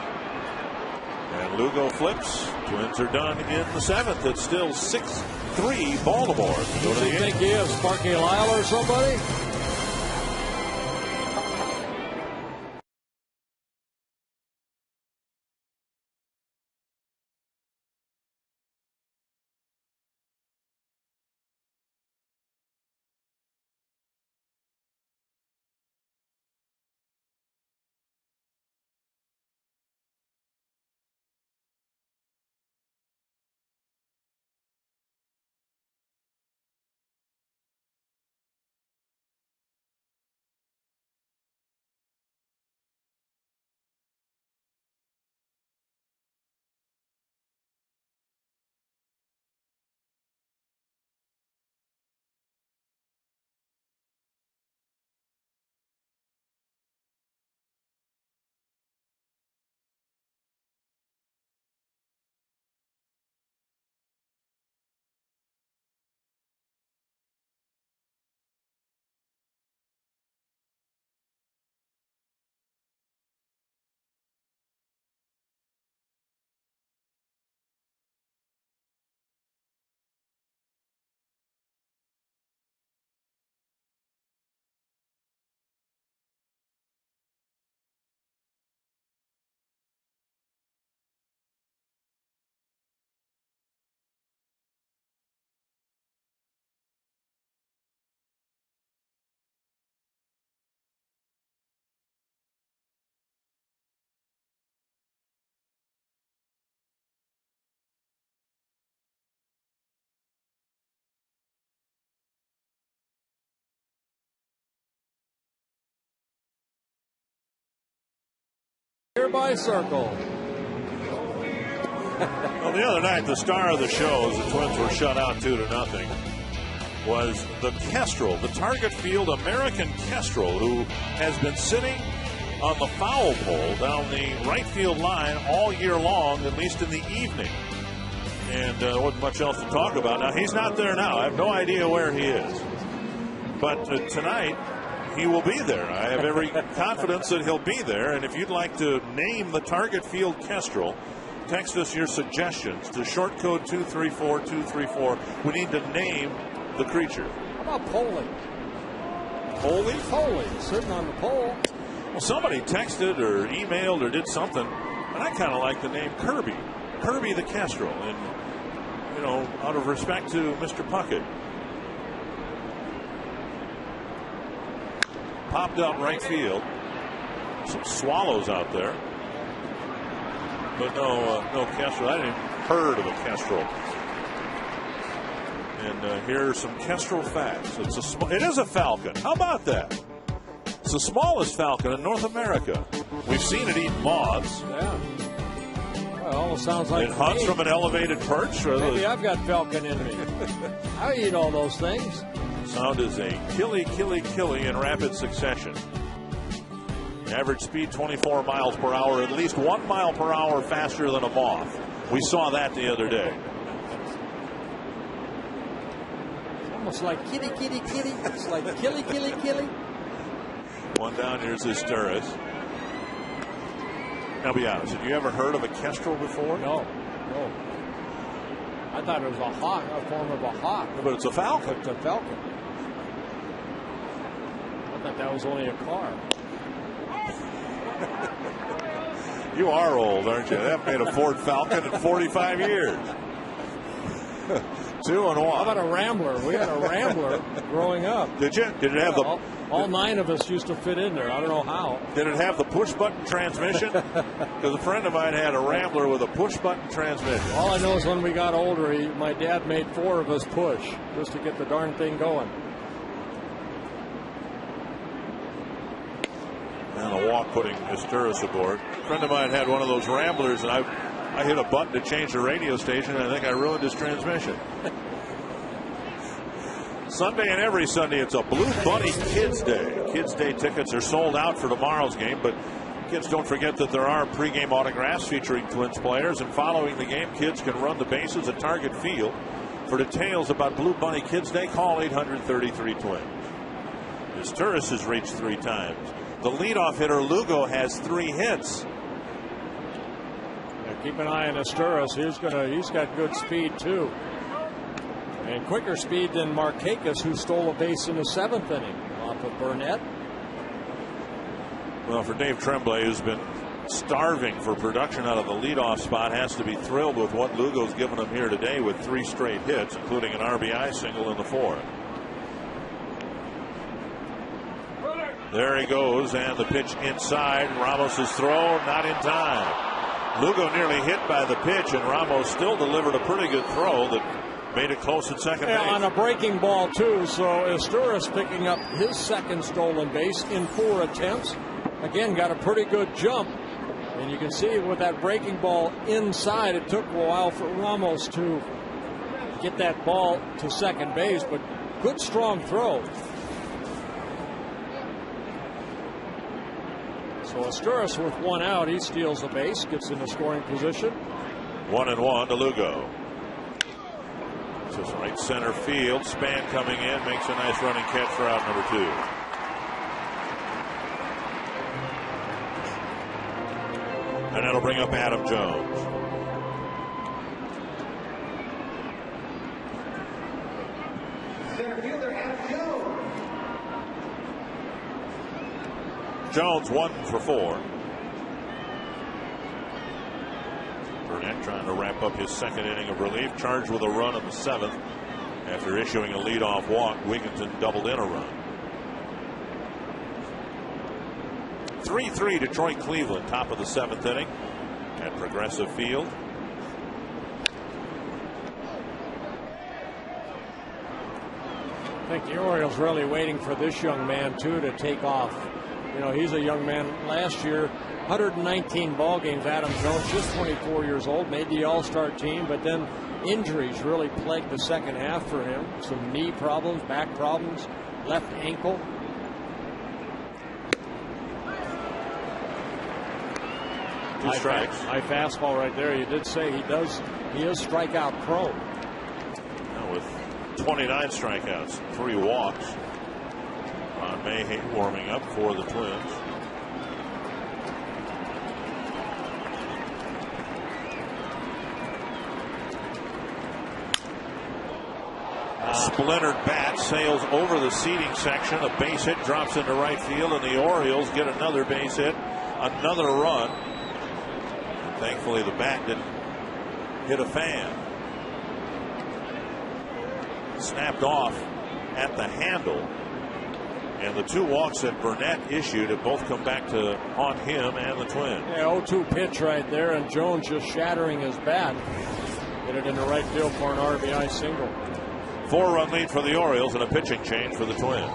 And Lugo flips. Twins are done in the 7th. It's still 6-3 Baltimore. Who do you think he is? Sparky Lyle or somebody? By circle. Well, the other night, the star of the show, as the Twins were shut out 2-0, was the Kestrel, the Target Field American Kestrel, who has been sitting on the foul pole down the right field line all year long, at least in the evening. And there wasn't much else to talk about. Now, he's not there now. I have no idea where he is. But tonight, he will be there. I have every confidence that he'll be there. And if you'd like to name the Target Field Kestrel, text us your suggestions to short code 234-234. We need to name the creature. How about Poley? Poley? Poley, sitting on the pole. Well, somebody texted or emailed or did something, and I kind of like the name Kirby. Kirby the Kestrel, and you know, out of respect to Mr. Puckett. Popped out right field. Some swallows out there, but no Kestrel. I hadn't even heard of a Kestrel. And here are some Kestrel facts. It is a falcon. How about that? It's the smallest falcon in North America. We've seen it eat moths. Yeah. Well, it almost sounds like it hunts from an elevated perch. Maybe I've got falcon in me. I eat all those things. Sound is a killy, killy, killy in rapid succession. Average speed 24 miles per hour, at least 1 mile per hour faster than a moth. We saw that the other day. It's almost like kitty, kitty, kitty. It's like killy, killy, killy. One down, here's Asturis. Now be honest, have you ever heard of a Kestrel before? No. I thought it was a hawk, a form of a hawk. But it's a falcon. It's a falcon. I thought that was only a car. You are old, aren't you? They haven't made a Ford Falcon in 45 years. 2 and 1. How about a Rambler? We had a Rambler growing up. Did you? Did it have the... All 9 of us used to fit in there. I don't know how. Did it have the push-button transmission? Because a friend of mine had a Rambler with a push-button transmission. All I know is when we got older, my dad made 4 of us push just to get the darn thing going. And a walk putting Asturis aboard. A friend of mine had one of those Ramblers, and I hit a button to change the radio station, and I think I ruined his transmission. Sunday and every Sunday, it's a Blue Bunny Kids Day. Kids Day tickets are sold out for tomorrow's game, but kids, don't forget that there are pregame autographs featuring Twins players, and following the game, kids can run the bases at Target Field. For details about Blue Bunny Kids Day, call 800-33-TWINS. Asturis has reached 3 times. The leadoff hitter, Lugo, has 3 hits. Yeah, keep an eye on Asturis. He's got good speed, too. And quicker speed than Markakis, who stole a base in the 7th inning off of Burnett. Well, for Dave Tremblay, who's been starving for production out of the leadoff spot, has to be thrilled with what Lugo's given him here today with 3 straight hits, including an RBI single in the 4th. There he goes, and the pitch inside. Ramos' throw, not in time. Lugo nearly hit by the pitch, and Ramos still delivered a pretty good throw that made it close at second base. On a breaking ball, too, so Asturis picking up his 2nd stolen base in 4 attempts. Again, got a pretty good jump. And you can see with that breaking ball inside, it took a while for Ramos to get that ball to second base, but good, strong throw. So Asturis with 1 out, he steals the base, gets in the scoring position. 1-1 to Lugo. This is right center field. Span coming in, makes a nice running catch for out number 2. And that'll bring up Adam Jones. Jones 1 for 4. Burnett trying to wrap up his 2nd inning of relief, charged with a run in the 7th after issuing a leadoff walk. Wigginton doubled in a run. 3-3 Detroit Cleveland, top of the 7th inning at Progressive Field. I think the Orioles really waiting for this young man too to take off. You know, he's a young man. Last year, 119 ball games. Adam Jones, just 24 years old, made the All-Star team, but then injuries really plagued the second half for him. Some knee problems, back problems, left ankle. Two strikes. High fastball right there. You did say he is strikeout prone. Now with 29 strikeouts, 3 walks. Ron Mayhew warming up for the Twins. Splintered bat sails over the seating section. A base hit drops into right field, and the Orioles get another base hit, another run. And thankfully, the bat didn't hit a fan. Snapped off at the handle. And the 2 walks that Burnett issued have both come back to haunt him and the Twins. Yeah, 0-2 pitch right there, and Jones just shattering his bat. Hit it into right field for an RBI single. 4-run lead for the Orioles and a pitching change for the Twins.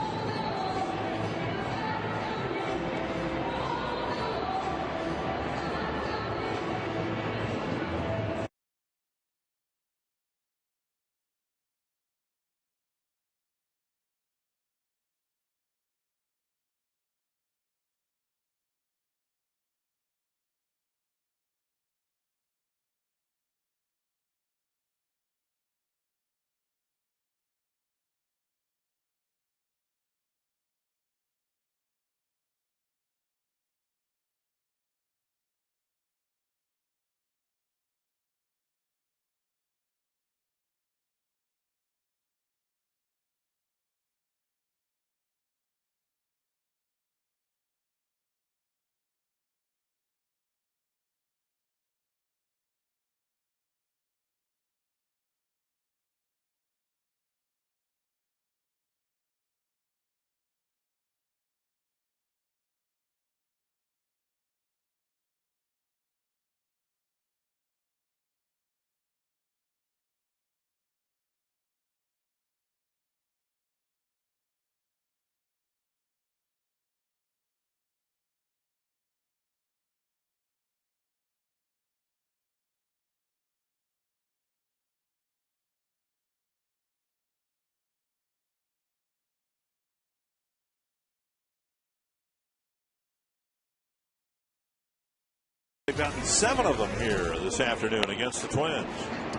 They've gotten 7 of them here this afternoon against the Twins.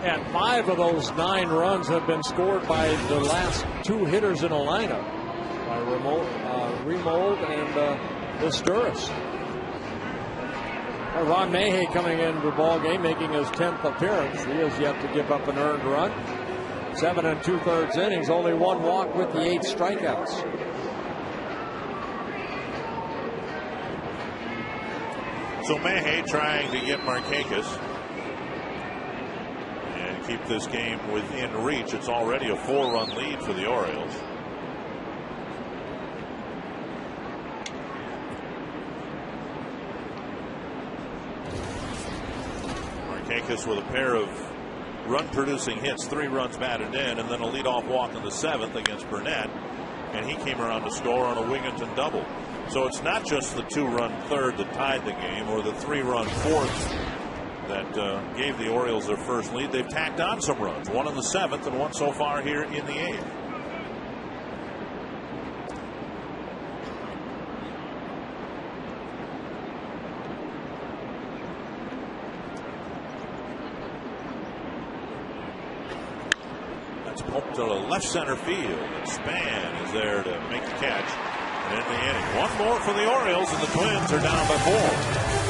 And 5 of those 9 runs have been scored by the last 2 hitters in a lineup, by Remold and Visturis. Ron Mahey coming into the ball game, making his 10th appearance. He has yet to give up an earned run. 7 2/3 innings, only 1 walk with the 8 strikeouts. So Mahey trying to get Markakis and keep this game within reach. It's already a 4-run lead for the Orioles. Markakis with a pair of run-producing hits, 3 runs batted in, and then a leadoff walk in the 7th against Burnett, and he came around to score on a Wigginton double. So it's not just the 2-run third that tied the game or the 3-run fourth that gave the Orioles their first lead. They've tacked on some runs, 1 in the 7th and 1 so far here in the 8th. That's pumped to left center field. Span is there to make the catch. And in the inning, 1 more for the Orioles, and the Twins are down by 4.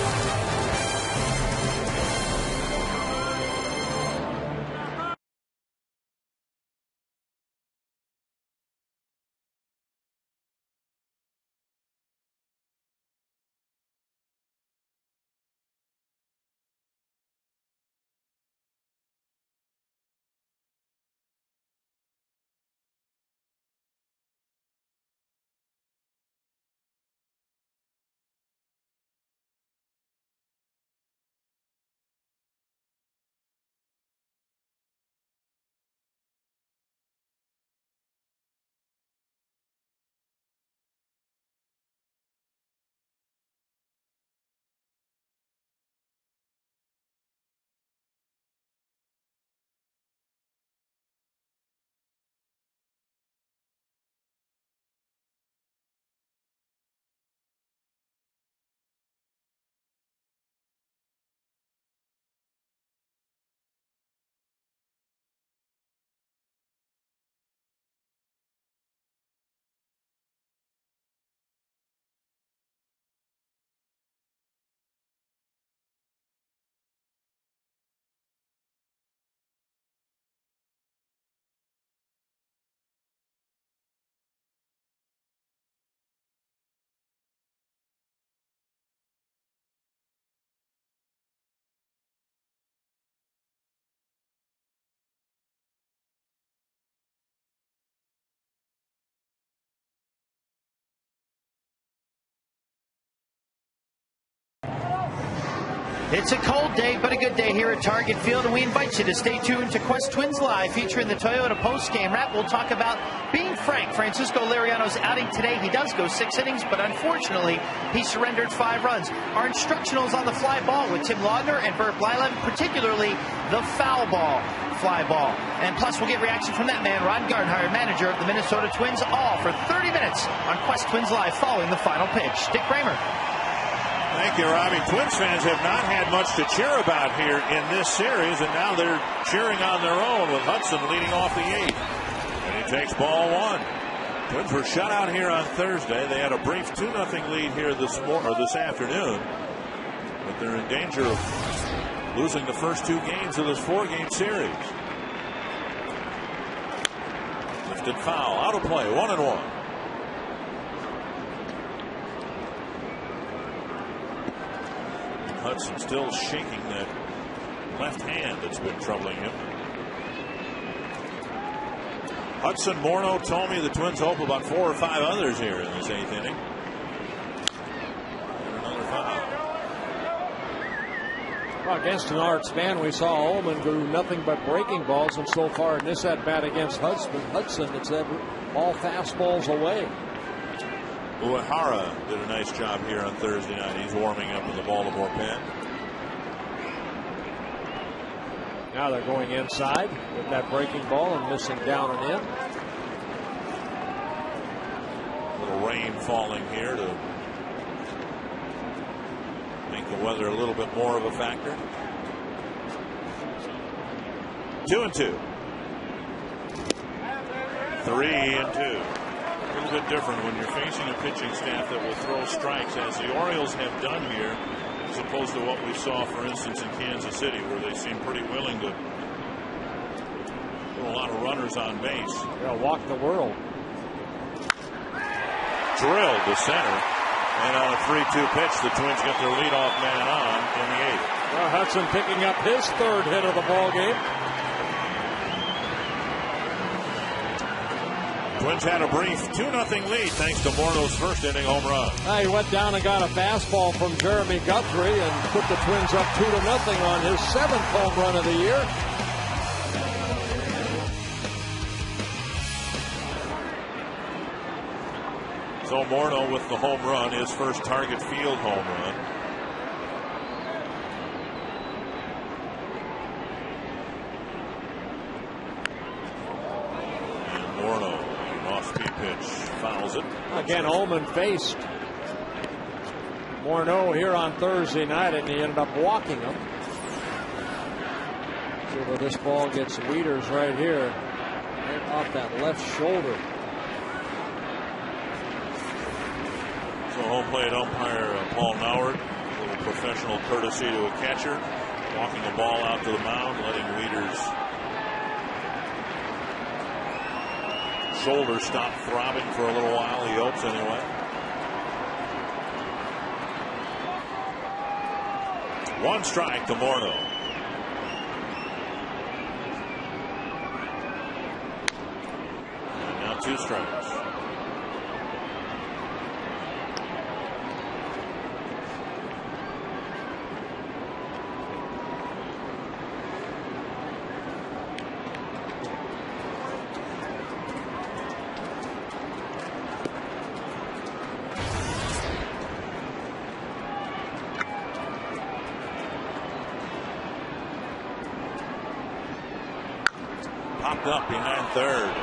It's a cold day, but a good day here at Target Field, and we invite you to stay tuned to Quest Twins Live, featuring the Toyota post-game wrap. We'll talk about being frank. Francisco Liriano's outing today. He does go 6 innings, but unfortunately, he surrendered 5 runs. Our instructionals on the fly ball with Tim Laudner and Bert Blyleven, particularly the foul ball, fly ball. And plus, we'll get reaction from that man, Ron Gardenhire, manager of the Minnesota Twins, all for 30 minutes on Quest Twins Live following the final pitch. Dick Kramer. Thank you, Robbie. Twins fans have not had much to cheer about here in this series, and now they're cheering on their own with Hudson leading off the 8th. And he takes ball 1. Twins were shut out here on Thursday. They had a brief 2-0 lead here this afternoon, but they're in danger of losing the first 2 games of this 4-game series. Lifted foul, out of play, 1-1. Hudson still shaking that left hand that's been troubling him. Hudson, Morneau, Thome, the Twins hope about 4 or 5 others here in this 8th inning. And another foul. Well, against an Arts man, we saw Ullman do nothing but breaking balls, and so far in this at-bat against Hudson, it's all fastballs away. Uehara did a nice job here on Thursday night. He's warming up in the Baltimore pen. Now they're going inside with that breaking ball and missing down and in. A little rain falling here to make the weather a little bit more of a factor. 2-2. 3-2. A little bit different when you're facing a pitching staff that will throw strikes, as the Orioles have done here, as opposed to what we saw, for instance, in Kansas City, where they seem pretty willing to put a lot of runners on base. They'll walk the world. Drilled to center, and on a 3-2 pitch, the Twins get their leadoff man on in the 8th. Well, Hudson picking up his 3rd hit of the ball game. Twins had a brief 2-0 lead thanks to Morneau's first inning home run. He went down and got a fastball from Jeremy Guthrie and put the Twins up 2-0 on his 7th home run of the year. So Morneau with the home run, his first Target Field home run. And Morneau, an off-speed pitch, fouls it. Again, Ullman faced Morneau here on Thursday night, and he ended up walking him. See where this ball gets Wieters right here, right off that left shoulder. So home plate umpire Paul Noward, a little professional courtesy to a catcher, walking the ball out to the mound, letting Wieters' shoulder stop throbbing for a little while. He hopes anyway. 1 strike to Morneau. And now 2 strikes. Popped up behind third.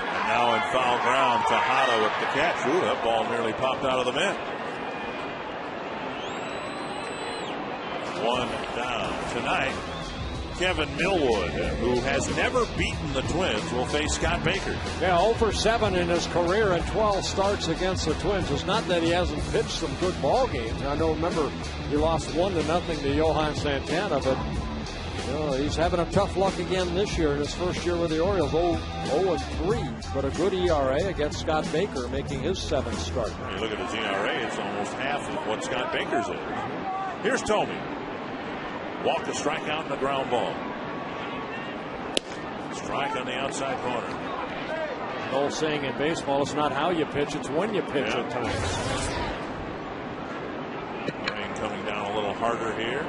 And now in foul ground, Tejada with the catch. Ooh, that ball nearly popped out of the mitt. 1 down. Tonight, Kevin Millwood, who has never beaten the Twins, will face Scott Baker. Yeah, 0 for 7 in his career and 12 starts against the Twins. It's not that he hasn't pitched some good ball games. I know, remember, he lost 1-0 to Johan Santana, but he's having a tough luck again this year in his first year with the Orioles. 0-3, but a good ERA against Scott Baker, making his 7th start. When you look at his ERA, it's almost half of what Scott Baker's is. Here's Thome. Walk, a strikeout, and a ground ball. Strike on the outside corner. An old saying in baseball, it's not how you pitch, it's when you pitch at times. Getting coming down a little harder here.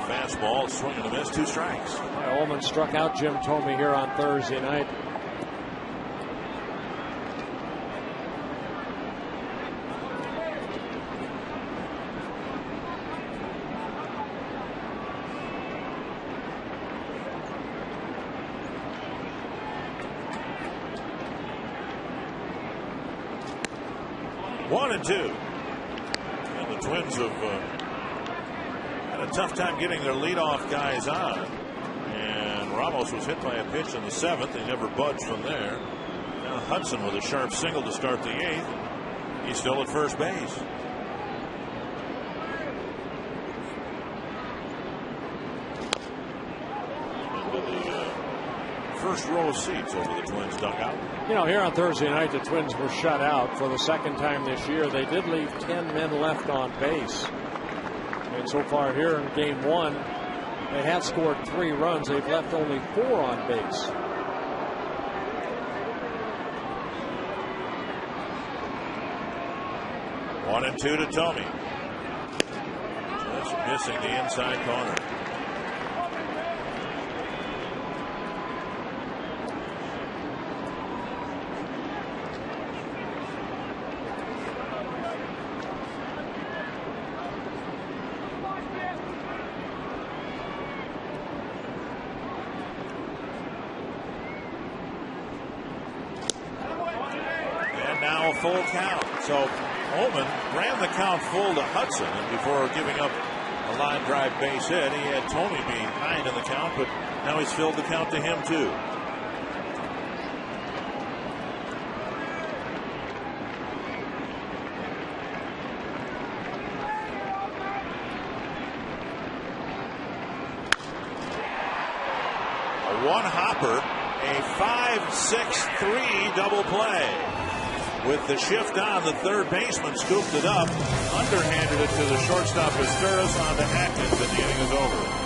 Fastball, swing and a miss, 2 strikes. Yeah, Ullman struck out Jim Thome here on Thursday night. One and 2. And the Twins have had a tough time getting their leadoff guys on. And Ramos was hit by a pitch in the 7th. He never budged from there. Now Hudson with a sharp single to start the 8th. He's still at first base. First row of seats over the Twins dugout. You know, here on Thursday night, the Twins were shut out for the 2nd time this year. They did leave 10 men left on base. And so far here in game 1, they have scored 3 runs. They've left only 4 on base. One and 2 to Thome. Just missing the inside corner. Full count. So Ullman ran the count full to Hudson, and before giving up a line drive base hit, he had Thome behind in the count, but now he's filled the count to him too. A one hopper, a 5-6-3 double play. With the shift on, the third baseman scooped it up, underhanded it to the shortstop Vizqueras onto Atkins, and the inning is over.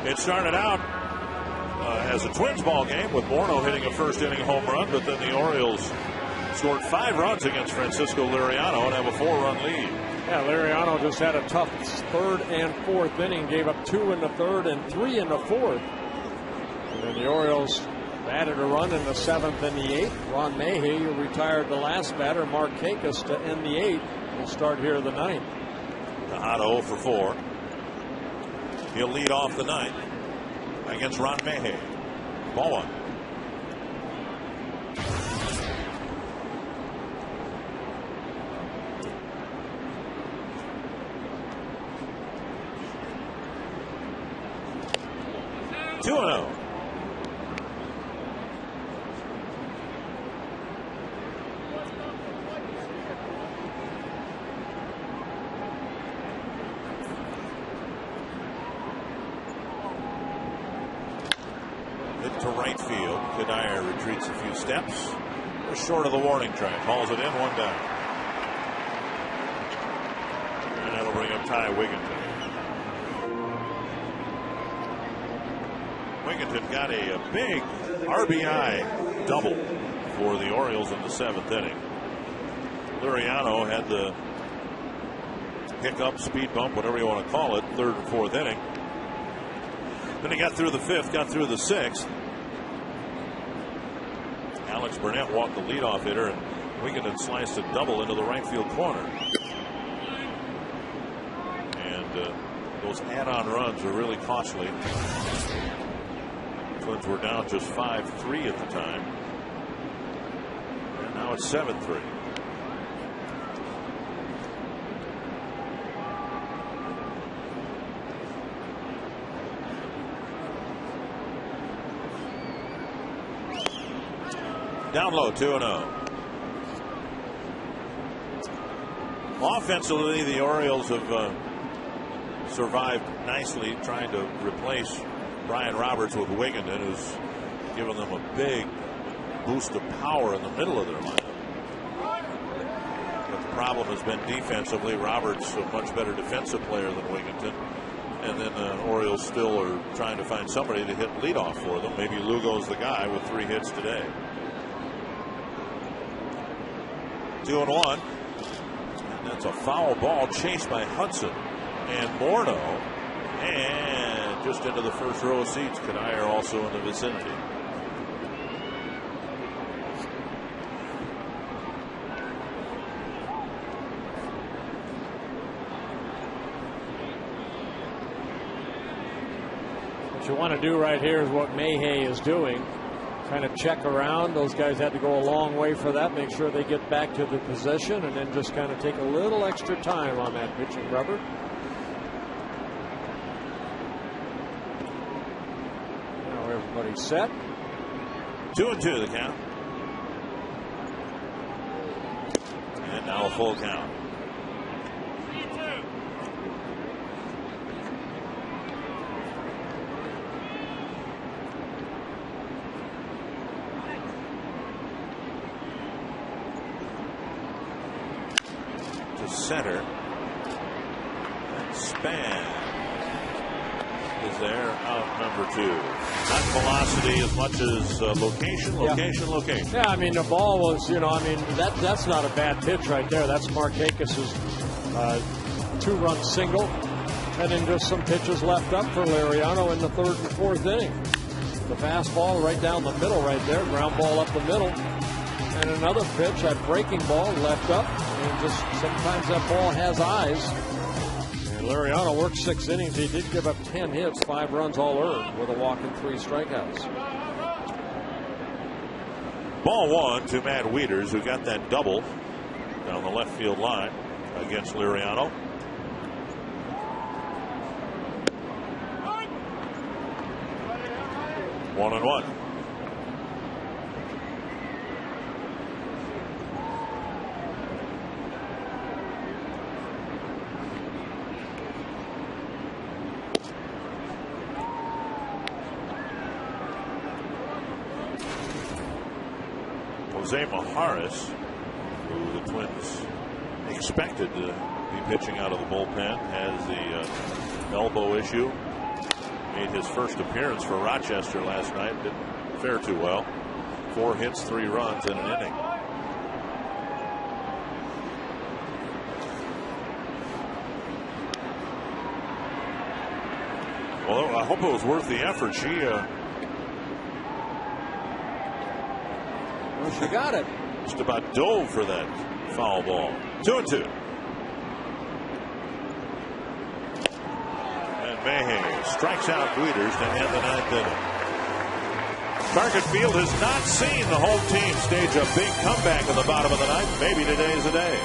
It started out as a Twins ball game with Morneau hitting a first inning home run, but then the Orioles scored 5 runs against Francisco Liriano and have a 4-run lead. Yeah, Liriano just had a tough 3rd and 4th inning, gave up 2 in the 3rd and 3 in the 4th. And then the Orioles batted a run in the 7th and the 8th. Ron Mahey retired the last batter, Mark Kakis, to end the 8th. Will start here the 9th. Tejada 0 for 4. He'll lead off the 9th against Ron Mahey. Ball 1. right field. Kadire retreats a few steps. Just short of the warning track. Hauls it in, 1 down. And that'll bring up Ty Wigginton. Wigginton got a big RBI double for the Orioles in the 7th inning. Liriano had the hiccup, speed bump, whatever you want to call it, 3rd and 4th inning. Then he got through the 5th, got through the 6th. Alex Burnett walked the leadoff hitter, and Wigginton sliced a double into the right field corner. And those add-on runs are really costly. Twins were down just 5-3 at the time. And now it's 7-3. Down low, 2-0. Offensively, the Orioles have survived nicely, trying to replace Brian Roberts with Wigginton, who's given them a big boost of power in the middle of their lineup. But the problem has been defensively. Roberts a much better defensive player than Wigginton. And then the Orioles still are trying to find somebody to hit leadoff for them. Maybe Lugo's the guy with 3 hits today. 2-1. And that's a foul ball chased by Hudson and Morneau. And just into the first row of seats. Kadire also in the vicinity. What you want to do right here is what Mayhay is doing. Kind of check around. Those guys had to go a long way for that. Make sure they get back to the position and then just kind of take a little extra time on that pitching rubber. Now everybody's set. 2-2 the count. And now a full count. Center. And Span is there, out number 2. Not velocity as much as location. Yeah, I mean, the ball was, I mean, that's not a bad pitch right there. That's Markakis's 2-run single. And then just some pitches left up for Liriano in the 3rd and 4th inning. The fastball right down the middle right there, ground ball up the middle. And another pitch, that breaking ball left up. And just sometimes that ball has eyes. And Liriano worked 6 innings. He did give up 10 hits, 5 runs all earned with a walk and 3 strikeouts. Ball 1 to Matt Wieters, who got that double down the left field line against Liriano. One and one. Jose Maharis, who the Twins expected to be pitching out of the bullpen, has the elbow issue. Made his first appearance for Rochester last night. Didn't fare too well. 4 hits, 3 runs in an inning. Well, I hope it was worth the effort. She got it. Just about dove for that foul ball. 2-2. And Mayhay strikes out Wieters to end the 9th inning. Target Field has not seen the home team stage a big comeback in the bottom of the 9th. Maybe today's the day.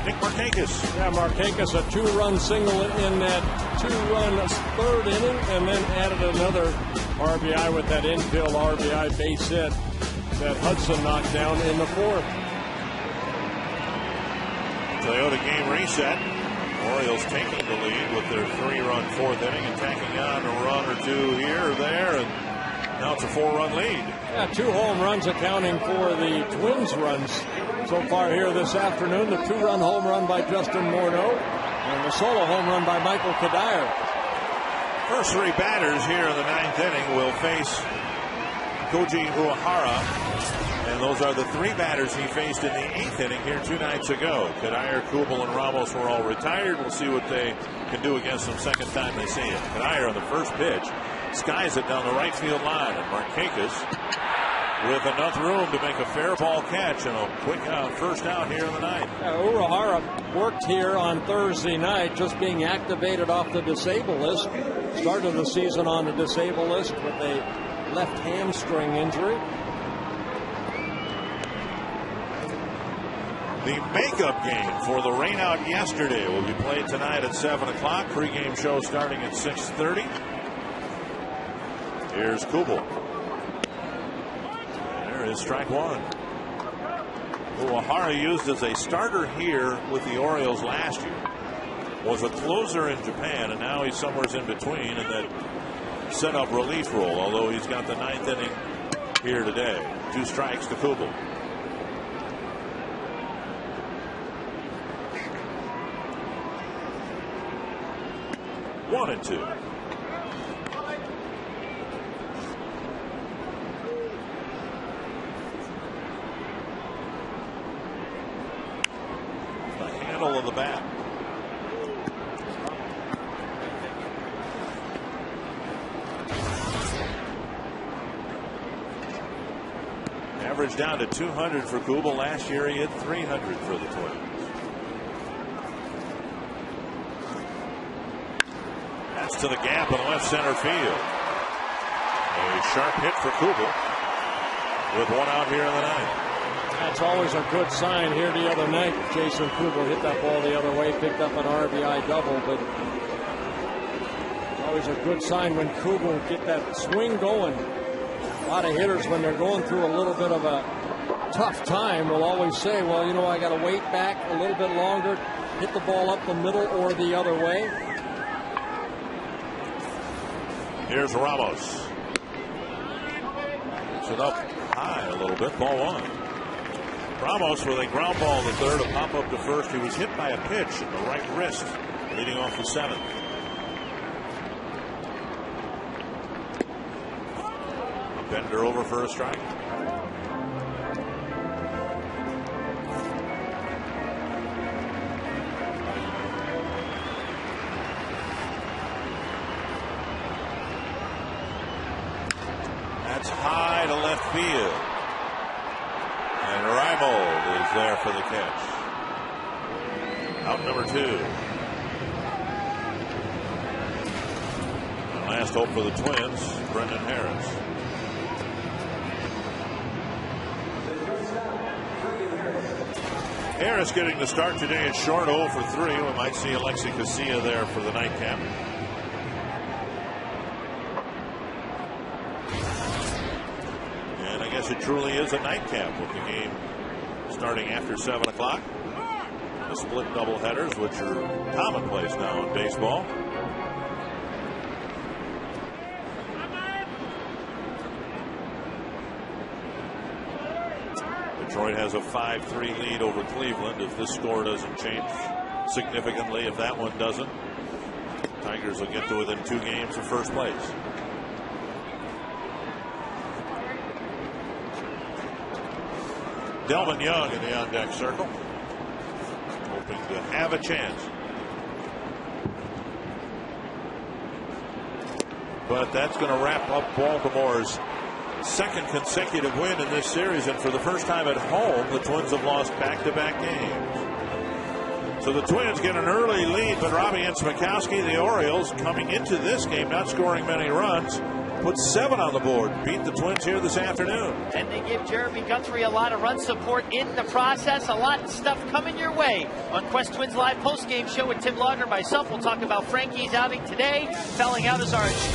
Nick Markakis. Yeah, Markakis, a 2-run single in that 2-run third inning, and then added another RBI with that infield RBI base hit that Hudson knocked down in the fourth. Toyota game reset. Orioles taking the lead with their 3-run fourth inning and tacking on a run or two here or there, and now it's a 4-run lead. Yeah, 2 home runs accounting for the Twins' runs so far here this afternoon. The 2-run home run by Justin Morneau and the solo home run by Michael Kadire. First 3 batters here in the 9th inning will face Koji Uehara. And those are the 3 batters he faced in the 8th inning here 2 nights ago. Kadire, Kubel, and Ramos were all retired. We'll see what they can do against them second time they see it. Kadire on the first pitch skies it down the right field line. And Markakis with enough room to make a fair ball catch and a quick first out here in the 9th. Uehara worked here on Thursday night, just being activated off the disabled list. Started the season on the disabled list with a left hamstring injury. The makeup game for the rainout yesterday will be played tonight at 7 o'clock. Pre-game show starting at 6:30. Here's Kubel. There is strike 1. Uehara used as a starter here with the Orioles last year. Was a closer in Japan, and now he's somewhere in between in that setup relief role, although he's got the 9th inning here today. 2 strikes to Kubel. 1-2. The handle of the bat. Average down to 200 for Kubel. Last year he hit 300 for the Twins. To the gap in left center field. A sharp hit for Kubel with 1 out here in the 9th. That's always a good sign. Here the other night, Jason Kubel hit that ball the other way, picked up an RBI double, but always a good sign when Kubel get that swing going. A lot of hitters, when they're going through a little bit of a tough time, will always say, well, you know, I got to wait back a little bit longer, hit the ball up the middle or the other way. Here's Ramos. Gets it up high a little bit. Ball 1. Ramos with a ground ball in the 3rd, a pop up to first. He was hit by a pitch in the right wrist, leading off the 7th. Bender over for a strike. High to left field. And Reimold is there for the catch. Out number 2. And last hope for the Twins, Brendan Harris. Harris getting the start today at short, 0 for 3. We might see Alexi Casilla there for the nightcap. It truly is a nightcap with the game starting after 7 o'clock. The split doubleheaders, which are commonplace now in baseball. Detroit has a 5-3 lead over Cleveland. If this score doesn't change significantly, if that one doesn't, Tigers will get to within 2 games of first place. Delvin Young in the on-deck circle, hoping to have a chance. But that's going to wrap up Baltimore's 2nd consecutive win in this series, and for the first time at home, the Twins have lost back-to-back games. So the Twins get an early lead, but Robbie and Smikowski, the Orioles, coming into this game not scoring many runs, put 7 on the board, beat the Twins here this afternoon. And they give Jeremy Guthrie a lot of run support in the process. A lot of stuff coming your way on Quest Twins Live postgame show with Tim Laudner and myself. We'll talk about Frankie's outing today. Fouling out is our instructor.